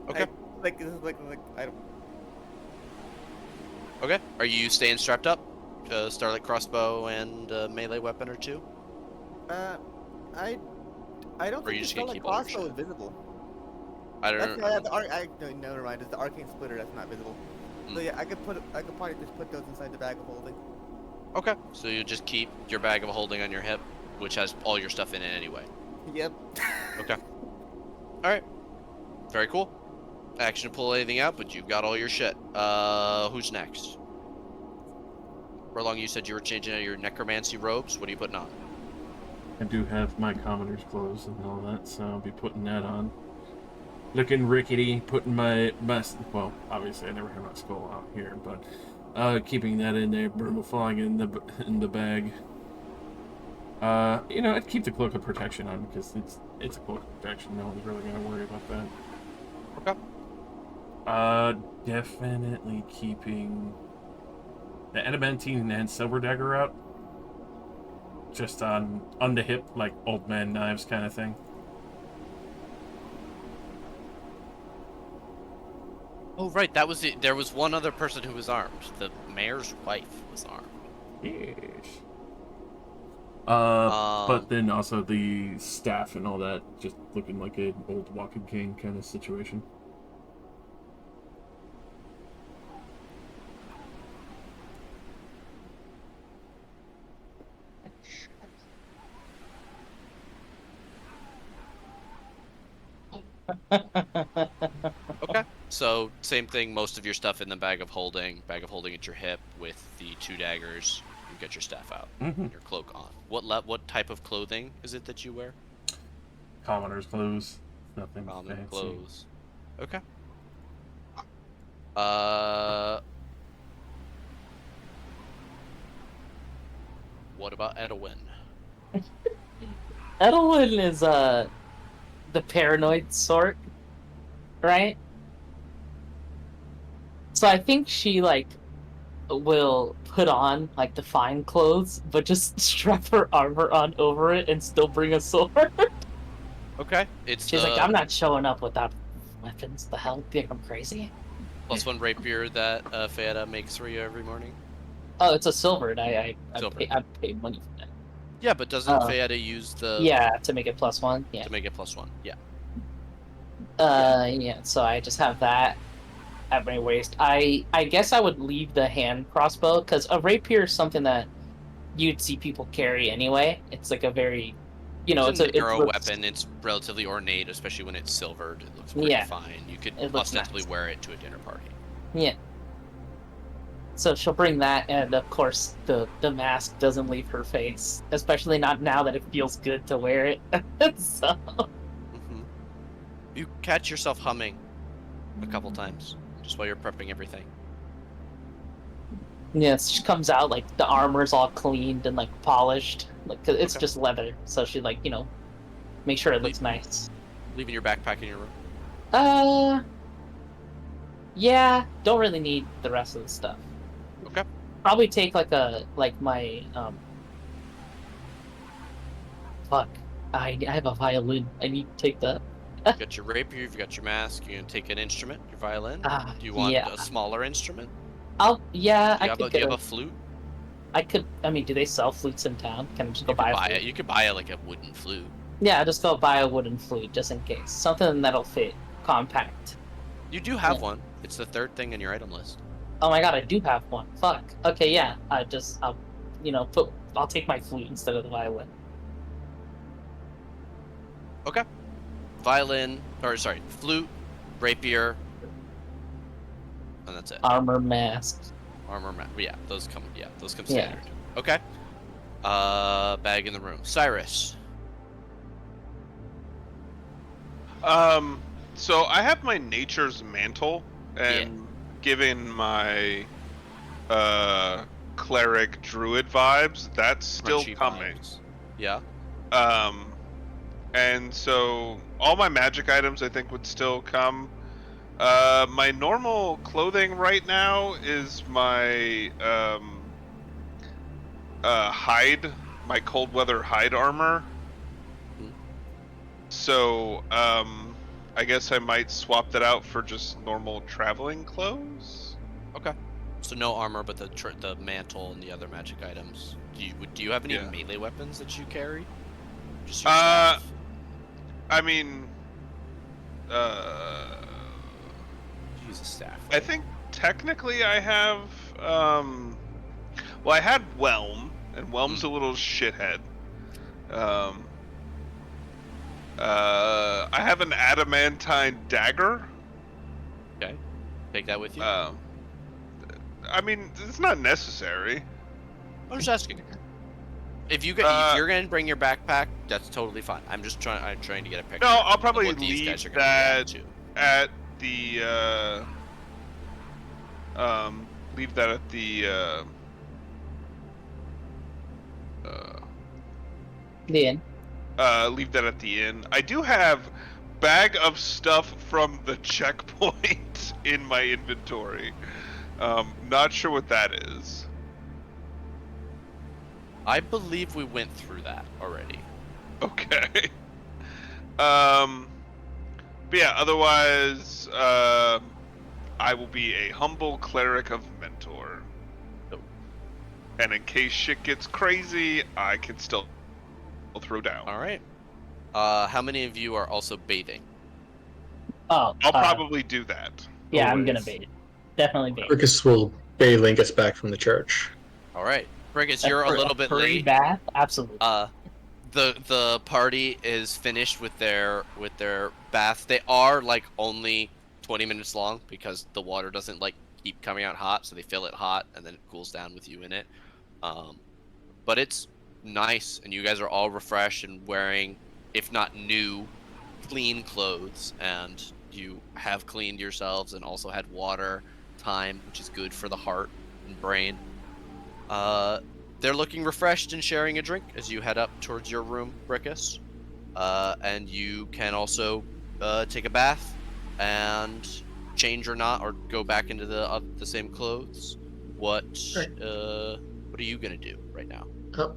Okay. Like this is like I don't. Okay. Are you staying strapped up? Starlight crossbow and melee weapon or 2? I don't Or you think just the gonna Starlight keep all your crossbow shit? is visible. I That's don't the, know. no, never mind. It's the arcane splitter that's not visible. So yeah, I could probably just put those inside the bag of holding. Okay. So you just keep your bag of holding on your hip, which has all your stuff in it anyway. Yep. Okay. All right. Very cool. Action to pull anything out, but you've got all your shit. Who's next? Furlong, you said you were changing out your necromancy robes. What are you putting on? I do have my commoner's clothes and all that, so I'll be putting that on. Looking rickety, putting my well, obviously I never have my skull out here, but keeping that in there, flying in the bag. You know, I'd keep the cloak of protection on because it's a cloak of protection. No one's really gonna worry about that. Okay. Definitely keeping the adamantine and silver dagger out. Just on the hip, like old man knives kind of thing. Oh right, that was it. There was one other person who was armed. The mayor's wife was armed. Yes. But then also the staff and all that, just looking like an old walking cane kind of situation. Okay. So same thing. Most of your stuff in the bag of holding at your hip with the 2 daggers. You get your staff out, your cloak on. What type of clothing is it that you wear? Commoner's clothes. Nothing Common fancy. clothes. Okay. What about Edwin? Edelwyn is the paranoid sort, right? So I think she like will put on like the fine clothes, but just strap her armor on over it and still bring a sword. Okay. It's She's like, the I'm not showing up without weapons. The hell? Think I'm crazy? +1 rapier that Feyada makes for you every morning. Oh, it's a silvered. I Silvered. I paid money for that. Yeah, but doesn't Feyada use the Yeah, to make it +1. Yeah. to make it +1? Yeah. Yeah. So I just have that at my waist. I guess I would leave the hand crossbow because a rapier is something that you'd see people carry anyway. It's like a very, It's a narrow weapon. It's relatively ornate, especially when it's silvered. It looks pretty fine. You could ostensibly wear it to a dinner party. Yeah. So she'll bring that, and of course the mask doesn't leave her face, especially not now that it feels good to wear it. So you catch yourself humming a couple times just while you're prepping everything. yeah, she comes out like the armor's all cleaned and like polished, like 'cause it's just leather. So she like make sure it looks nice. Leaving your backpack in your room. Yeah, don't really need the rest of the stuff. Okay. Probably take my fuck. I have a violin. I need to take that. You've got your rapier, you've got your mask, you're gonna take an instrument, your violin. Do you want a smaller instrument? I do you have get a flute? I could. I mean, do they sell flutes in town? Can I just go buy a flute? You could buy like a wooden flute. Yeah, just go buy a wooden flute just in case. Something that'll fit, compact. You do have one. It's the 3rd thing in your item list. Oh my god, I do have one. Fuck. Okay, yeah. I'll take my flute instead of the violin. Okay. Flute, rapier, and that's it. Armor, mask. Yeah, those come standard. Okay. Bag in the room. Cyrus. So I have my nature's mantle, and given my cleric druid vibes, that's still Crunchy coming. vibes. Yeah. And so all my magic items I think would still come. My normal clothing right now is my hide, my cold weather hide armor. So I guess I might swap that out for just normal traveling clothes. Okay. So no armor, but the mantle and the other magic items. Do you have any melee weapons that you carry? Just your staff? I mean, use a staff. I think technically I have. Well, I had Whelm, and Whelm's a little shithead. I have an adamantine dagger. Okay, take that with you. I mean, it's not necessary. I'm just asking. If you're gonna bring your backpack, that's totally fine. I'm trying to get a picture. No, I'll probably of what these leave guys are gonna that react at the leave that at the inn. Leave that at the inn. I do have bag of stuff from the checkpoint in my inventory. Not sure what that is. I believe we went through that already. Okay. But yeah, otherwise, I will be a humble cleric of Mentor. Oh. And in case shit gets crazy, I can still throw down. All right. How many of you are also bathing? Oh, I'll probably do that. Yeah, always. I'm gonna bathe. Definitely bathe. Brickus will bathe when he gets back from the church. All right. Brigus, you're a little bit late. Pre-bath? Absolutely. the party is finished with their bath. They are like only 20 minutes long because the water doesn't like keep coming out hot, so they fill it hot and then it cools down with you in it. But it's nice, and you guys are all refreshed and wearing, if not new, clean clothes, and you have cleaned yourselves and also had water time, which is good for the heart and brain. They're looking refreshed and sharing a drink as you head up towards your room, Brickus. And you can also take a bath and change or not, or go back into the same clothes. What are you gonna do right now?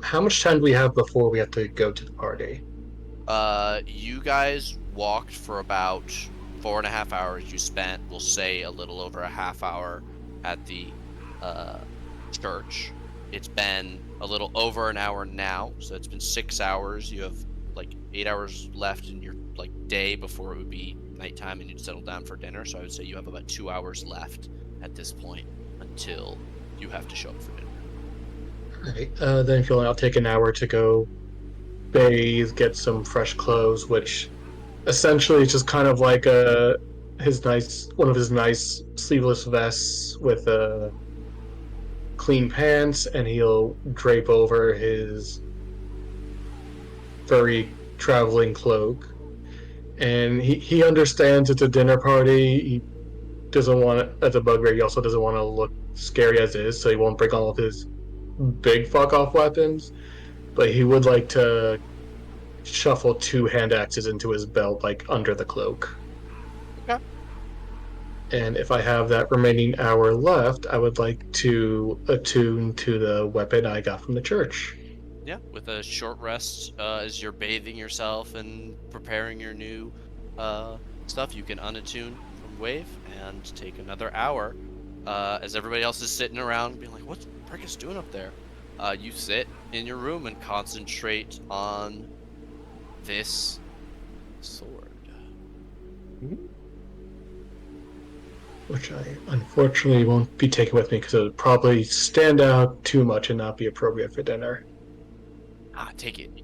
How much time do we have before we have to go to the party? You guys walked for about 4.5 hours. You spent, we'll say, a little over a half hour at the church. It's been a little over an hour now, so it's been 6 hours. You have like 8 hours left in your like day before it would be nighttime and you'd settle down for dinner. So I would say you have about 2 hours left at this point until you have to show up for dinner. Alright, then if you want, I'll take an hour to go bathe, get some fresh clothes, which essentially is just kind of like one of his nice sleeveless vests with clean pants, and he'll drape over his furry traveling cloak. And he understands it's a dinner party. He doesn't want, as a bugbear, he also doesn't want to look scary as is, so he won't bring all of his big fuck off weapons. But he would like to shuffle 2 hand axes into his belt, like under the cloak. Okay. And if I have that remaining hour left, I would like to attune to the weapon I got from the church. Yeah, with a short rest as you're bathing yourself and preparing your new stuff, you can unattune from Wave and take another hour as everybody else is sitting around being like, what's Brickus doing up there? You sit in your room and concentrate on this sword. Which I unfortunately won't be taking with me because it would probably stand out too much and not be appropriate for dinner. Take it.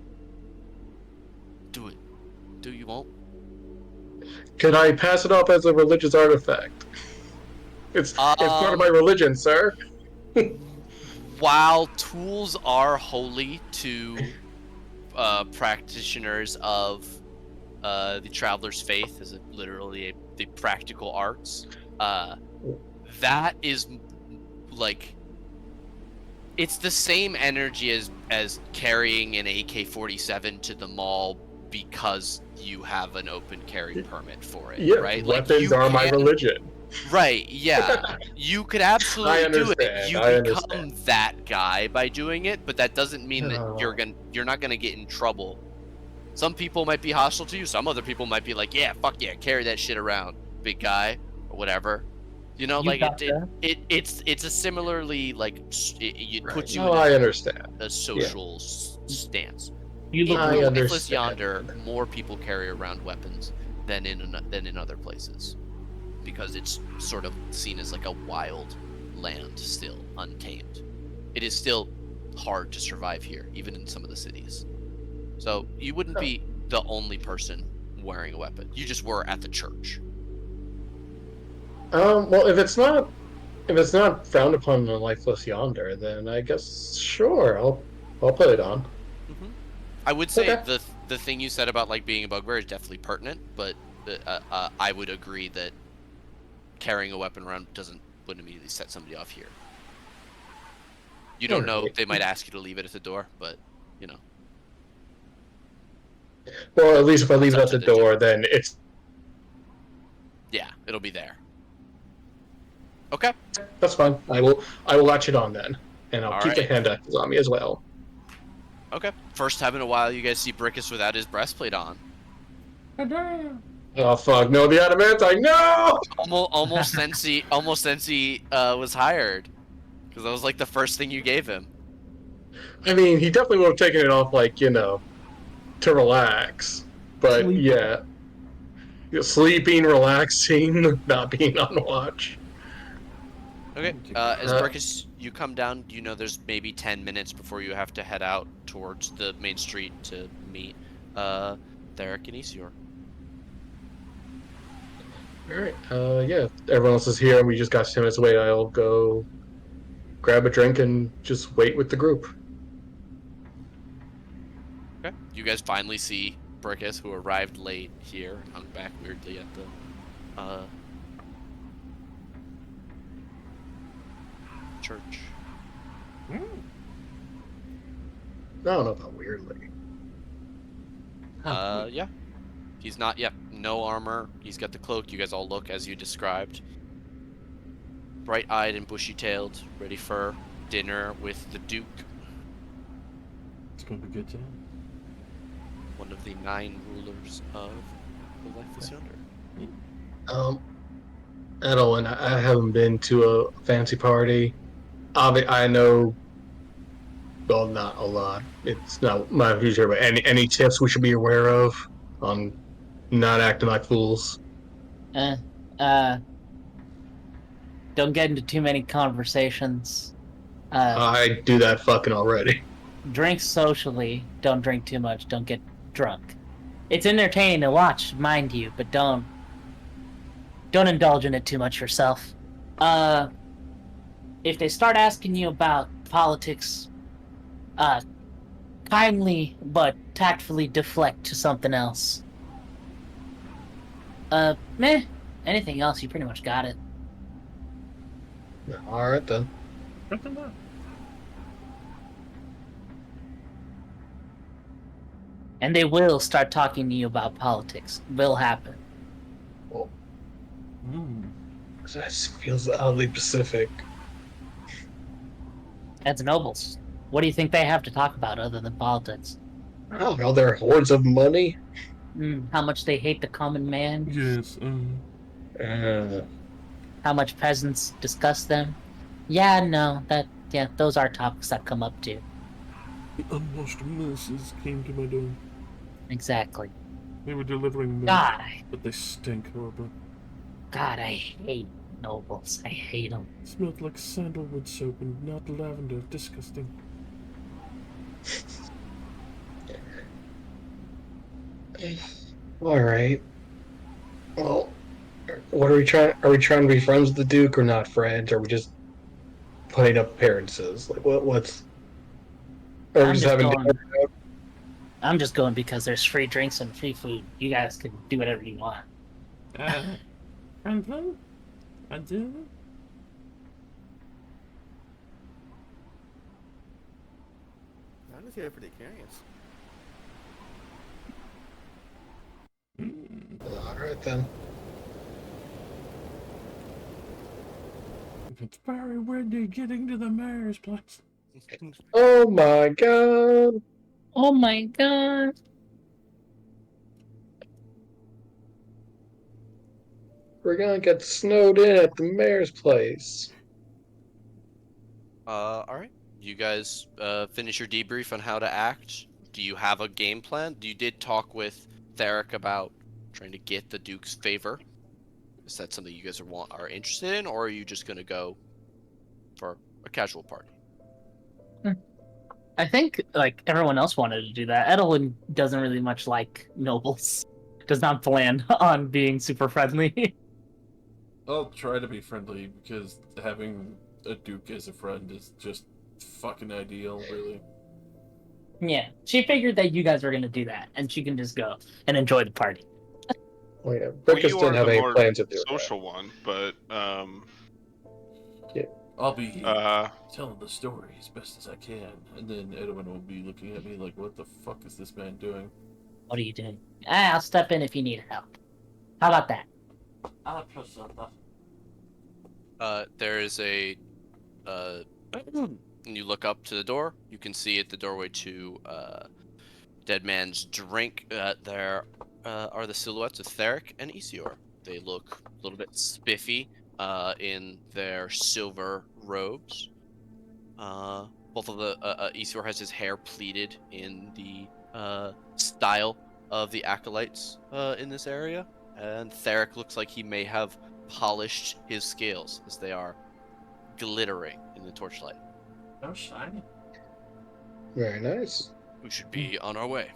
Do it. You won't? Can I pass it off as a religious artifact? It's part of my religion, sir. While tools are holy to practitioners of the Traveler's Faith, as literally the practical arts, that is like, it's the same energy as carrying an AK-47 to the mall because you have an open carry permit for it, Yeah, right? weapons are my religion. Right, yeah. You could absolutely do it. You become that guy by doing it, but that doesn't mean that you're not gonna get in trouble. Some people might be hostile to you, some other people might be like, yeah, fuck yeah, carry that shit around, big guy, or whatever. You know, like it's a similarly like it puts you in I understand a social stance. You look In really Lifeless Yonder, more people carry around weapons than in other places, because it's sort of seen as like a wild land still, untamed. It is still hard to survive here, even in some of the cities. So you wouldn't be the only person wearing a weapon. You just were at the church. Well, if it's not frowned upon in the Lifeless Yonder, then I guess sure, I'll put it on. Mm-hmm. I would say the thing you said about like being a bugbear is definitely pertinent, but I would agree that carrying a weapon around wouldn't immediately set somebody off here. You don't know, they might ask you to leave it at the door, but you know. Well, at least if I leave it at the door, then it's... Yeah, it'll be there. Okay. That's fine. I will latch it on then, and I'll keep the hand axes on me as well. Okay. First time in a while you guys see Brickus without his breastplate on. Oh fuck! No, the adamantine! No! Almost since he was hired, because that was like the first thing you gave him. I mean, he definitely would have taken it off, like, you know, to relax. But yeah, sleeping, relaxing, not being on watch. Okay. As Uh, Brickus, you come down, you know there's maybe 10 minutes before you have to head out towards the main street to meet Theric and Isior. Alright, yeah. Everyone else is here and we just got 10 minutes away. I'll go grab a drink and just wait with the group. Okay. You guys finally see Brickus, who arrived late here and hung back weirdly at the church. I don't know about weirdly. Yeah. He's not, yeah, no armor. He's got the cloak. You guys all look as you described. Bright-eyed and bushy-tailed, ready for dinner with the Duke, It's gonna be good time. one of the 9 rulers of the Lifeless Yonder. Edelwin, I haven't been to a fancy party. I know, well, not a lot. It's not my future, but any tips we should be aware of on not acting like fools? Uh, don't get into too many conversations. I do that fucking already. Drink socially. Don't drink too much. Don't get drunk. It's entertaining to watch, mind you, but don't indulge in it too much yourself. If they start asking you about politics, kindly but tactfully deflect to something else. Meh. Anything else, you pretty much got it. Alright then. Something like And they will start talking to you about politics. Will happen. Well, mm. that feels oddly Pacific. As nobles, what do you think they have to talk about other than politics? I don't know, there are hordes of money. How much they hate the common man? Yes. How much peasants disgust them? Yeah, no, those are topics that come up too. The unwashed masses came to my door. Exactly. They were delivering milk, God, but they stink horribly. I hate nobles. I hate them. Smelled like sandalwood soap and not lavender. Disgusting. Alright. Well, what are we trying? Are we trying to be friends with the Duke or not friends? Or are we just putting up appearances? Like, what's. Are we I'm just just having going- dinner? I'm just going because there's free drinks and free food. You guys can do whatever you want. Franklin? I do? I'm just here for the experience. Alright then. It's very windy getting to the mayor's place. Oh my god. Oh my god. We're gonna get snowed in at the mayor's place. Alright. You guys finish your debrief on how to act. Do you have a game plan? You did talk with Theric about trying to get the Duke's favor. Is that something you guys are interested in, or are you just gonna go for a casual party? I think, like, everyone else wanted to do that. Edelwin doesn't really much like nobles. Does not plan on being super friendly. I'll try to be friendly because having a duke as a friend is just fucking ideal, really. Yeah, she figured that you guys were going to do that, and she can just go and enjoy the party. Oh yeah, Well, Brickus you didn't are have the any more plans of doing social one, but I'll be telling the story as best as I can, and then Edwin will be looking at me like, what the fuck is this man doing? What are you doing? I'll step in if you need help. How about that? I'll appreciate that. There is a and you look up to the door. You can see at the doorway to Dead Man's Drink. There are the silhouettes of Theric and Isior. They look a little bit spiffy in their silver robes. Both of the Isior has his hair pleated in the style of the acolytes in this area, and Theric looks like he may have polished his scales, as they are glittering in the torchlight. Oh, shiny. Very nice. We should be on our way.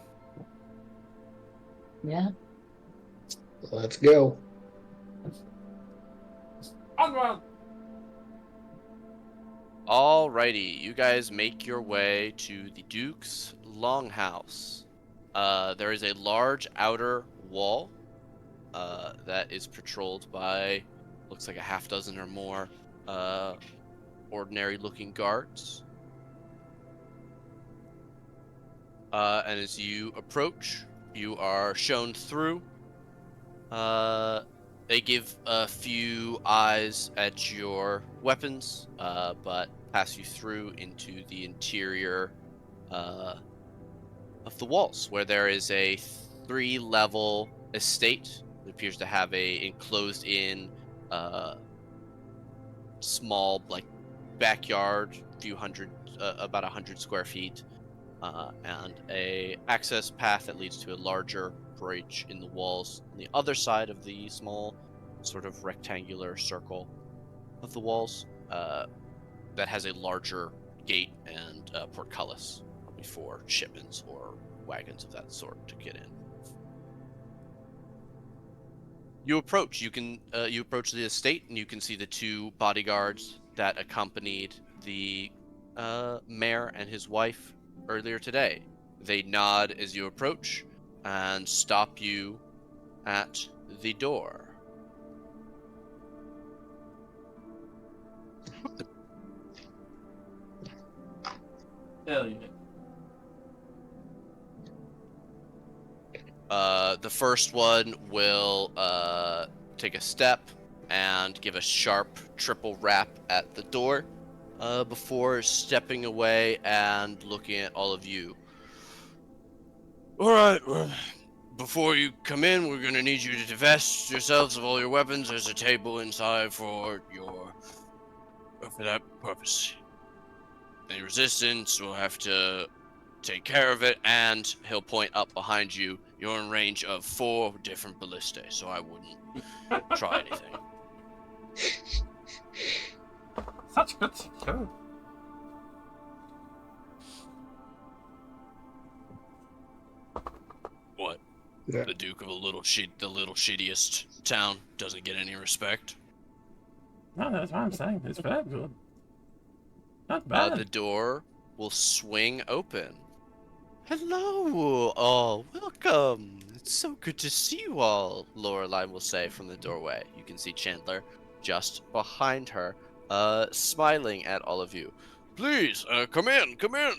Yeah. Let's go. Onward! Alrighty, you guys make your way to the Duke's Longhouse. There is a large outer wall that is patrolled by, looks like a half dozen or more ordinary-looking guards. And as you approach, you are shown through. They give a few eyes at your weapons, but pass you through into the interior of the walls, where there is a 3-level estate. It appears to have a enclosed-in, small, like, backyard, about 100 square feet, and a access path that leads to a larger breach in the walls on the other side of the small, sort of rectangular circle of the walls, that has a larger gate and portcullis for shipments or wagons of that sort to get in. You approach. You approach the estate, and you can see the 2 bodyguards that accompanied the mayor and his wife earlier today. They nod as you approach and stop you at the door. Hell yeah. The first one will take a step and give a sharp triple rap at the door before stepping away and looking at all of you. All right, well, before you come in, we're gonna need you to divest yourselves of all your weapons. There's a table inside for that purpose. Any resistance, we'll have to take care of it, and he'll point up behind you. You're in range of 4 different ballistas, so I wouldn't try anything. Such good security. What? Yeah. The Duke of the little shittiest town doesn't get any respect. No, that's what I'm saying. It's very good. Not bad. The door will swing open. Hello! Oh, welcome! It's so good to see you all, Lorelei will say from the doorway. You can see Chandler just behind her, smiling at all of you. Please, come in, come in!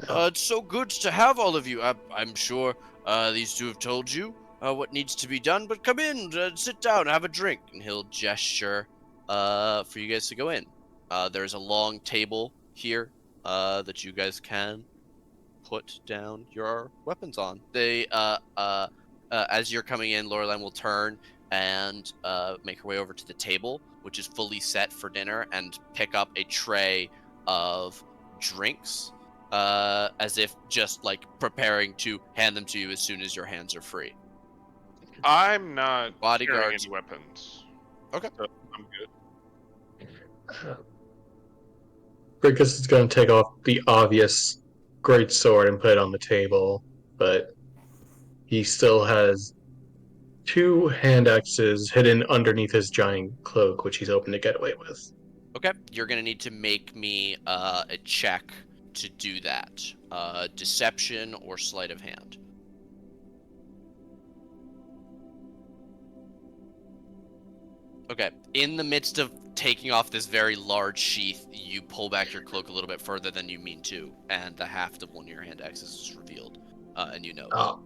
It's so good to have all of you. I'm sure these 2 have told you what needs to be done, but come in, sit down, have a drink. And he'll gesture for you guys to go in. There's a long table here that you guys can put down your weapons on. They, as you're coming in, Laureline will turn and make her way over to the table, which is fully set for dinner, and pick up a tray of drinks, as if just like preparing to hand them to you as soon as your hands are free. I'm not Bodyguards. carrying any weapons. Okay. So I'm good. Brickus is going to take off the obvious great sword and put it on the table, but he still has 2 hand axes hidden underneath his giant cloak, which he's hoping to get away with. Okay, you're gonna need to make me a check to do that. Deception or sleight of hand. Okay, in the midst of taking off this very large sheath, you pull back your cloak a little bit further than you mean to, and the haft of one of your hand axes is revealed, and you know.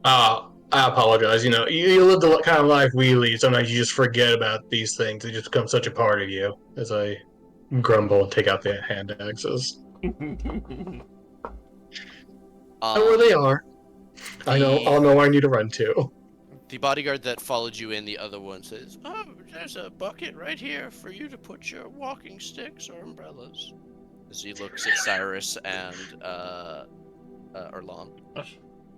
I apologize. You know, you live the kind of life we lead. Sometimes you just forget about these things. They just become such a part of you. As I grumble and take out the hand axes. And where they are. I'll know where I need to run to. The bodyguard that followed you in, the other one, says, "Oh, there's a bucket right here for you to put your walking sticks or umbrellas." As he looks at Cyrus and Erlon.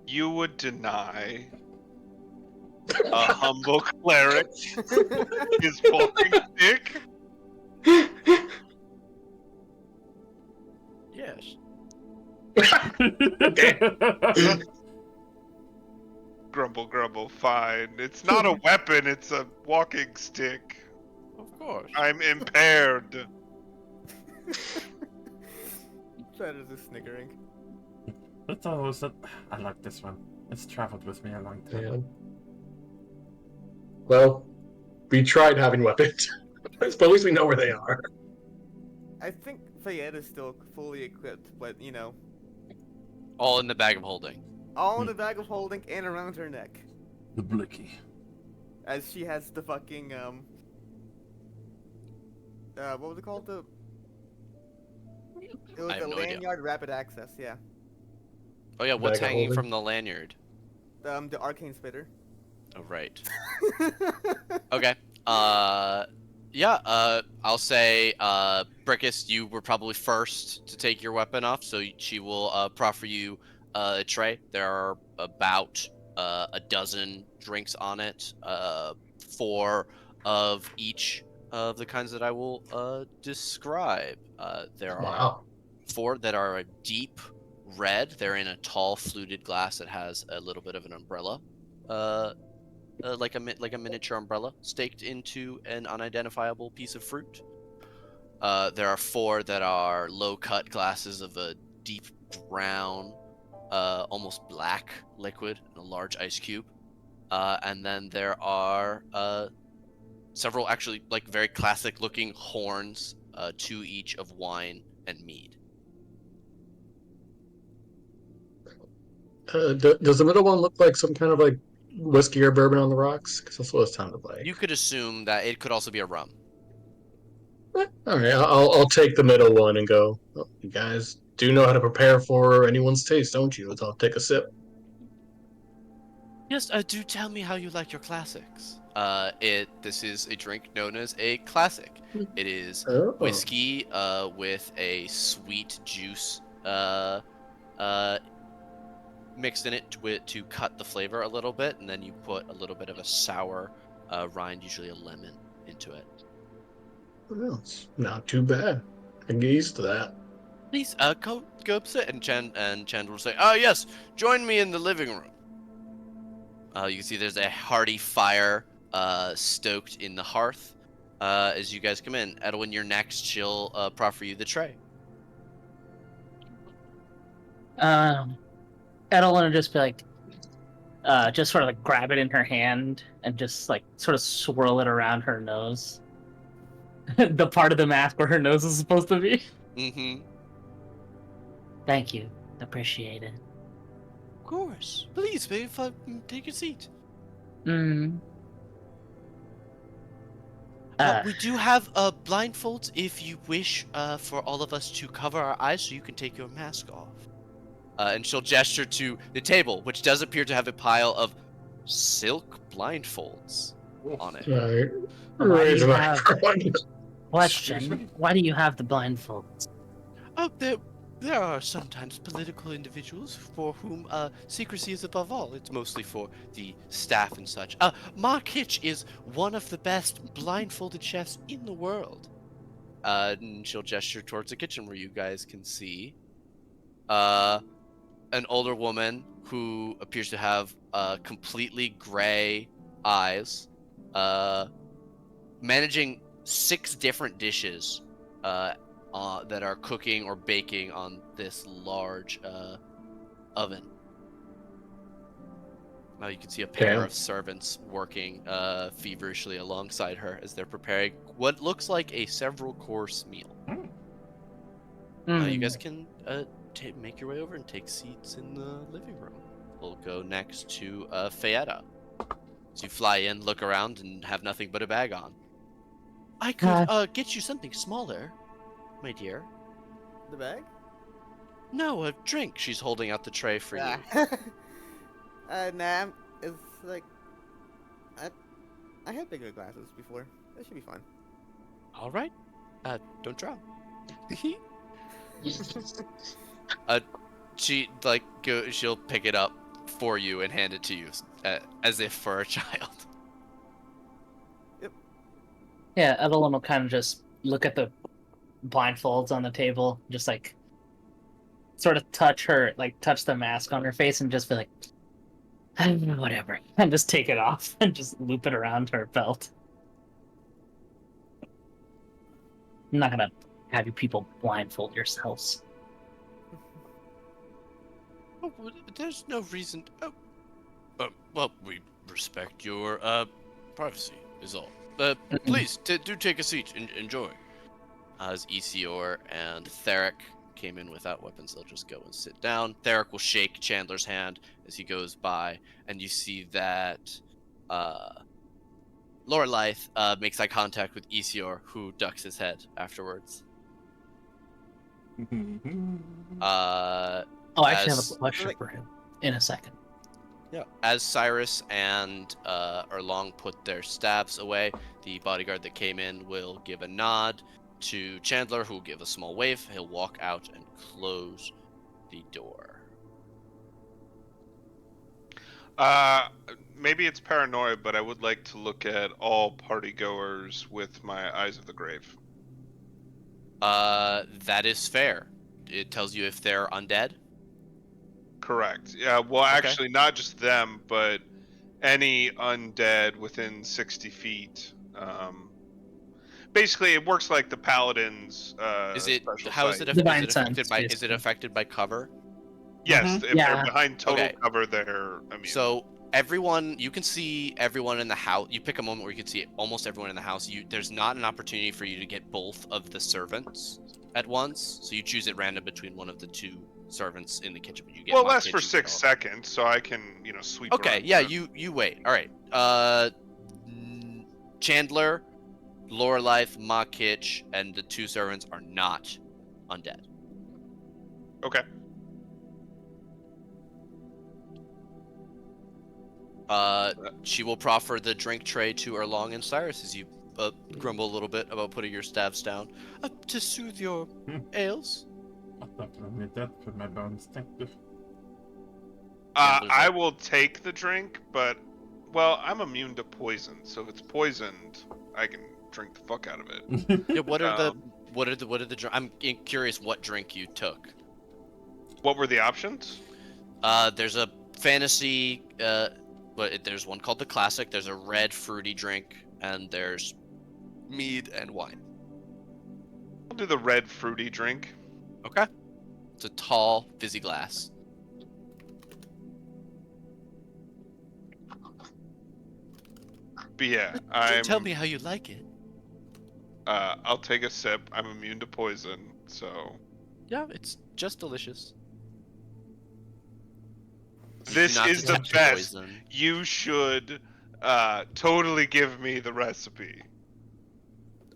You would deny a humble cleric his walking stick? Yes. Grumble, grumble, fine. It's not a weapon, it's a walking stick. Of course. I'm impaired. Shredder's just snickering. That's always I like this one. It's traveled with me a long time. Yeah. Well, we tried having weapons, but at least we know where they are. I think Fayette is still fully equipped, but you know, All in the bag of holding. all in the bag of holding and around her neck, The blicky. as she has the fucking what was it called? It was I have the no idea. lanyard rapid access. Yeah, Oh yeah, what's Bag of hanging holding? from the lanyard? the arcane spitter. Oh right. Okay. Yeah. I'll say, Brickus, you were probably first to take your weapon off, so she will proffer you a tray. There are about a dozen drinks on it. 4 of each of the kinds that I will describe. There are Wow. 4 that are a deep red. They're in a tall fluted glass that has a little bit of an umbrella. Like a miniature umbrella staked into an unidentifiable piece of fruit. There are 4 that are low-cut glasses of a deep brown, almost black liquid in a large ice cube. And then there are several actually like very classic-looking horns, 2 each of wine and mead. Does the middle one look like some kind of like whiskey or bourbon on the rocks? Because that's what it sounded like. You could assume that it could also be a rum. All right, I'll take the middle one and go. Well, you guys do know how to prepare for anyone's taste, don't you? I'll take a sip. Yes, do tell me how you like your classics. This is a drink known as a classic. It is Oh. whiskey with a sweet juice mixed in it to cut the flavor a little bit, and then you put a little bit of a sour rind, usually a lemon, into it. Well, it's not too bad. I can get used to that. Please, go sit, and Chand will say, "Oh yes, join me in the living room." You can see there's a hearty fire stoked in the hearth. As you guys come in, Edwin, you're next. She'll proffer you the tray. Edelyn will just be like, just sort of like grab it in her hand and just like sort of swirl it around her nose. The part of the mask where her nose is supposed to be. Mm-hmm. Thank you. Appreciate it. Of course. Please, babe, take your seat. Mm. We do have blindfolds if you wish for all of us to cover our eyes so you can take your mask off. And she'll gesture to the table, which does appear to have a pile of silk blindfolds on it. Right. Why do Raise you an have- eyebrow. Question: why do you have the blindfolds? Oh, there are sometimes political individuals for whom secrecy is above all. It's mostly for the staff and such. Mark Hitch is one of the best blindfolded chefs in the world. And she'll gesture towards the kitchen where you guys can see an older woman who appears to have completely gray eyes, managing 6 different dishes that are cooking or baking on this large oven. Now you can see a pair Damn. of servants working feverishly alongside her as they're preparing what looks like a several-course meal. You guys can make your way over and take seats in the living room. We'll go next to Fayetta. So you fly in, look around, and have nothing but a bag on. I could get you something smaller, my dear. The bag? No, a drink. She's holding out the tray for you. Nah, it's like I had bigger glasses before. That should be fine. All right. Don't drown. She'll pick it up for you and hand it to you, as if for a child. Yeah, Evelyn will kind of just look at the blindfolds on the table, just like sort of touch the mask on her face and just be like, whatever, and just take it off and just loop it around her belt. I'm not gonna have you people blindfold yourselves. Oh, there's no reason. Well, we respect your privacy. Is all. Please do take a seat. Enjoy. As Isior and Theric came in without weapons, they'll just go and sit down. Theric will shake Chandler's hand as he goes by, and you see that Lorelei makes eye contact with Isior, who ducks his head afterwards. I actually have a question for him in a second. Yeah. As Cyrus and Erlong put their staves away, the bodyguard that came in will give a nod to Chandler, who will give a small wave. He'll walk out and close the door. Maybe it's paranoia, but I would like to look at all party goers with my eyes of the grave. That is fair. It tells you if they're undead. Correct. Yeah, well, Okay. actually, not just them, but any undead within 60 feet. Basically, it works like the paladin's Is it? special How is sight. it? Divine Affected sense, by? Is it basically. affected by cover? Yes, if Yeah. they're behind total Okay. cover, they're immune. So everyone, you can see everyone in the house. You pick a moment where you can see almost everyone in the house. There's not an opportunity for you to get both of the servants at once. So you choose at random between one of the two servants in the kitchen. But you get well, my less for kitchen 6 girl. seconds, so I can, sweep. Okay, around yeah, the- you wait. All right. Chandler, Lorelei, Makich, and the two servants are not undead. Okay. She will proffer the drink tray to Erlong and Cyrus as you grumble a little bit about putting your staves down to soothe your ales. I thought I made that for my bones. Thank you. I will take the drink, but I'm immune to poison, so if it's poisoned, I can drink the fuck out of it. Yeah, what are the drink? I'm curious what drink you took. What were the options? There's a fantasy, but there's one called the classic. There's a red fruity drink, and there's mead and wine. I'll do the red fruity drink. Okay. It's a tall, fizzy glass. But yeah, Tell me how you like it. I'll take a sip. I'm immune to poison, so. Yeah, it's just delicious. This Not is the detect best. poison. You should totally give me the recipe.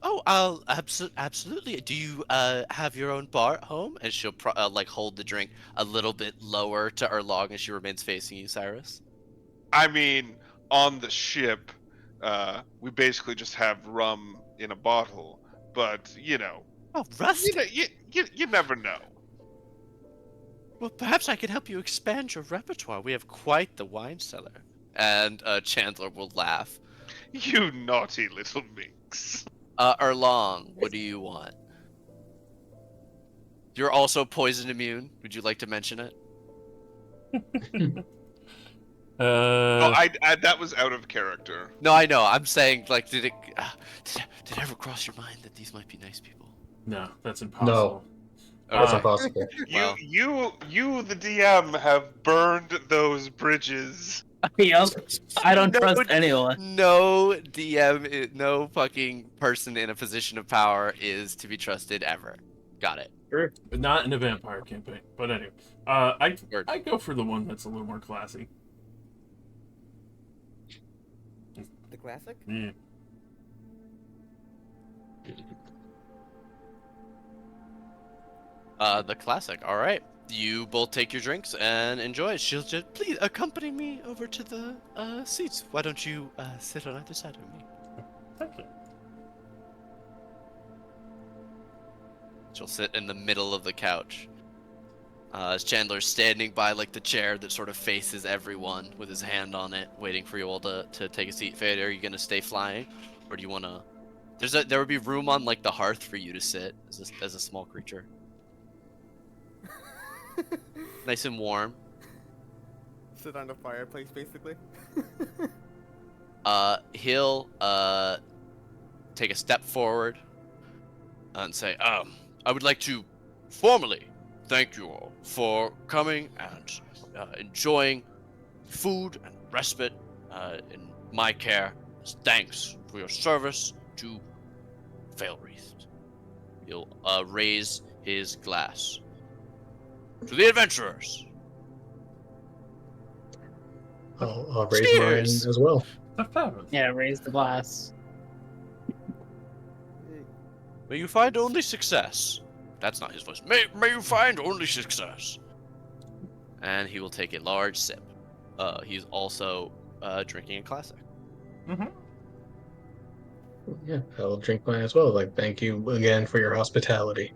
Oh, I'll absolutely. Do you have your own bar at home? And she'll hold the drink a little bit lower to Erlong as she remains facing you, Cyrus. I mean, on the ship, we basically just have rum in a bottle, but Oh, rustic. you never know. Well, perhaps I can help you expand your repertoire. We have quite the wine cellar. And Chandler will laugh. You naughty little minx. Erlong, what do you want? You're also poison immune. Would you like to mention it? That was out of character. No, I know. I'm saying, did it ever cross your mind that these might be nice people? No, that's impossible. That's Okay. impossible. Well. You, the DM, have burned those bridges. Yep. I don't No, trust anyone. No DM, no fucking person in a position of power is to be trusted ever. Got it. But not in a vampire campaign. But anyway, I Word. go for the one that's a little more classy. The classic? Yeah. The classic. All right. You both take your drinks and enjoy it. She'll just please accompany me over to the seats. Why don't you sit on either side of me? Thank you. She'll sit in the middle of the couch. As Chandler's standing by the chair that sort of faces everyone with his hand on it, waiting for you all to take a seat. Fade, are you gonna stay flying, or do you wanna? There would be room on the hearth for you to sit as a small creature. Nice and warm. Sit on the fireplace, basically. He'll take a step forward and say, I would like to formally thank you all for coming and enjoying food and respite in my care. Thanks for your service to Failwreath. He'll raise his glass. To the adventurers! I'll raise Cheers! mine as well. The feathers. Yeah, raise the glass. May you find only success. That's not his voice. May you find only success. And he will take a large sip. He's also drinking a classic. Mm-hmm. Yeah, I'll drink mine as well. Like, thank you again for your hospitality.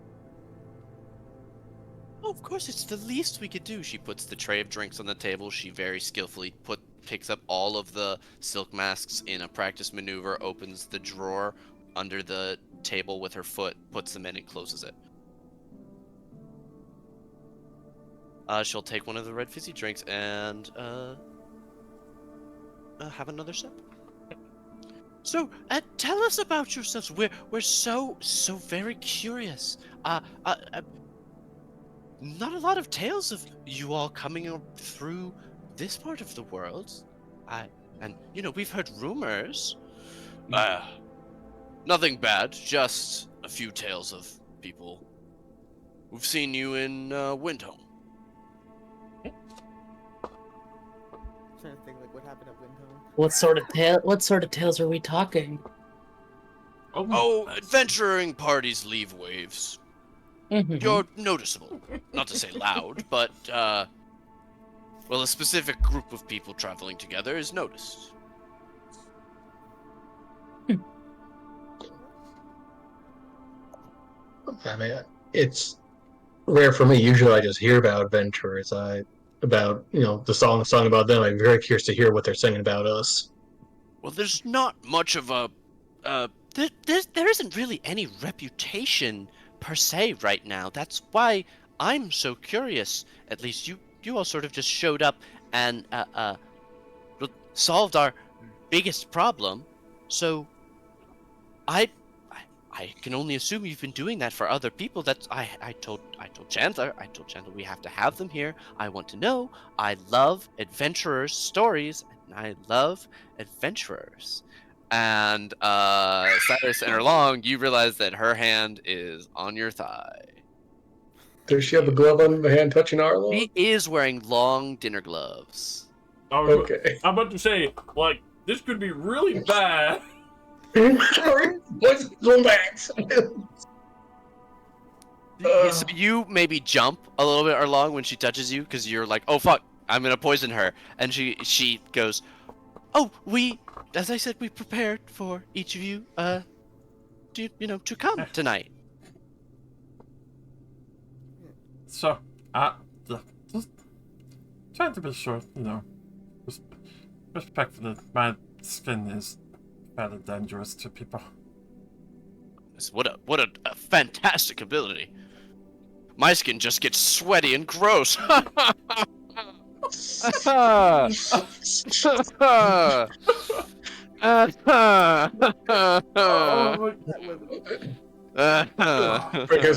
Oh, of course, it's the least we could do. She puts the tray of drinks on the table. She very skillfully picks up all of the silk masks in a practice maneuver, opens the drawer under the table with her foot, puts them in, and closes it. She'll take one of the red fizzy drinks and have another sip. So, tell us about yourselves. We're so very curious. Not a lot of tales of you all coming through this part of the world. And we've heard rumors. Nothing bad, just a few tales of people who've seen you in Windhome. Trying to think like what happened at Windhome. What sort of tales are we talking? Oh, adventuring parties leave waves. Mm-hmm. You're noticeable. Not to say loud, but, a specific group of people traveling together is noticed. I mean, it's rare for me. Usually I just hear about adventurers. About the song about them. I'm very curious to hear what they're singing about us. Well, there's not much of a, there isn't really any reputation per se right now. That's why I'm so curious. At least you all sort of just showed up and solved our biggest problem. So I can only assume you've been doing that for other people. That's I told Chandler we have to have them here. I want to know. I love adventurers' stories, and I love adventurers. And Cyrus and Erlong, you realize that her hand is on your thigh. Does she have a glove on the hand touching Arlo? He is wearing long dinner gloves. Okay. I'm about to say, like, this could be really bad. Sorry, what's going back? So you maybe jump a little bit along when she touches you, because you're like, oh fuck, I'm gonna poison her. And she goes, oh, as I said, we prepared for each of you, to come tonight. So, just trying to be sure, respect for my skin is rather dangerous to people. What a fantastic ability. My skin just gets sweaty and gross. Because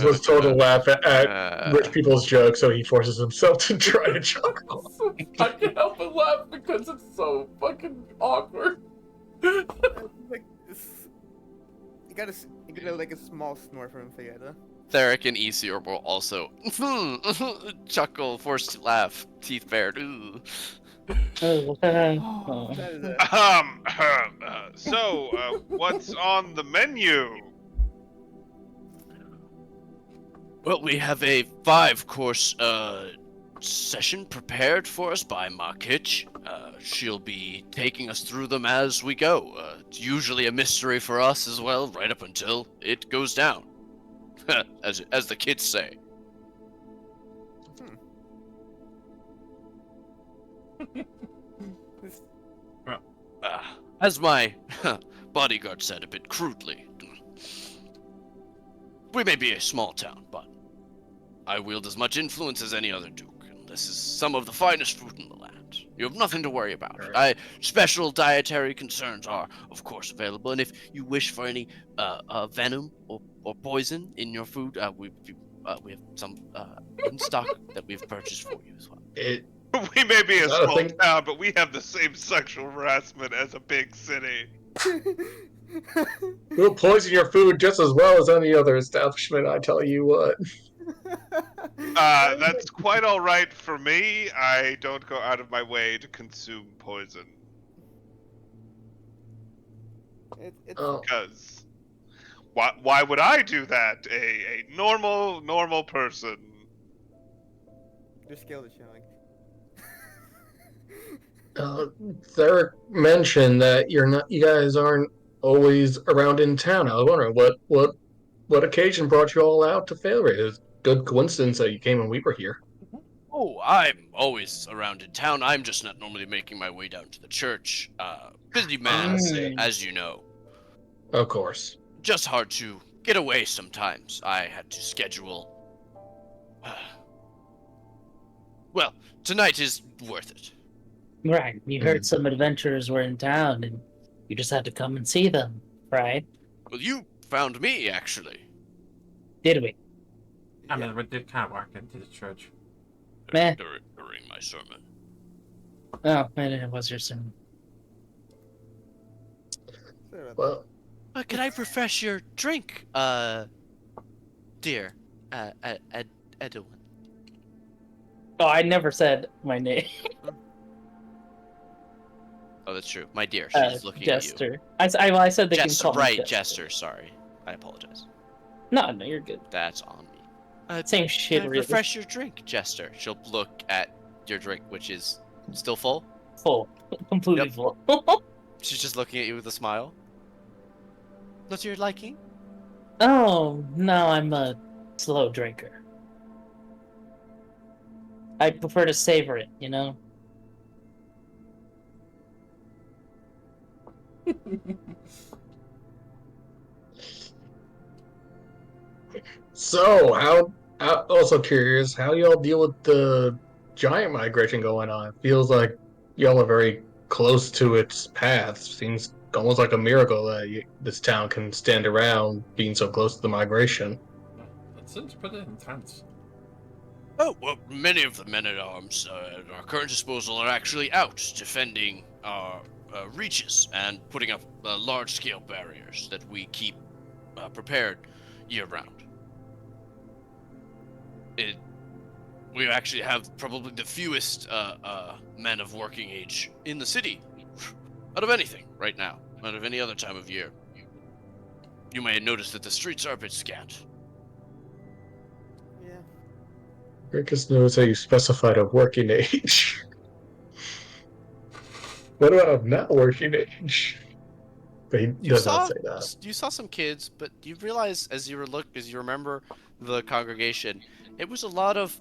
was told to laugh at rich people's jokes, so he forces himself to try to chuckle. I can't help but laugh because it's so fucking awkward. Like, you gotta like a small snore from Fieta. Theric and Aesir will also chuckle, forced to laugh, teeth bared. Ooh. So, what's on the menu? Well, we have a 5-course session prepared for us by Markitch. She'll be taking us through them as we go. It's usually a mystery for us as well, right up until it goes down. as the kids say. As my bodyguard said a bit crudely, we may be a small town, but I wield as much influence as any other duke, and this is some of the finest fruit in the land. You have nothing to worry about. Special dietary concerns are, of course, available, and if you wish for any venom or poison in your food, we have some in stock that we've purchased for you as well. We may be a Is that a small thing? town, but we have the same sexual harassment as a big city. We'll poison your food just as well as any other establishment, I tell you what. That's quite all right for me. I don't go out of my way to consume poison. Oh. Because why would I do that? A normal person. Your skill is showing. Theric mentioned that you guys aren't always around in town. I was wondering what occasion brought you all out to Failray. It was good coincidence that you came when we were here. Oh, I'm always around in town. I'm just not normally making my way down to the church. Busy man, as you know. Of course. Just hard to get away sometimes. I had to schedule. Well, tonight is worth it. Right. You heard some adventurers were in town, and you just had to come and see them, right? Well, you found me, actually. Did we? I mean, we did kind of walk into the church. Meh. During my sermon. Oh, maybe it was your sermon. Well, Can I refresh your drink, dear, Edwin? Oh, I never said my name. Oh, that's true. My dear, she's looking Jester. at you. I said they Jester, can call me Jester, sorry. I apologize. No, you're good. That's on me. Same shit, Can I really. refresh your drink, Jester? She'll look at your drink, which is still full. Full. Completely Yep. full. She's just looking at you with a smile. What's your liking? Oh, no, I'm a slow drinker. I prefer to savor it, you know? so also curious, how do y'all deal with the giant migration going on? It feels like y'all are very close to its path. Seems almost like a miracle that this town can stand around being so close to the migration. It seems pretty intense. Oh, well, many of the men-at-arms at our current disposal are actually out defending our reaches and putting up large-scale barriers that we keep prepared year-round. We actually have probably the fewest men of working age in the city, out of anything right now, out of any other time of year. You may have noticed that the streets are a bit scant. Yeah. Rick just knows how you specified a working age. What about a not working age? But he does not say that. You saw some kids, but you realize as you remember the congregation, it was a lot of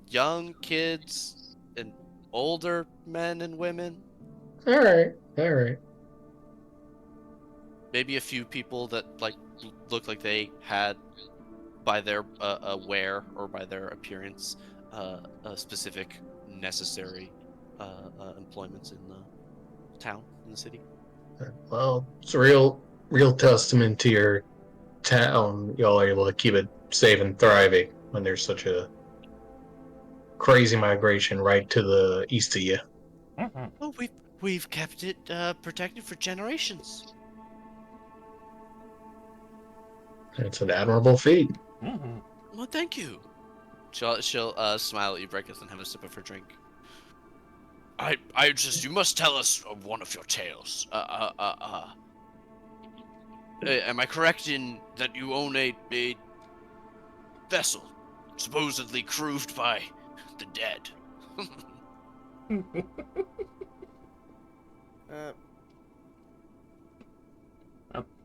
young kids and older men and women. All right. Maybe a few people that looked like they had, by their wear or by their appearance, specific necessary employments in the town, in the city. Well, it's a real testament to your town. Y'all are able to keep it safe and thriving when there's such a crazy migration right to the east of you. Oh, we've kept it protected for generations. It's an admirable feat. Well, thank you. She'll smile at you, Breketh, and have a sip of her drink. You must tell us one of your tales. Am I correct in that you own a vessel, supposedly crewed by the dead?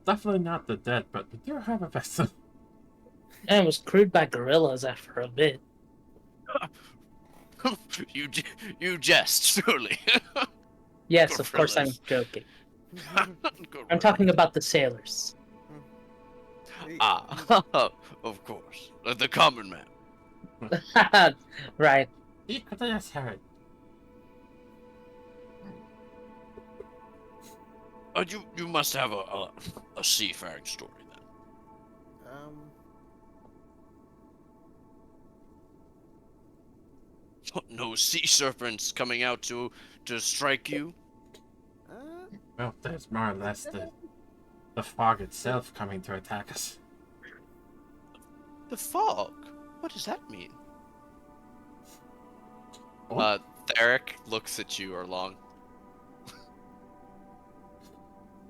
Definitely not the dead, but we do have a vessel. And it was crewed by gorillas after a bit. You jest, surely. Yes, of course I'm joking. I'm talking about the sailors. Of course. The common man. Right. Equally as heard. You must have a seafaring story then. No sea serpents coming out to strike you? Well, there's more or less the fog itself coming to attack us. The fog? What does that mean? Oh. Theric looks at you, Erlong.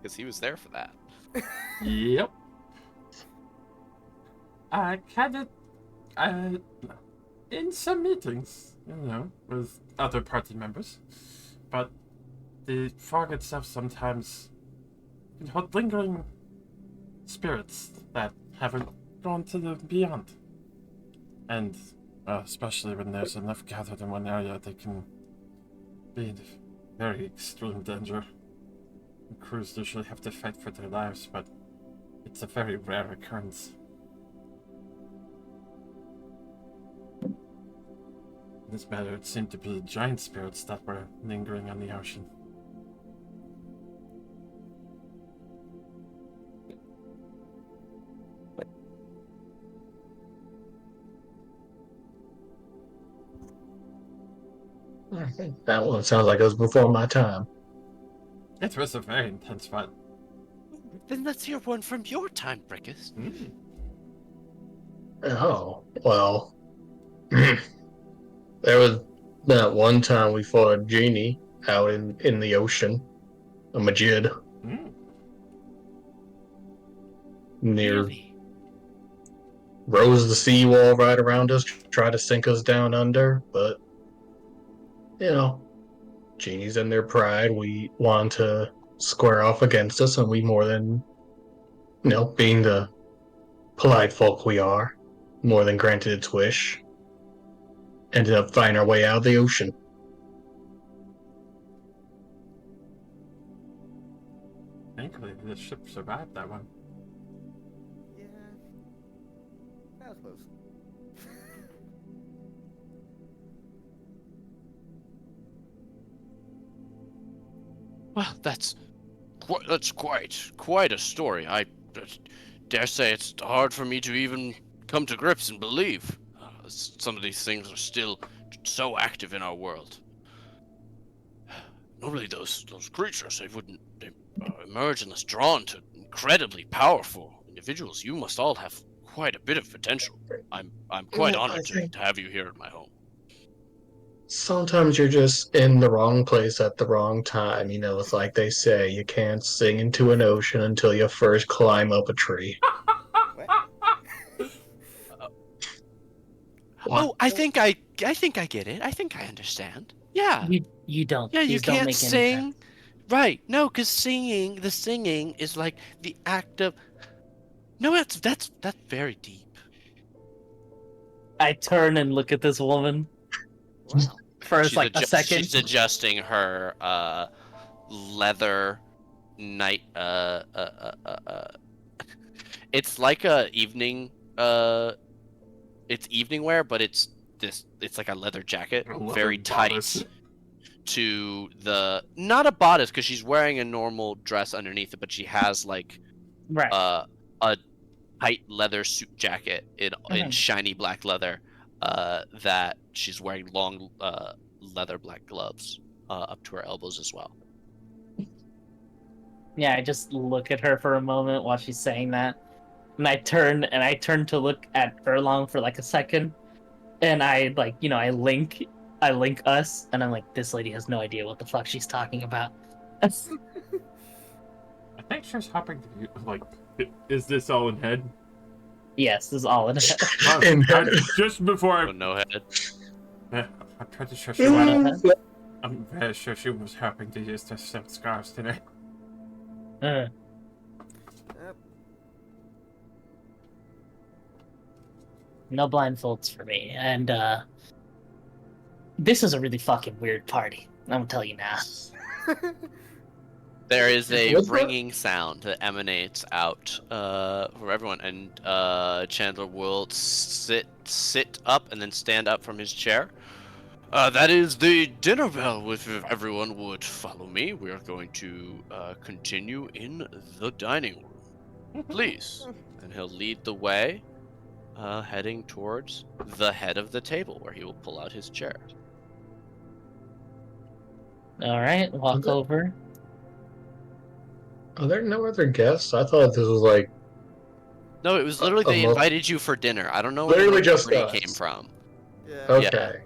Because he was there for that. Yep. In some meetings, with other party members, but the fog itself sometimes can hold lingering spirits that haven't gone to the beyond. And especially when there's enough gathered in one area, they can be in very extreme danger. The crews usually have to fight for their lives, but it's a very rare occurrence. In this matter, it seemed to be giant spirits that were lingering on the ocean. I think that one sounds like it was before my time. It was a very intense fight. Then let's hear one from your time, Brickus. Oh, well. There was that one time we fought a genie out in the ocean. A Majid. Near. Really? Rose the seawall right around us, try to sink us down under, but genies in their pride, we want to square off against us, and we more than, being the polite folk we are, more than granted its wish, ended up finding our way out of the ocean. Thankfully, the ship survived that one. Yeah. That was close. Well, that's quite a story. I dare say it's hard for me to even come to grips and believe. Some of these things are still so active in our world. Normally, those creatures they emerge unless drawn to incredibly powerful individuals. You must all have quite a bit of potential. I'm quite honored to have you here at my home. Sometimes you're just in the wrong place at the wrong time. It's like they say, you can't sing into an ocean until you first climb up a tree. What? Oh, I think I get it. I think I understand. Yeah. You don't. Yeah, you These don't can't make any sing. sense. Right. No, because the singing is like the act of. No, that's very deep. I turn and look at this woman Wow. for She's a second. She's adjusting her leather night it's like a evening it's evening wear, but it's like a leather jacket, very tight to the not a bodice because she's wearing a normal dress underneath it, but she has like Right. a tight leather suit jacket in shiny black leather that she's wearing long leather black gloves up to her elbows as well. Yeah, I just look at her for a moment while she's saying that. And I turn to look at Erlong for like a second. And I link us, and I'm like, this lady has no idea what the fuck she's talking about. I think she's hopping to you. Like, is this all in head? Yes, this is all in it. In head. Just before I... Oh, no head. Yeah, I'm pretty sure she was. I'm very sure she was hoping to use the same scarves today. Yep. No blindfolds for me. And this is a really fucking weird party. I'm gonna tell you now. There is a What's that? ringing sound that emanates out for everyone, and Chandler will sit up and then stand up from his chair. That is the dinner bell. If everyone would follow me, we are going to continue in the dining room. Please. And he'll lead the way, heading towards the head of the table, where he will pull out his chair. All right, walk Okay. over. Are there no other guests? I thought this was like No, it was literally a they month. invited you for dinner. I don't know where Literally the just party us. came from. Yeah. Okay.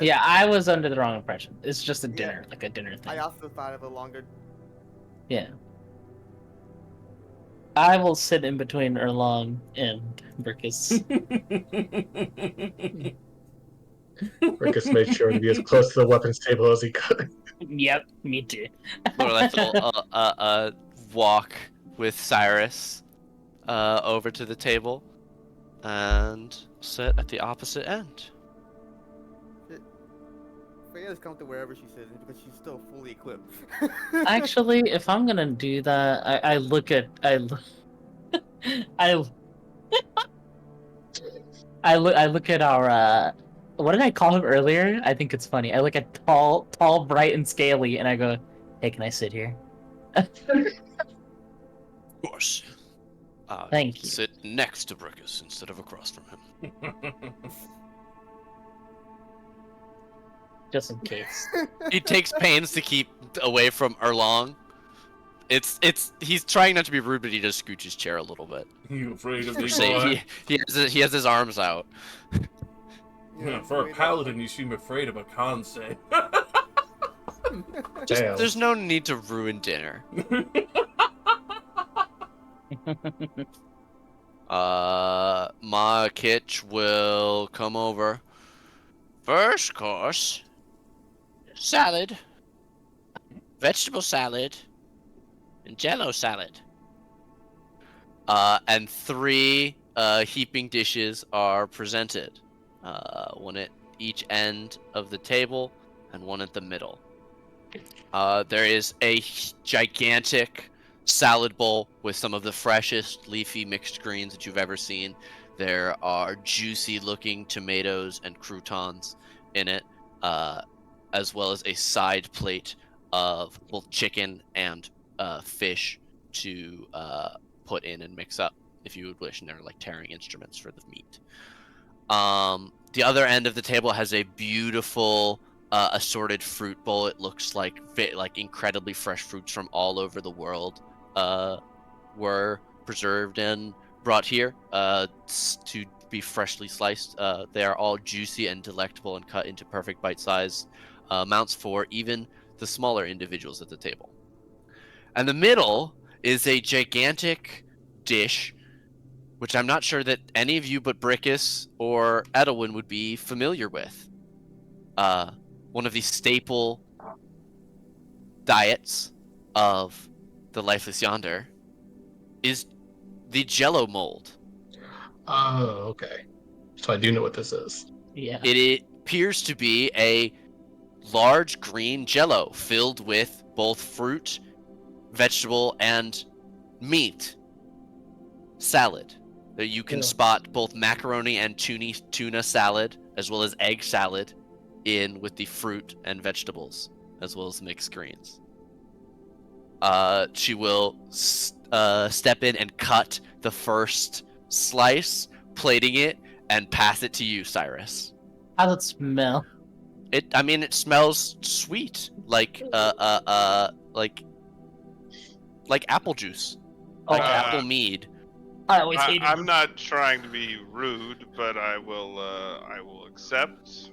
Yeah, I was under the wrong impression. It's just a Yeah. dinner, like a dinner thing. I also thought of a longer. Yeah. I will sit in between Erlong and Brickus. Rickus made sure to be as close to the weapons table as he could. Yep, me too. Lorelai will walk with Cyrus over to the table and sit at the opposite end. Freya's come to wherever she sits because she's still fully equipped. Actually, if I'm gonna do that, I look at I look I look at our what did I call him earlier? I think it's funny. I look at tall, bright, and scaly, and I go, "Hey, can I sit here?" Of course. Thank you. Sit next to Brickus instead of across from him. Just in case. He takes pains to keep away from Erlong. He's trying not to be rude, but he does scooch his chair a little bit. You afraid of me, Say boy? he has his arms out. Yeah, for a paladin, you seem afraid of a Kansei. Damn. There's no need to ruin dinner. Ma Kitch will come over. First course, salad, vegetable salad, and jello salad. And 3 heaping dishes are presented. One at each end of the table and one at the middle. There is a gigantic salad bowl with some of the freshest leafy mixed greens that you've ever seen. There are juicy looking tomatoes and croutons in it, as well as a side plate of both chicken and fish to put in and mix up if you would wish, and they're like tearing instruments for the meat. The other end of the table has a beautiful assorted fruit bowl. It looks like incredibly fresh fruits from all over the world were preserved and brought here to be freshly sliced. They are all juicy and delectable and cut into perfect bite-sized amounts for even the smaller individuals at the table. And the middle is a gigantic dish, which I'm not sure that any of you but Brickus or Edelwyn would be familiar with. One of the staple diets of the Lifeless Yonder is the Jello mold. Oh, okay. So I do know what this is. Yeah. It appears to be a large green Jello filled with both fruit, vegetable, and meat salad. That you can spot both macaroni and tuna salad, as well as egg salad, in with the fruit and vegetables, as well as mixed greens. She will step in and cut the first slice, plating it, and pass it to you, Cyrus. How does it smell? It smells sweet, like apple juice, like apple mead. I always hated I'm not trying to be rude, but I will accept.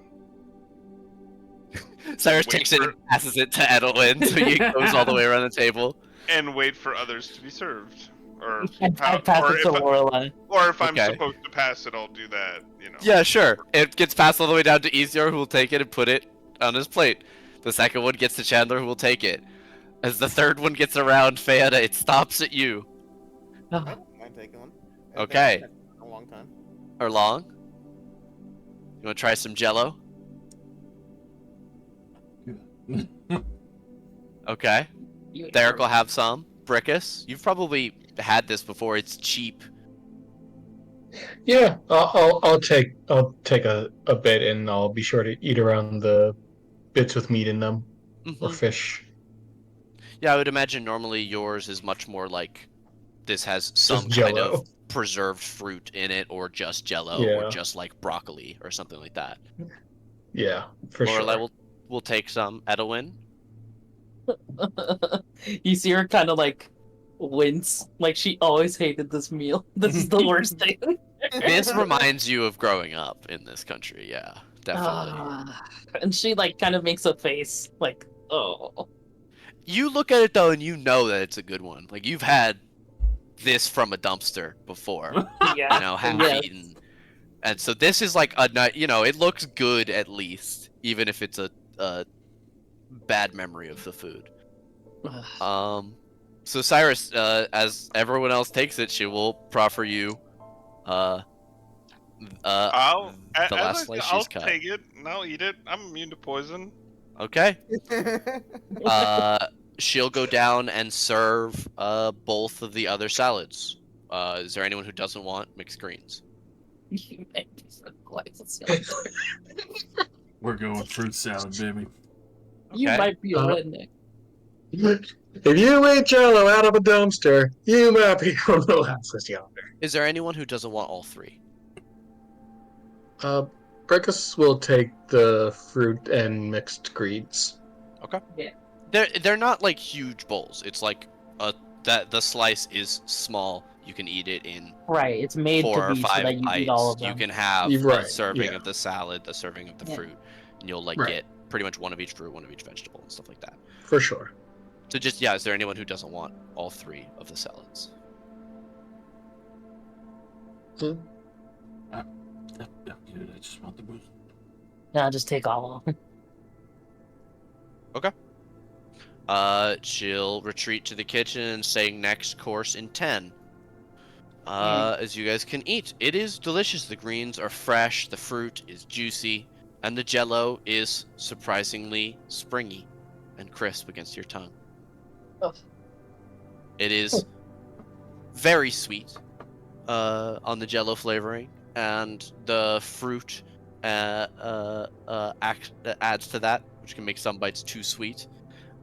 Cyrus Wait takes it for- and passes it to Edelwyn, so he goes all the way around the table. And wait for others to be served. Or I pass it to Lorelai. Or if I'm Okay. supposed to pass it, I'll do that, you know. Yeah, sure. It gets passed all the way down to Easier, who will take it and put it on his plate. The second one gets to Chandler, who will take it. As the third one gets around Feyada, it stops at you. I don't mind taking one. Okay. A long time. Or Long? You want to try some Jello? Okay. Derek will have some. Brickus, you've probably had this before. It's cheap. Yeah, I'll take a bit, and I'll be sure to eat around the bits with meat in them or fish. Yeah, I would imagine normally yours is much more like this has some Just kind of Jell-O. preserved fruit in it, or just Jello, or Yeah. just like broccoli or something like that. Yeah, for Lorelai sure. will take some. Edwin, You see her kind of like wince, like she always hated this meal. This is the worst thing. this reminds you of growing up in this country. Yeah, definitely. And she like kind of makes a face, like, oh. You look at it though, and you know that it's a good one. Like you've had this from a dumpster before. Yeah. You know, half eaten. And so this is like it looks good at least, even if it's a bad memory of the food. So Cyrus, as everyone else takes it, she will proffer you the last slice she's cut. I'll take it. And I'll eat it. I'm immune to poison. Okay. She'll go down and serve both of the other salads. Is there anyone who doesn't want mixed greens? We're going fruit salad, baby. You Okay. might be a redneck. If you eat Jello out of a dumpster, you might be on the last yonder. Is there anyone who doesn't want all three? Breakfast will take the fruit and mixed greens. Okay. Yeah. They're not like huge bowls. It's like that the slice is small. You can eat it in Right, it's made 4 to or be 5 so that you bites. eat all of them. You can have You're a right, serving yeah. of the salad, a serving of the Yeah. fruit, and you'll like Right. get pretty much one of each fruit, one of each vegetable, and stuff like that. For sure. So just yeah, is there anyone who doesn't want all 3 of the salads? Dude, I just want the booze. No, I'll just take all of them. She'll retreat to the kitchen, saying next course in 10. As you guys can eat. It is delicious. The greens are fresh, the fruit is juicy, and the jello is surprisingly springy and crisp against your tongue. Oh. It is very sweet on the jello flavoring, and the fruit adds to that, which can make some bites too sweet.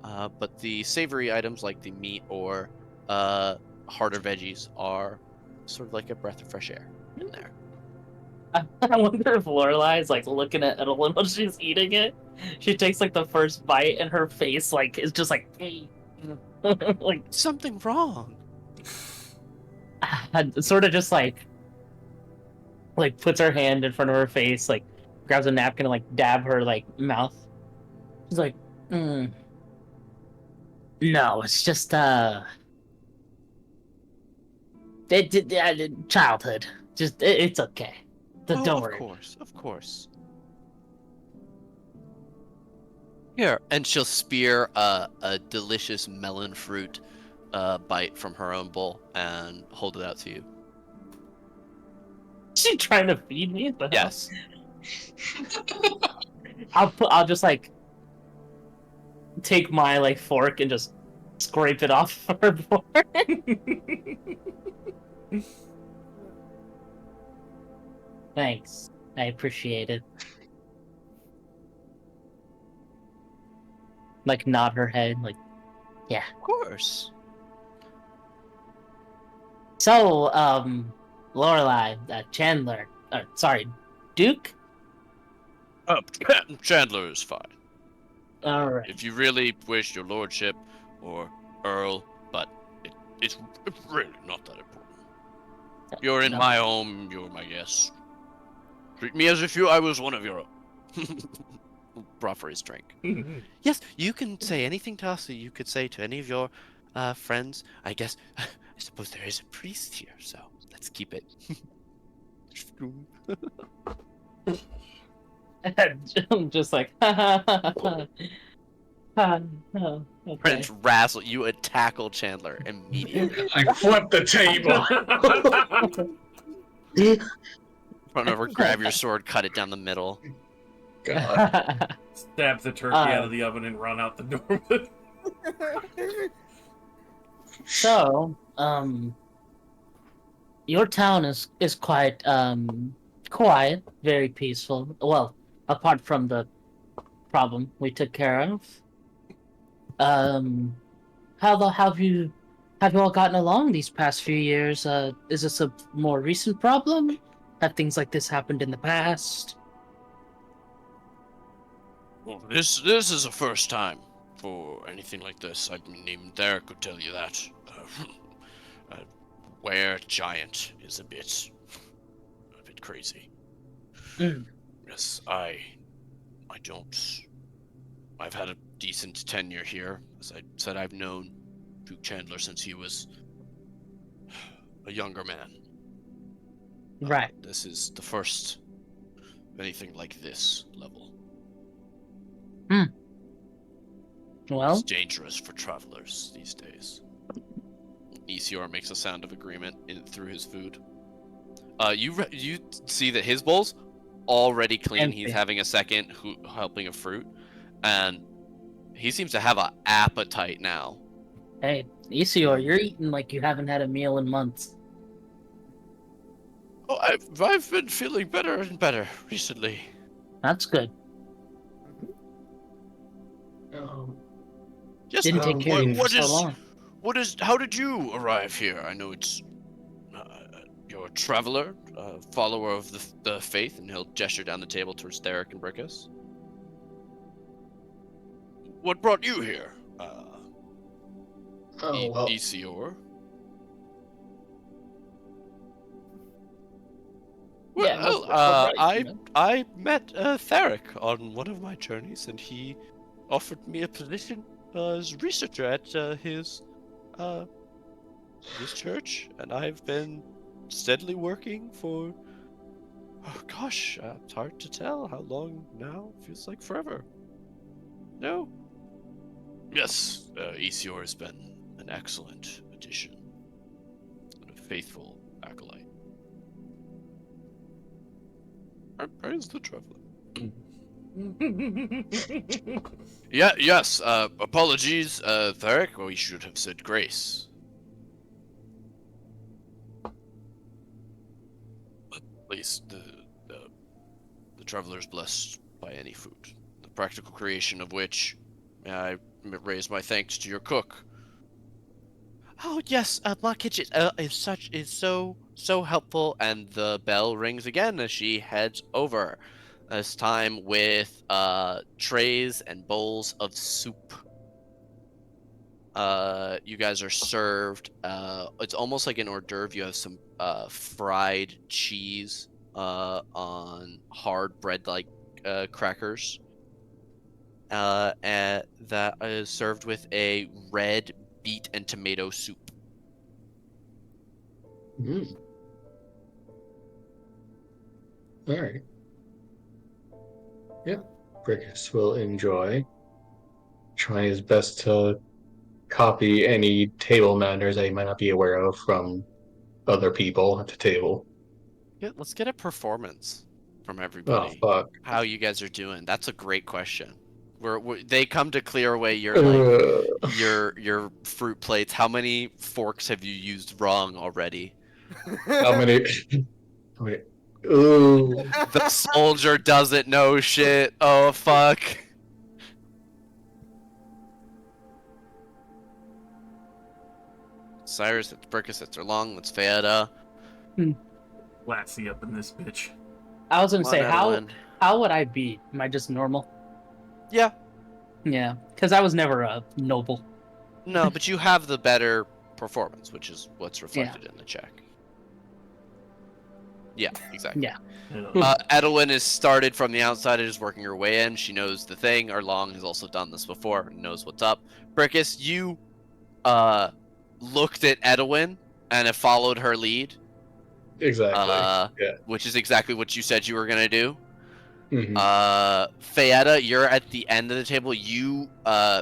But the savory items like the meat or harder veggies are sort of like a breath of fresh air in there. I wonder if Lorelai is like looking at Edelyn while she's eating it. She takes like the first bite and her face like is just like like Something wrong. sort of just like puts her hand in front of her face, like grabs a napkin and like dab her like mouth. She's like, no, it's just childhood. Just it's okay. Don't worry. Of course. Here, and she'll spear a delicious melon fruit bite from her own bowl and hold it out to you. She trying to feed me? The hell? Yes. I'll just like take my like fork and just scrape it off her board. Thanks. I appreciate it. Like nod her head, like, yeah. Of course. So, Lorelai, Chandler, sorry, Duke? Chandler is fine. Alright. If you really wish, your lordship or Earl, but it's really not that important. You're in my home, you're my guest. Treat me as if I was one of your own. Proffer his drink. Yes, you can say anything to us that you could say to any of your friends. I guess, I suppose there is a priest here, so let's keep it. I'm just like, okay. Prince Razzle, you tackle Chandler immediately. I flip the table. Run over, grab your sword, cut it down the middle. God. Stab the turkey out of the oven and run out the door. So, your town is quite quiet, very peaceful. Well, apart from the problem we took care of. Um, how have you all gotten along these past few years? Is this a more recent problem? Have things like this happened in the past? Well, this is the first time for anything like this. I mean, even Derek could tell you that. Were giant is a bit crazy. Mm. Yes, I don't. I've had a decent tenure here. As I said, I've known Duke Chandler since he was a younger man. Right. This is the first of anything like this level. Well, It's dangerous for travelers these days. Isior makes a sound of agreement through his food. You see that his bowl's already clean. Empty. He's having a second helping of fruit, and he seems to have an appetite now. hey, Isior, you're eating like you haven't had a meal in months. Oh, I've been feeling better and better recently. That's good. Yes, Didn't take care of you for so long. How did you arrive here? I know it's you're a traveler, follower of the faith, and he'll gesture down the table towards Derek and Brickus. What brought you here? Well, Isior? Yeah, Well, right, I met Theric on one of my journeys, and he offered me a position as researcher at his church, and I've been steadily working for. Oh gosh, it's hard to tell how long now. Feels like forever. No. Yes, Isior has been an excellent addition and a faithful acolyte. Praise the traveler. Yeah, yes, apologies, Theric. We should have said grace. At least the traveler's blessed by any food. The practical creation of which, may I raise my thanks to your cook. Oh yes, my kitchen is so helpful, and the bell rings again as she heads over. This time with trays and bowls of soup. You guys are served. It's almost like an hors d'oeuvre. You have some fried cheese on hard bread like crackers. And that is served with a red beet and tomato soup. All right. Yeah, Brickus will enjoy. Try his best to copy any table manners that he might not be aware of from other people at the table. Yeah, let's get a performance from Oh, everybody. fuck. How you guys are doing? That's a great question. They come to clear away your your fruit plates. How many forks have you used wrong already? How many? Wait. Ooh. The soldier doesn't know shit. Oh fuck. Cyrus, it's Brickus, it's Erlong, it's Fayetta. Lassie up in this bitch. I was gonna say, Edelwin. how would I be? Am I just normal? Yeah. Yeah, because I was never a noble. No, but you have the better performance, which is what's reflected in the check. Yeah, exactly. Yeah. Edelwin is started from the outside and is working her way in. She knows the thing. Erlong has also done this before and knows what's up. Brickus, you looked at Edelwin and have followed her lead. Exactly. Yeah. Which is exactly what you said you were gonna do. Mm-hmm. Fayetta, you're at the end of the table. You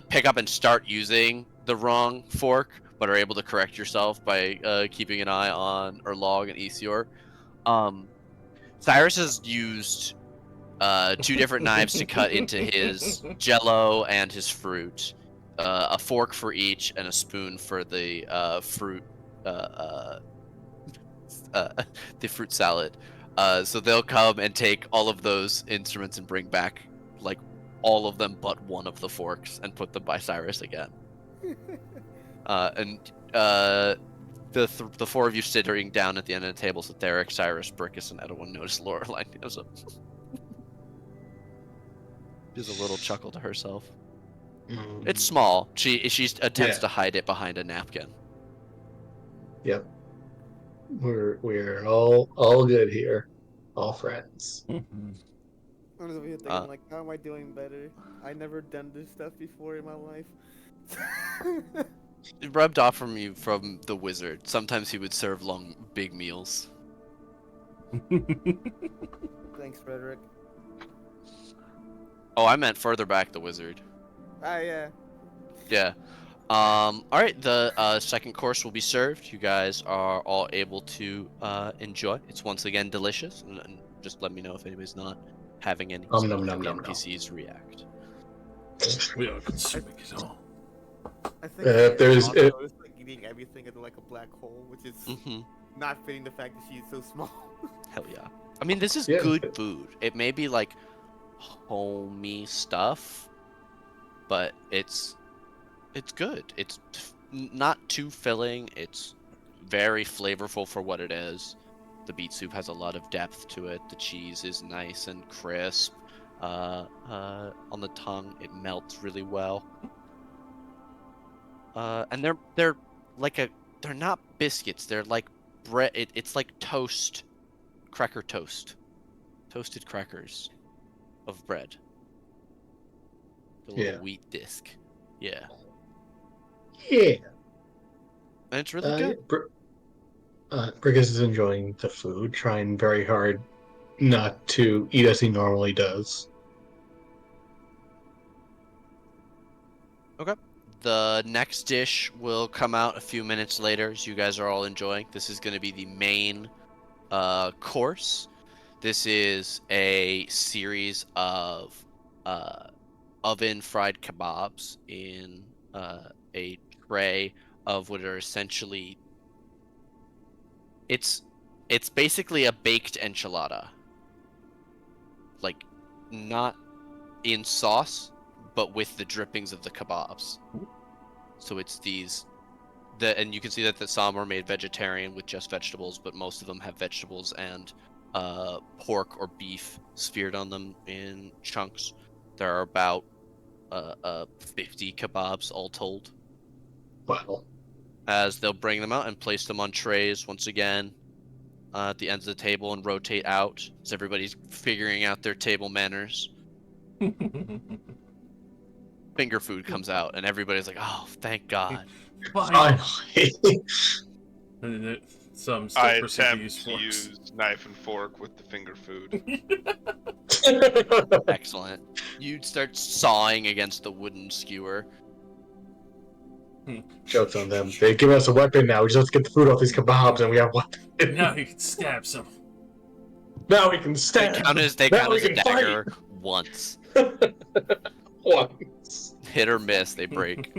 pick up and start using the wrong fork, but are able to correct yourself by keeping an eye on Erlong and Isior. Cyrus has used 2 different knives to cut into his jello and his fruit. a fork for each and a spoon for the fruit, the fruit salad. So they'll come and take all of those instruments and bring back like all of them but one of the forks and put them by Cyrus again. The four of you sitting down at the end of the table, so Derek, Cyrus, Brickus, and Edwin notice Lorelai knows them. Gives a little chuckle to herself. It's small. She attempts to hide it behind a napkin. Yep. We're all good here, all friends. Mm-hmm. I was over here thinking, like, how am I doing better? I never done this stuff before in my life. It rubbed off from you from the wizard. Sometimes he would serve long, big meals. Thanks, Frederick. Oh, I meant further back, the wizard. Ah, yeah. Yeah. Alright, the second course will be served. You guys are all able to enjoy. It's once again delicious. And just let me know if anybody's not having any. Nom, So nom, the nom, nom, NPCs react. We are consuming it all. I think there's also it's like eating everything into like a black hole, which is not fitting the fact that she's so small. Hell yeah. I mean, this is good food. It may be like homey stuff, but it's good. It's not too filling. It's very flavorful for what it is. The beet soup has a lot of depth to it. The cheese is nice and crisp. On the tongue, it melts really well. And they're they're not biscuits. They're like bread. It's like toast, cracker toast, toasted crackers of bread. The little wheat disc. Yeah. Yeah. And it's really good. Brickus is enjoying the food, trying very hard not to eat as he normally does. Okay. The next dish will come out a few minutes later, as you guys are all enjoying. This is going to be the main course. This is a series of oven-fried kebabs in a tray of what are essentially... It's basically a baked enchilada. Like, not in sauce, but with the drippings of the kebabs. So it's these... and you can see that some are made vegetarian with just vegetables, but most of them have vegetables and pork or beef speared on them in chunks. There are about 50 kebabs all told. Wow. As they'll bring them out and place them on trays once again at the ends of the table and rotate out as everybody's figuring out their table manners. Finger food comes out and everybody's like, "Oh, thank God!" Finally. Some still I attempt attempt to to use knife and fork with the finger food. Excellent. You start sawing against the wooden skewer. Jokes on them. They give us a weapon now. We just have to get the food off these kebabs and we have weapons. Now you can stab some. Now we can stab. They count as a dagger once. Once. Hit or miss, they break.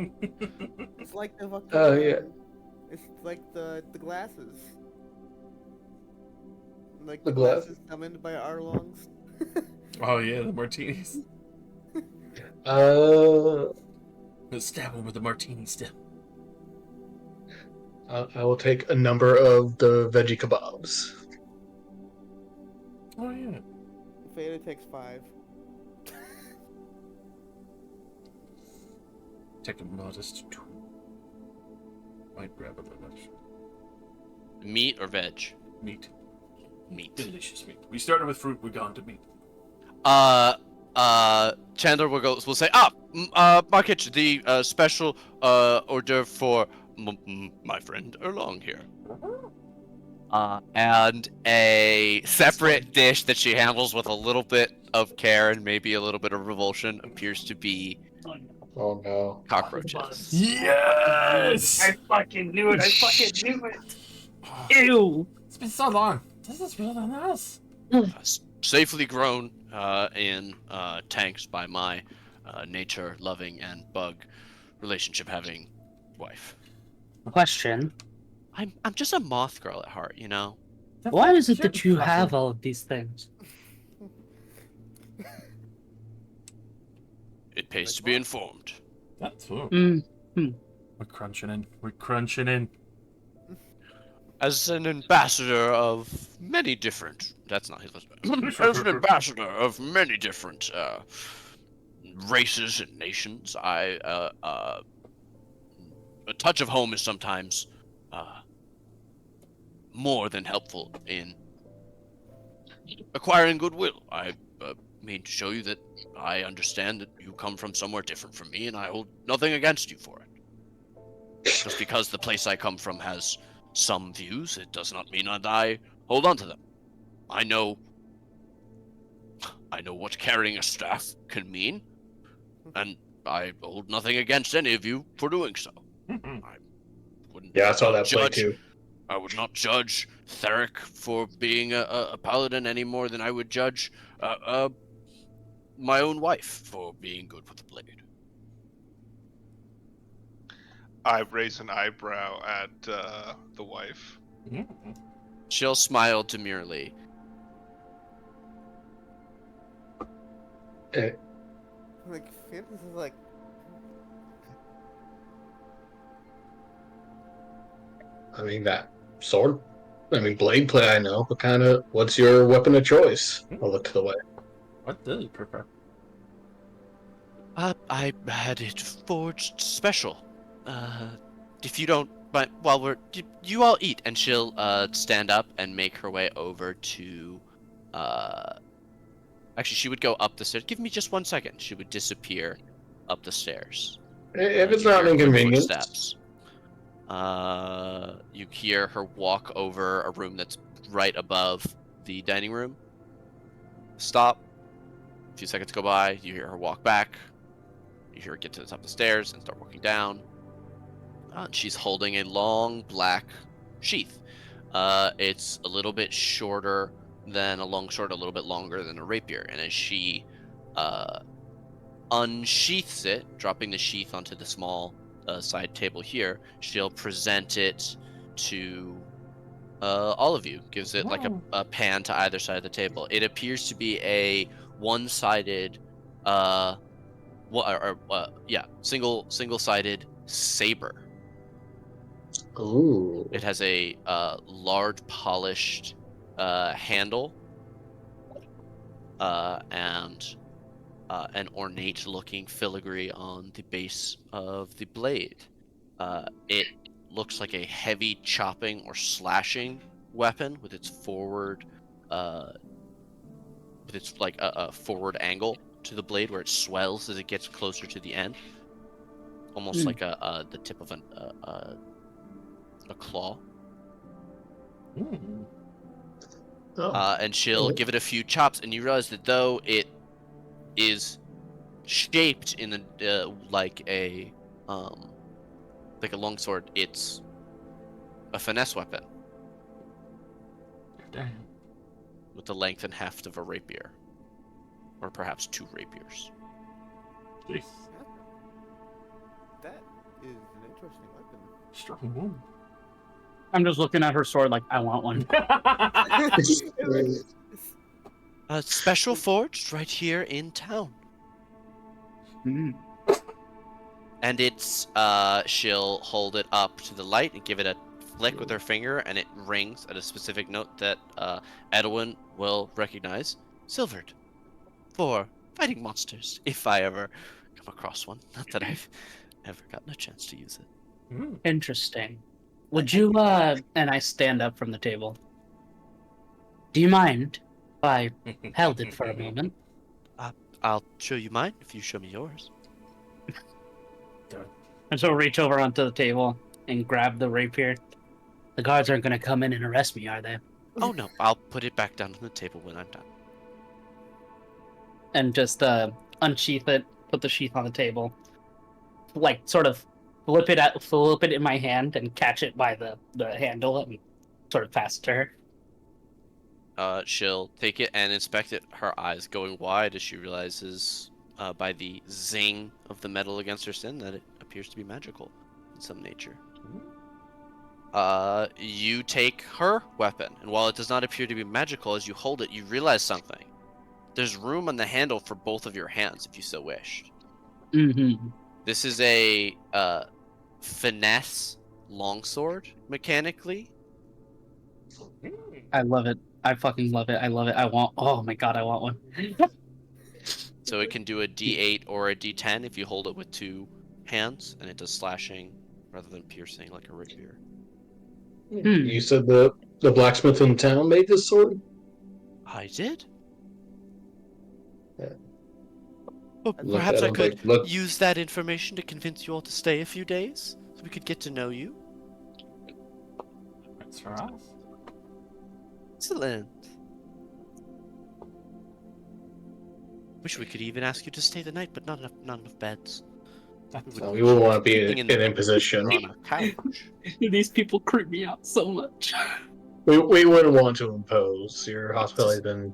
It's like the fucking. Oh, yeah. It's like the glasses. Like The the glass- glasses summoned by Arlongs. Oh yeah, the martinis. Let's stab him with the martini stem. I will take a number of the veggie kebabs. Oh yeah. Fada takes 5. Take a modest 2. Might grab a little extra. Meat or veg? Meat. Meat. Delicious meat. We started with fruit, we're gone to meat. Chandler will say, Markich, the special hors d'oeuvre for my friend Erlong here. And a separate dish that she handles with a little bit of care and maybe a little bit of revulsion appears to be Oh no. cockroaches. Yes! I fucking knew it. I fucking knew it. Ew. It's been so long. This is really nice. Safely grown in tanks by my nature-loving and bug relationship having wife. Question. I'm just a moth girl at heart, you know? Why is it that Shouldn't you fluff have it. all of these things? It pays to be informed. That too. We're crunching in. We're crunching in. As an ambassador of many different... That's not his last As an ambassador of many different races and nations, a touch of home is sometimes more than helpful in acquiring goodwill. I mean to show you that I understand that you come from somewhere different from me, and I hold nothing against you for it. Just because the place I come from has some views, it does not mean that I hold on to them. I know what carrying a staff can mean, and I hold nothing against any of you for doing so. I wouldn't Yeah, I saw that play judge. too. I would not judge Theric for being a paladin any more than I would judge my own wife for being good with the blade. I raise an eyebrow at the wife. She'll smile demurely. Like, this is like. I mean, that sword. I mean, blade play. I know, but what's your weapon of choice? I'll look to the way. What do you prefer? I had it forged special. If you don't, but while you all eat, and she'll stand up and make her way over to, actually she would go up the stairs. Give me just 1 second. She would disappear up the stairs. If it's You not hear quick inconvenient. footsteps. You hear her walk over a room that's right above the dining room. Stop. A few seconds go by. You hear her walk back. You hear her get to the top of the stairs and start walking down. She's holding a long black sheath. It's a little bit shorter than a longsword, a little bit longer than a rapier. And as she unsheaths it, dropping the sheath onto the small side table here, she'll present it to all of you. Gives it like a pan to either side of the table. It appears to be a one-sided, single-sided saber. Ooh. It has a large polished handle and an ornate-looking filigree on the base of the blade. It looks like a heavy chopping or slashing weapon with its forward, a forward angle to the blade where it swells as it gets closer to the end, almost like the tip of a claw. Oh. And she'll give it a few chops, and you realize that though it is shaped in like a longsword, it's a finesse weapon Damn. with the length and heft of a rapier, or perhaps 2 rapiers. Jeez. That is an interesting weapon. Strong woman. I'm just looking at her sword like, I want one. Special forged right here in town. And it's she'll hold it up to the light and give it a flick with her finger, and it rings at a specific note that Edwin will recognize. Silvered. For fighting monsters, if I ever come across one. Not that I've ever gotten a chance to use it. Interesting. Would you, and I stand up from the table. Do you mind if I held it for a moment? I'll show you mine if you show me yours. And so reach over onto the table and grab the rapier. The guards aren't going to come in and arrest me, are they? Oh no, I'll put it back down on the table when I'm done. And just unsheath it, put the sheath on the table, like sort of flip it in my hand and catch it by the handle and sort of pass it to her. She'll take it and inspect it, her eyes going wide as she realizes by the zing of the metal against her skin that it appears to be magical in some nature. You take her weapon, and while it does not appear to be magical, as you hold it, you realize something. There's room on the handle for both of your hands, if you so wished. Mm-hmm. This is a finesse longsword, mechanically. I love it. I fucking love it. I love it. I want. Oh my god, I want one. So it can do a D8 or a D10 if you hold it with two hands, and it does slashing rather than piercing like a rapier. You said the blacksmith in town made this sword? I did? Yeah. Well, Look perhaps at I him, could look. use that information to convince you all to stay a few days, so we could get to know you. That's for us. Excellent. Wish we could even ask you to stay the night, but not enough beds. No, we wouldn't want to be Sleeping in the imposition. on a couch. These people creep me out so much. We wouldn't want to impose. Your hospitality has been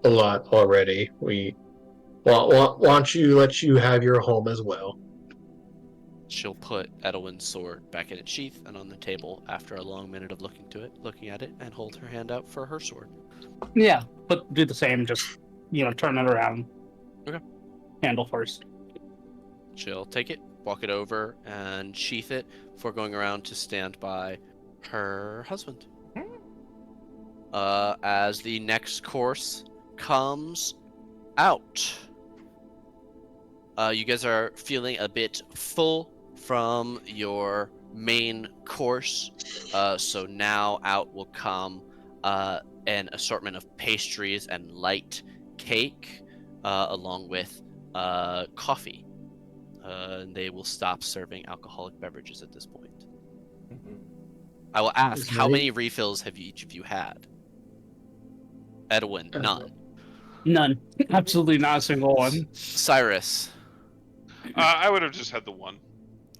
a lot already. We want you let you have your home as well. She'll put Edwin's sword back in its sheath and on the table after a long minute of looking at it, and hold her hand out for her sword. Yeah, but do the same. Just turn it around. Okay. Handle first. She'll take it, walk it over, and sheath it before going around to stand by her husband. As the next course comes out. You guys are feeling a bit full from your main course. So now out will come an assortment of pastries and light cake, along with coffee. They will stop serving alcoholic beverages at this point. I will ask, how many refills have each of you had? Edwin, none. None. Absolutely not a single one. Cyrus. I would have just had the one.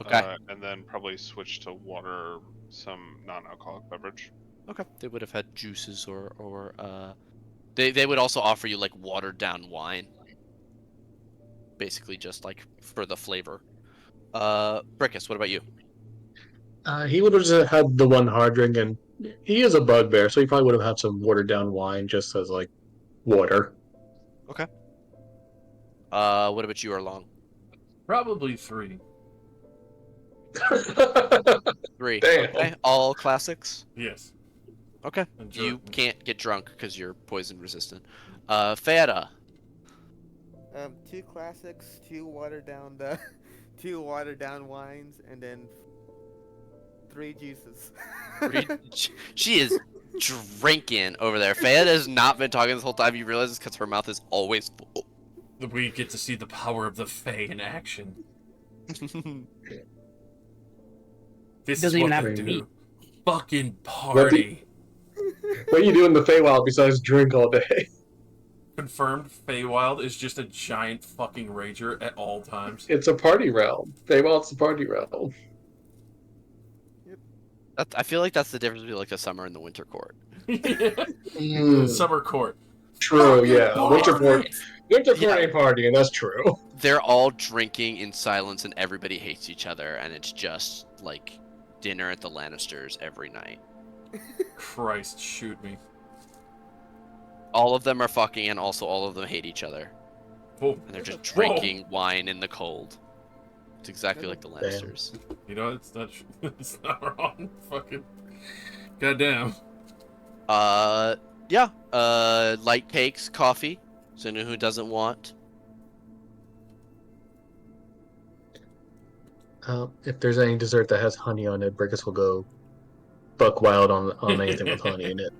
Okay. And then probably switch to water or some non-alcoholic beverage. Okay. They would have had juices or they would also offer you like watered down wine. Basically just like for the flavor. Brickus, what about you? He would have just had the one hard drink, and he is a bugbear, so he probably would have had some watered down wine just as like water. Okay. What about you, Arlong? Probably 3. 3. Damn. Okay. All classics? Yes. Okay. Enjoy. You can't get drunk because you're poison resistant. Feta. 2 classics, 2 watered down wines, and then 3 juices. She is drinking over there. Feta has not been talking this whole time. You realize it's because her mouth is always full. We get to see the power of the Fae in action. This is Doesn't what even have they to do. eat. Fucking party. What are you doing in the Feywild besides drink all day? Confirmed, Feywild is just a giant fucking rager at all times. It's a party realm. Feywild's a party realm. I feel like that's the difference between like the summer and the winter court. Summer court. True, yeah. Party. Winter court ain't partying, that's true. They're all drinking in silence and everybody hates each other, and it's just like dinner at the Lannisters every night. Christ, shoot me. All of them are fucking, and also all of them hate each other. Whoa. And they're just drinking wine in the cold. It's exactly like the Lannisters. You know, it's not it's not wrong. Fucking goddamn. Yeah. Light cakes, coffee. So who doesn't want? If there's any dessert that has honey on it, Brickus will go buck wild on anything with honey in it.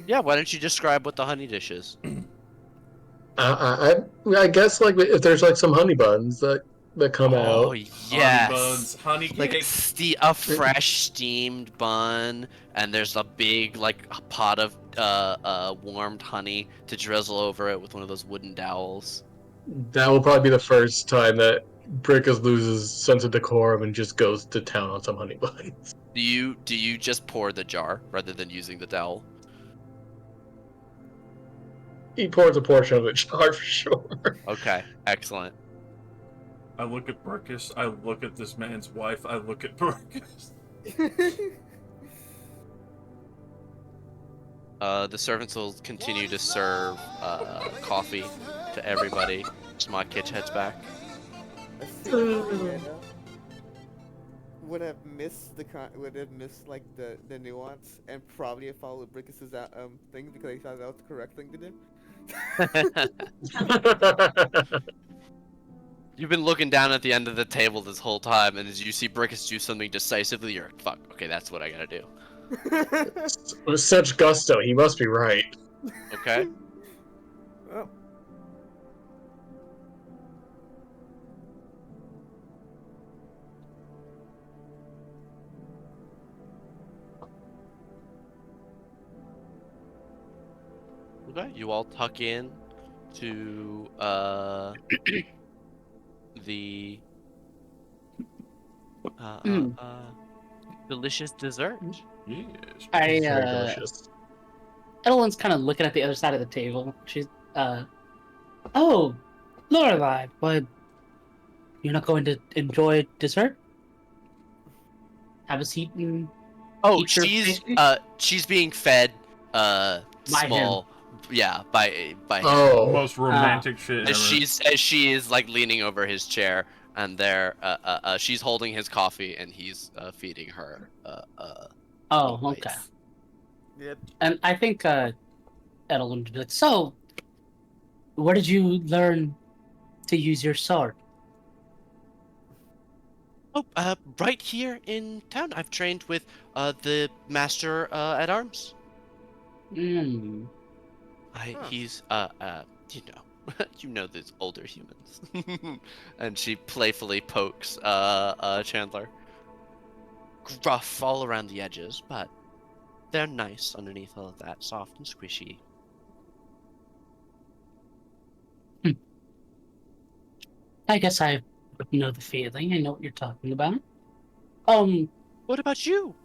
Yeah, why don't you describe what the honey dish is? I guess like if there's like some honey buns that come Oh, out. yes. Honey buns, honey cake. Like a fresh steamed bun, and there's a big like pot of warmed honey to drizzle over it with one of those wooden dowels. That will probably be the first time that Brickus loses sense of decorum and just goes to town on some honey buns. Do you just pour the jar rather than using the dowel? He pours a portion of the jar for sure. Okay, excellent. I look at Burkus. I look at this man's wife. I look at Burkus. The servants will continue to serve coffee to everybody. Smart Kitch heads back. A single Amanda would have missed like the nuance and probably have followed Brickus's thing because he thought that was the correct thing to do. You've been looking down at the end of the table this whole time, and as you see Brickus do something decisively, you're like, fuck, okay, that's what I gotta do. With such gusto, he must be right. Okay? Well, Okay, you all tuck in to the delicious dessert. Yes. It's very I delicious. Edelyn's kind of looking at the other side of the table. She's oh, Lorelai, but you're not going to enjoy dessert? Have a seat and Oh, eat your she's being fed By small, yeah, by him. Oh, Most romantic shit ever. As she is like leaning over his chair, and there, she's holding his coffee, and he's feeding her. Oh, rice. okay. yep. And I think Edelyn would be like, so, where did you learn to use your sword? Oh, right here in town. I've trained with the master at arms. Hmm. He's you know, you know these older humans. And she playfully pokes Chandler. Gruff all around the edges, but they're nice underneath all of that, soft and squishy. I guess I know the feeling. I know what you're talking about. What about you?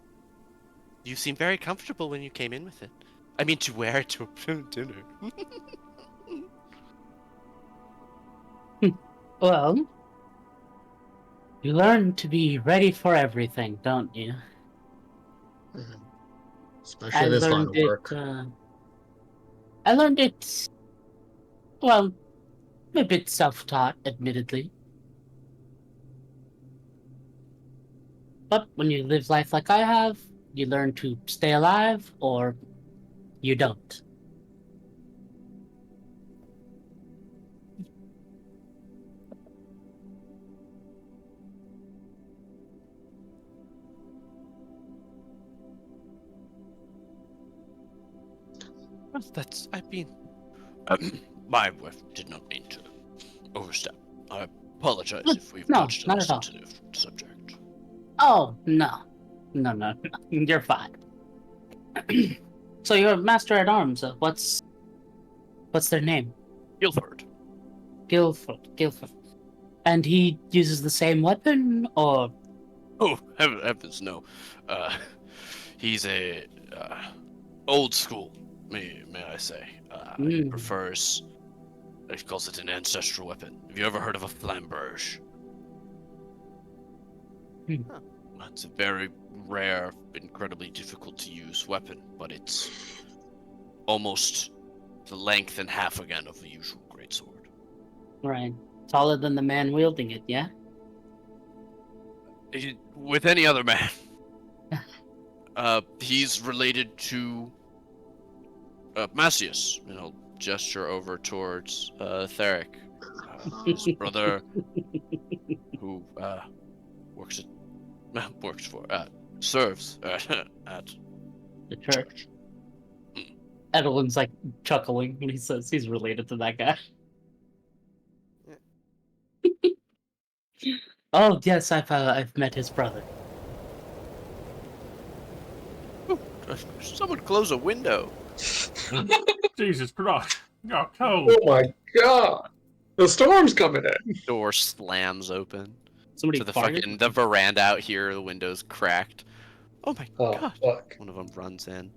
You seem very comfortable when you came in with it. I mean, to wear it to dinner. Well, you learn to be ready for everything, don't you? especially this line of work. I learned it, well, a bit self-taught, admittedly. But when you live life like I have, you learn to stay alive, or you don't. Well, that's, I mean, my wife did not mean to overstep. I apologize if we've No, touched not on a at all. sensitive subject. Oh, no. No. You're fine. So you're a master at arms. What's their name? Guilford. Guilford. And he uses the same weapon, or? Oh, heavens, no. He's a old school, may I say. He prefers, he calls it an ancestral weapon. Have you ever heard of a flamberge? It's a very rare, incredibly difficult to use weapon, but it's almost the length and half again of the usual greatsword. Right. Taller than the man wielding it, yeah? With any other man. He's related to Macius, and I'll gesture over towards Theric, his brother, who serves at The church. Edelyn's like chuckling when he says he's related to that guy. Oh yes, I've met his brother. Someone close a window. Jesus Christ. Oh, cold. Oh my god! The storm's coming in! Door slams open. Somebody To the farted? the veranda out here, the window's cracked. Oh my Oh, god. fuck. One of them runs in.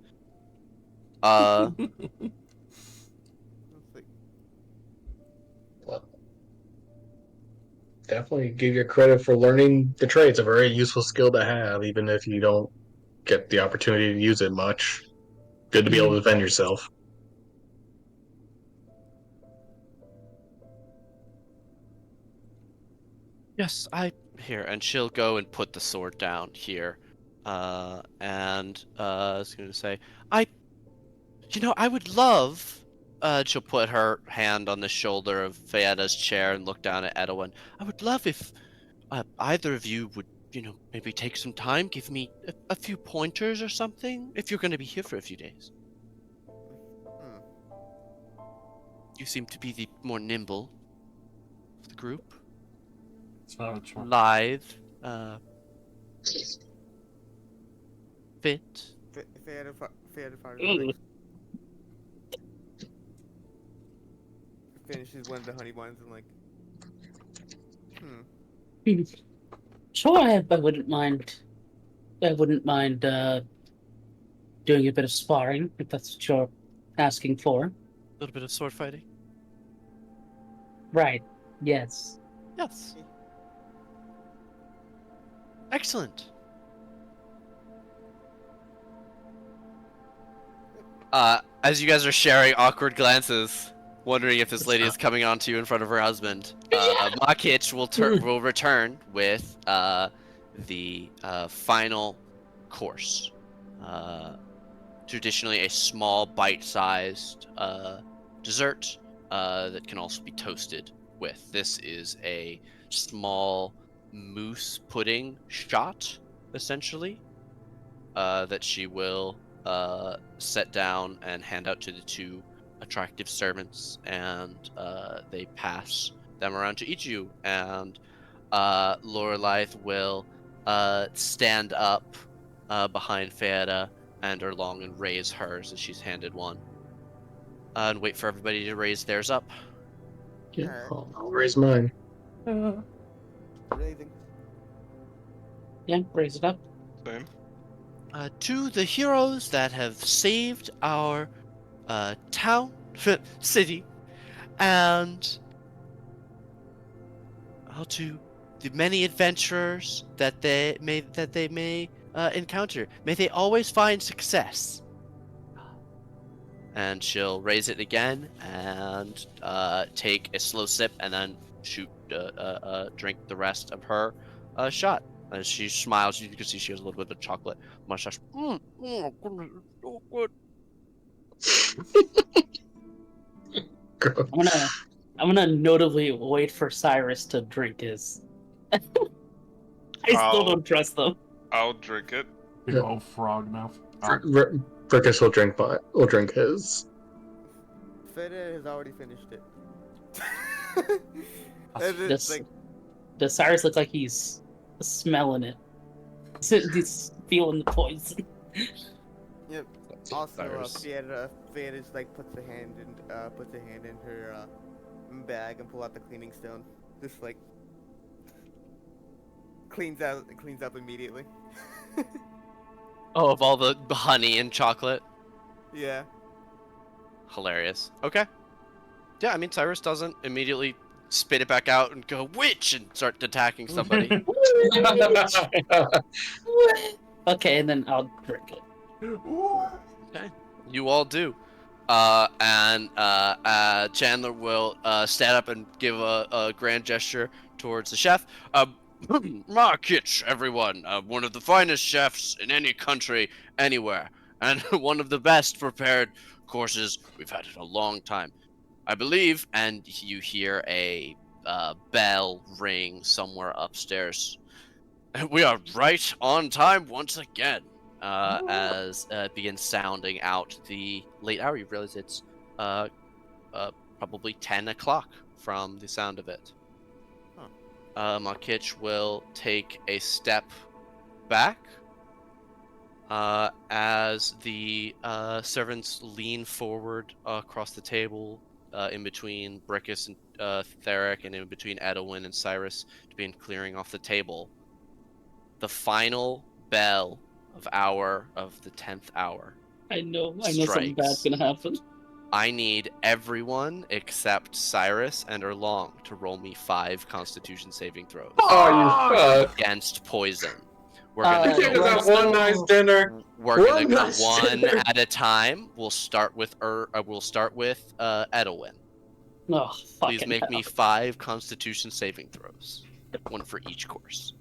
Let's see. What? definitely give you credit for learning the trade. It's a very useful skill to have, even if you don't get the opportunity to use it much. Good to be able to defend yourself. Yes, I here, and she'll go and put the sword down here. I was going to say, I would love. She'll put her hand on the shoulder of Fayetta's chair and look down at Edwin. I would love if either of you would, maybe take some time, give me a few pointers or something, if you're going to be here for a few days. Hmm. You seem to be the more nimble of the group. It's not a choice. Lithe, fit. Fair Ooh. finishes one of the honey ones and like, Sure, I wouldn't mind. I wouldn't mind doing a bit of sparring if that's what you're asking for. A little bit of sword fighting. Right. Yes. Yes. Excellent. As you guys are sharing awkward glances, wondering if this lady is coming on to you in front of her husband, Makich will return with the final course. Traditionally a small bite-sized dessert that can also be toasted with. This is a small mousse pudding shot, essentially, that she will set down and hand out to the two attractive servants, and they pass them around to each of you. And Lorelei will stand up behind Feyada and Erlong and raise hers as she's handed one. And wait for everybody to raise theirs up. Yeah, I'll raise mine. raising. Yeah, raise it up. Same. To the heroes that have saved our town, city, and to the many adventurers that they may encounter. May they always find success. And she'll raise it again and take a slow sip and then drink the rest of her shot. As she smiles, you can see she has a little bit of chocolate mustache. Goodness, so good. I'm gonna notably wait for Cyrus to drink his. I still don't trust them. I'll drink it. Big old frog mouth. Frickus will drink his. Fede has already finished it. Does Cyrus look like he's smelling it? He's feeling the poison. Yep. Also, Cyrus. Fieta just like puts a hand in her bag and pull out the cleaning stone. Just like cleans up immediately. Oh, of all the honey and chocolate? Yeah. Hilarious. Okay. Yeah, I mean, Cyrus doesn't immediately spit it back out and go, witch, and start attacking somebody. Okay, and then I'll drink it. Okay. You all do. Chandler will stand up and give a grand gesture towards the chef. Markich, everyone. One of the finest chefs in any country, anywhere. And one of the best prepared courses we've had in a long time. I believe, and you hear a bell ring somewhere upstairs. We are right on time once again. As it begins sounding out the late hour, you realize it's probably 10 o'clock from the sound of it. Makich will take a step back as the servants lean forward across the table in between Brickus and Theric, and in between Edwin and Cyrus, to begin clearing off the table. The final bell of the 10th hour. I know something bad's gonna happen. I need everyone except Cyrus and Erlong to roll me 5 Constitution saving throws Oh, you against poison. We're Uh, gonna You can't go. just have one nice dinner. We're gonna one go nice one dinner. at a time. We'll start with Edwin. Oh, Please fucking make hell. me 5 Constitution saving throws, one for each course.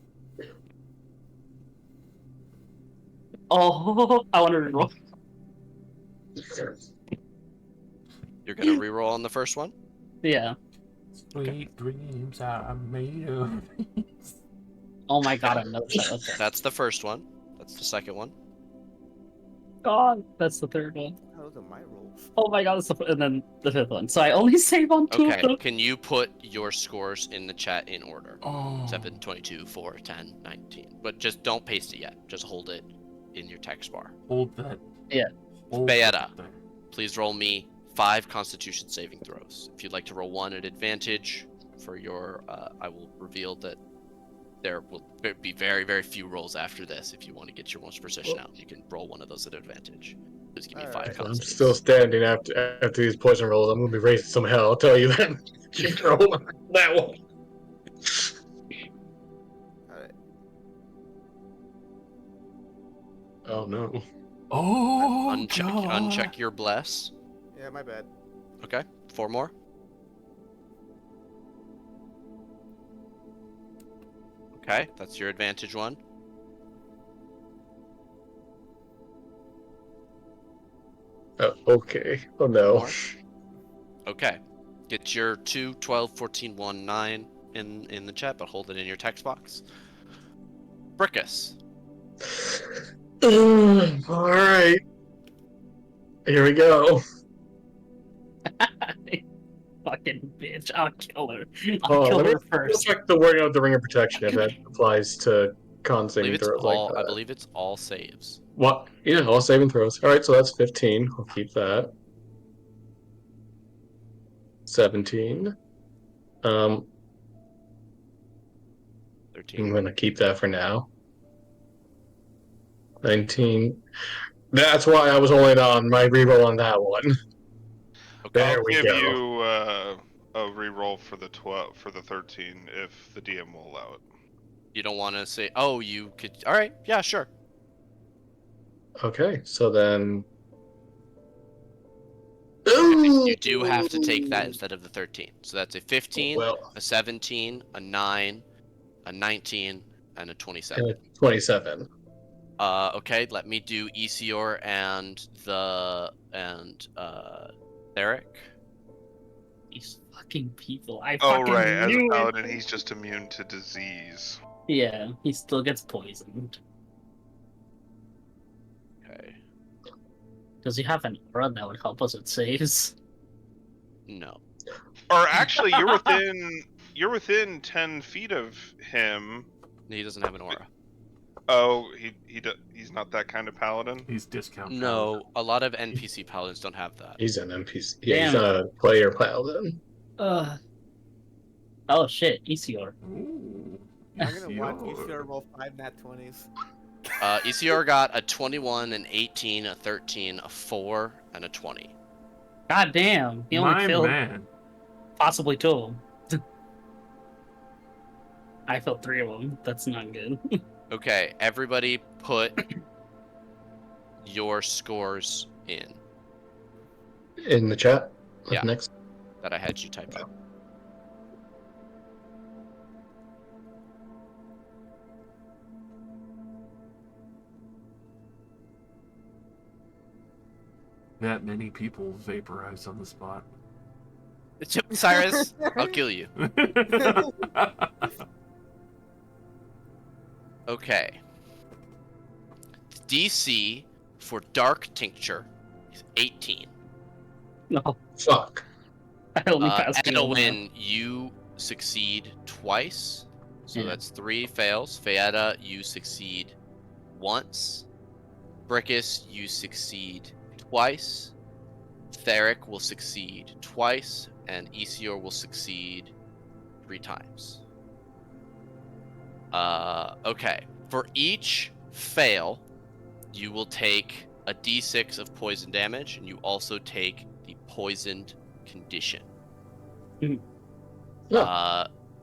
Oh, I want to reroll. You're gonna reroll on the first one. Yeah. Sweet dreams are made of. Oh my god, I know that. Okay. That's the first one. That's the second one. God, that's the third one. Those are my rules. Oh my god, and then the fifth one. So I only save on 2 of Okay, them. can you put your scores in the chat in order? Oh. 7, 22, 4, 10, 19. But just don't paste it yet. Just hold it in your text bar. Hold that. Yeah. Hold Bayetta. that there. Please roll me 5 Constitution saving throws. If you'd like to roll 1 at advantage for your, I will reveal that there will be very, very few rolls after this. If you want to get your most precision out, you can roll 1 of those at advantage. Please give me 5 Alright. I'm Constitution. still standing after these poison rolls. I'm gonna be raising some hell. I'll tell you that. Keep rolling that one. Alright. Oh no. Oh, Uncheck your bless. Yeah, my bad. Okay, 4 more. Okay, that's your advantage one. Oh, okay. Oh no. More. Okay, get your 2, 12, 14, 1, 9 in the chat, but hold it in your text box. Brickus. All right. Here we go. Fucking bitch. I'll kill her. Oh, I'll kill let me her first. check the wording of the ring of protection if that applies to con I believe saving it's throws all. like that. I believe it's all saves. What? Yeah, all saving throws. All right, so that's 15. I'll keep that. 17. I'm 13. gonna keep that for now. 19. That's why I was holding on my reroll on that one. Okay. There I'll we give go. you a reroll for the 13 if the DM will allow it. You don't want to say. Oh, you could. All right. Yeah, sure. Okay, so then. You do have to take that instead of the 13. So that's a 15, Well, a 17, a 9, a 19, and a 27. 27. Okay. Let me do Isior and Theric. These fucking people. I Oh fucking right, as a knew paladin, it. he's just immune to disease. Yeah, he still gets poisoned. Okay. Does he have an aura that would help us with saves? No. Or actually, you're within 10 feet of him. He doesn't have an aura. Oh, he's not that kind of paladin. He's discount. No, a lot of NPC paladins don't have that. He's an NPC. Yeah, he's Damn. not a player paladin. Oh shit, Isior. Ooh, I'm gonna watch Isior. Isior roll 5 nat 20s. Isior got a 21, an 18, a 13, a 4, and a 20. God damn, he only My killed man. possibly 2 of them. I filled 3 of them. That's not good. Okay, everybody put your scores in In the chat? Yeah. Next. that I had you type out. That many people vaporized on the spot. Cyrus, I'll kill you. Okay. DC for Dark Tincture is 18. No, Fuck. I only passed 2 of them. Edwin, you succeed twice. So Yeah. that's 3 fails. Fayetta, you succeed once. Brickus, you succeed twice. Theric will succeed twice. And Isior will succeed 3 times. Okay. For each fail, you will take a d6 of poison damage, and you also take the poisoned condition. Mhm.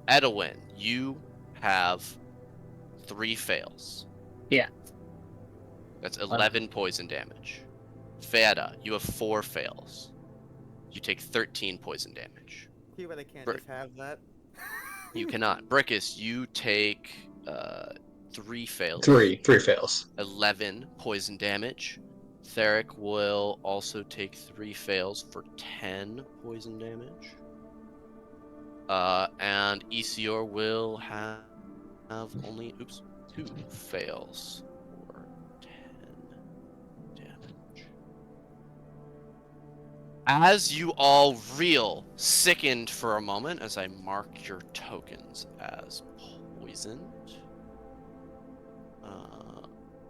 Edwin, you have 3 fails. Yeah. That's 11 poison damage. Fada, you have 4 fails. You take 13 poison damage. See, but I can't Brick. just have that. You cannot. Brickus, you take 3 fails. Three fails. 11 poison damage. Theric will also take 3 fails for 10 poison damage. And Isior will have only 2 fails for 10 damage. As you all reel, sickened for a moment, as I mark your tokens as poisoned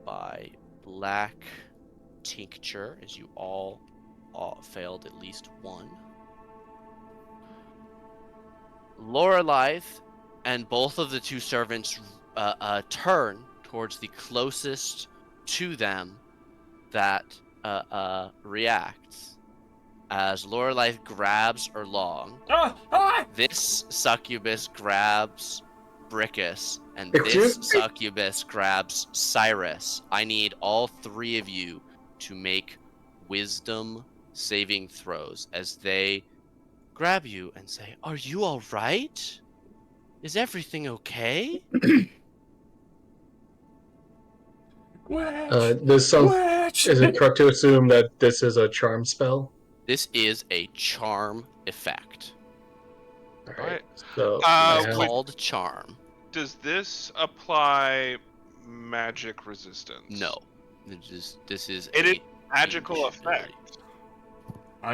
by black tincture, as you all failed at least 1. Lorelith and both of the 2 servants turn towards the closest to them that reacts. As Lorelith grabs Erlong, this succubus grabs Brickus, and this succubus grabs Cyrus. I need all 3 of you to make wisdom saving throws as they grab you and say, "Are you all right? Is everything okay?" Is it correct to assume that this is a charm spell? This is a charm effect. Alright. So It's called charm. Does this apply magic resistance? No. This is It a is magical effect.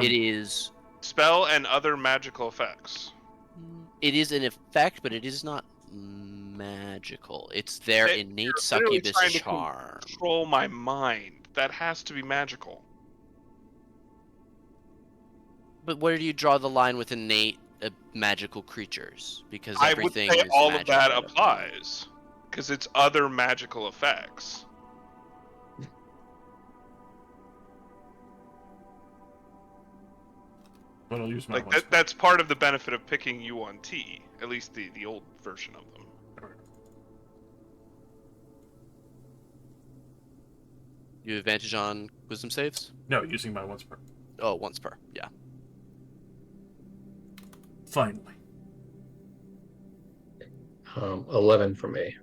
It is spell and other magical effects. It is an effect, but it is not magical. It's their innate succubus charm. Control my mind. That has to be magical. But where do you draw the line with innate magical creatures? Because everything I would say is all magical. of that applies. Because it's other magical effects. But I'll use my like that's part of the benefit of picking you on T. At least the old version of them. You have advantage on wisdom saves? No, using my once per. Oh, once per. Yeah. Finally. 11 for me.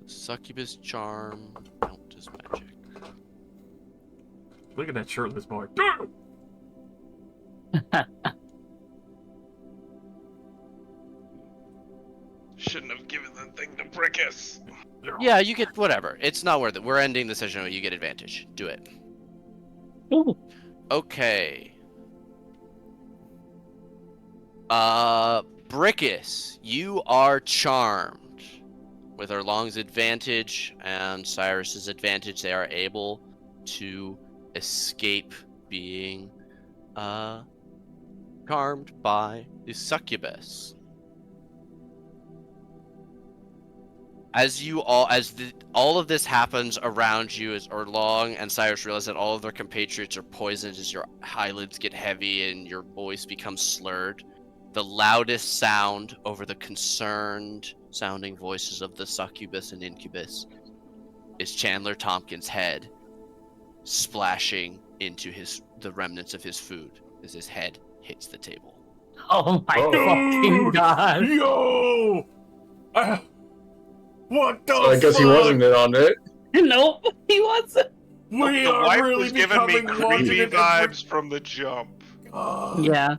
Succubus charm count as magic. Look at that shirtless boy. Shouldn't have given the thing to Brickus. Yeah, you get whatever. It's not worth it. We're ending the session. You get advantage. Do it. Ooh. Okay. Brickus, you are charmed. With Erlong's advantage and Cyrus's advantage, they are able to escape being charmed by the succubus. As all of this happens around you, as Erlong and Cyrus realize that all of their compatriots are poisoned, as your eyelids get heavy and your voice becomes slurred, the loudest sound over the concerned sounding voices of the succubus and incubus is Chandler Tompkins' head splashing into the remnants of his food as his head hits the table. Oh my fucking god! Yo! What the I guess he wasn't in on it. Nope, he wasn't. We The are wife really was giving me becoming creepy London vibes from the jump. Yeah.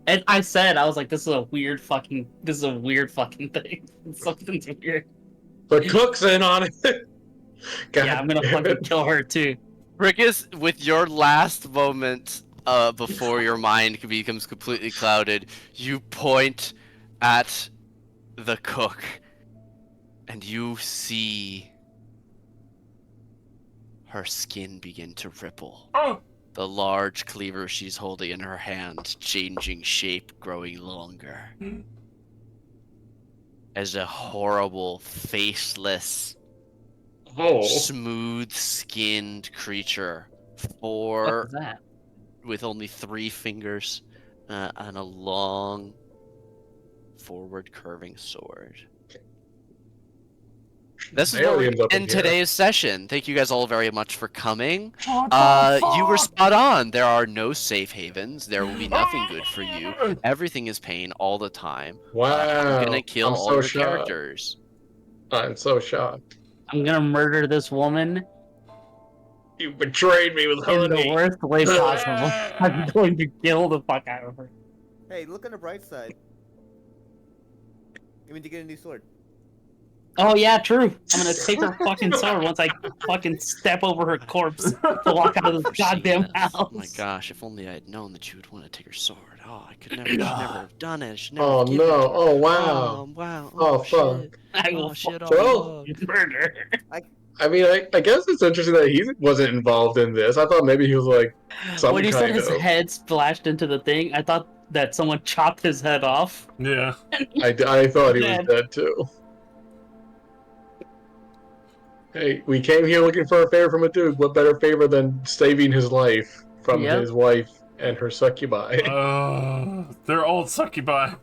And I was like, this is a weird fucking thing. Something's weird. The cook's in on it. God Yeah, I'm gonna damn fucking it. kill her too. Brickus, with your last moment before your mind becomes completely clouded, you point at the cook, and you see her skin begin to ripple. Oh! The large cleaver she's holding in her hand changing shape, growing longer. As a horrible, faceless, Oh. smooth-skinned creature What for was that? with only 3 fingers and a long forward curving sword. This is where we Aliens up in end here. today's session. Thank you guys all very much for coming. What the You were fuck? spot on. There are no safe havens. There will be nothing good for you. Everything is pain all the time. Wow. I'm gonna kill I'm all so your shocked. characters. I'm so shocked. I'm gonna murder this woman You betrayed me with in the honey. worst way possible. I'm going to kill the fuck out of her. Hey, look on the bright side. You mean to get a new sword? Oh yeah, true. I'm gonna take her fucking sword once I fucking step over her corpse to walk out of this Foreseen goddamn this. house. Oh my gosh, if only I had known that you would want to take her sword. Oh, I could never, should never have done it. I should never Oh have given it no. to her. Oh wow. Oh, wow. Oh, fuck. shit. I will Oh, shit. fucking Oh, fuck. murder her. I mean, I guess it's interesting that he wasn't involved in this. I thought maybe he was like some When he said kind his of. head splashed into the thing, I thought that someone chopped his head off. Yeah. I thought he was Dead. dead too. Hey, we came here looking for a favor from a dude. What better favor than saving his life from Yep. his wife and her succubi? They're old succubi.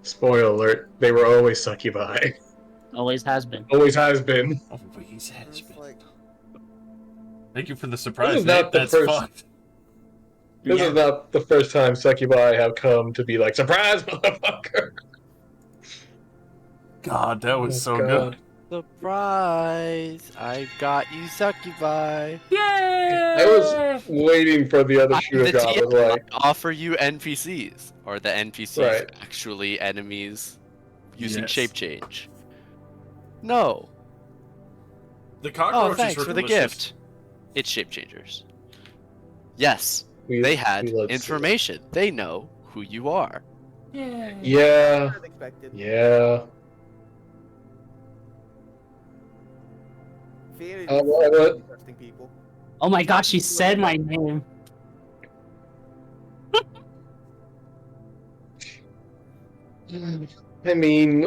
Spoiler alert, they were always succubi. Always has been. Always has been. Always has It's been. like, Thank you for the This surprise, is not Nate. the That's first- fucked. This Yeah. is not the first time succubi have come to be like, surprise, motherfucker! God, that was so God. good. Surprise! I got you, succubi. Yay! I was waiting for the other shoe to The drop. Was TM like, offer you NPCs. Are the NPCs Right. actually enemies using Yes. shape change? No. The Oh, cockroaches thanks were for the delicious. gift. It's shape changers. Yes, we- they had let's see. information. They know who you are. Yeah, unexpected. yeah. Fear what? interesting people. Oh my gosh, she said my name. I mean,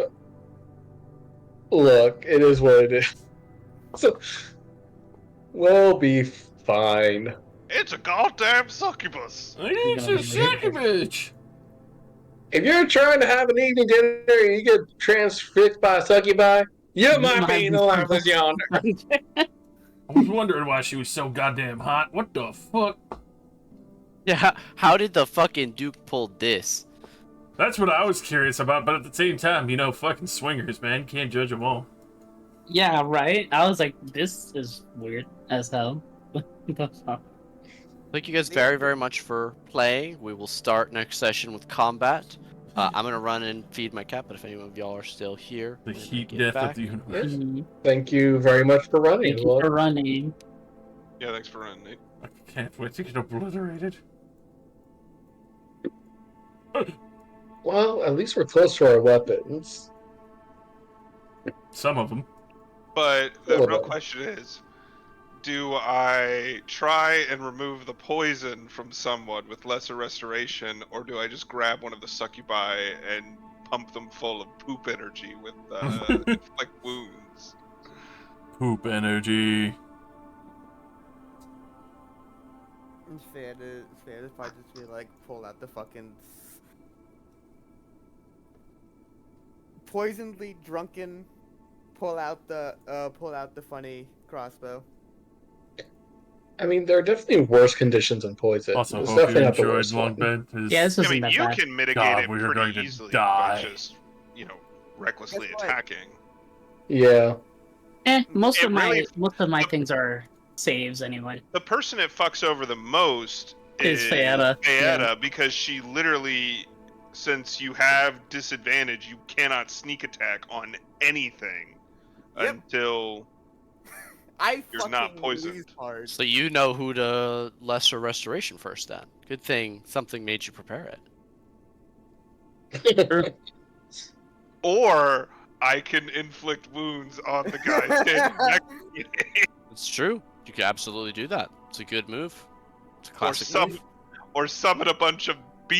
look, it is what it is. So, we'll be fine. It's a goddamn succubus. It's a succubus. If you're trying to have an evening dinner and you get transfixed by a succubi, you might be in the lifeless yonder. I was wondering why she was so goddamn hot. What the fuck? Yeah, how did the fucking Duke pull this? That's what I was curious about, but at the same time, you know, fucking swingers, man. You can't judge them all. Yeah, right? I was like, this is weird as hell. Thank you guys very, very much for playing. We will start next session with combat. I'm gonna run and feed my cat, but if any of y'all are still here, The when I heat get death back- of the universe. Mhm. Thank you very much for running. Thank you for running. Yeah, thanks for running, Nate. I can't wait to get obliterated. Well, at least we're close to our weapons. Some of them. But the Hold real on. question is, do I try and remove the poison from someone with lesser restoration, or do I just grab one of the succubi and pump them full of poop energy with inflict wounds? Poop energy. It's fair to probably just be like pull out the fucking poisonedly drunken, pull out the funny crossbow. I mean, there are definitely worse conditions than poison. Also, It's hope you definitely not the enjoyed worst Long one. Bed. Yeah, this I isn't mean, that you bad. can mitigate God, it we are pretty going to easily die. by just, recklessly Guess what? attacking. Yeah. Most It of my really- things are saves anyway. The person it fucks over the most Is is Fayetta, yeah. because she literally, since you have disadvantage, you cannot sneak attack on anything Yep. until I You're fucking not poisoned. wheezed hard. So you know who to lesser restoration first then. Good thing something made you prepare it. or I can inflict wounds on the guy standing next to me. It's true. You can absolutely do that. It's a good move. It's a or classic summon, move. or summon a bunch of bees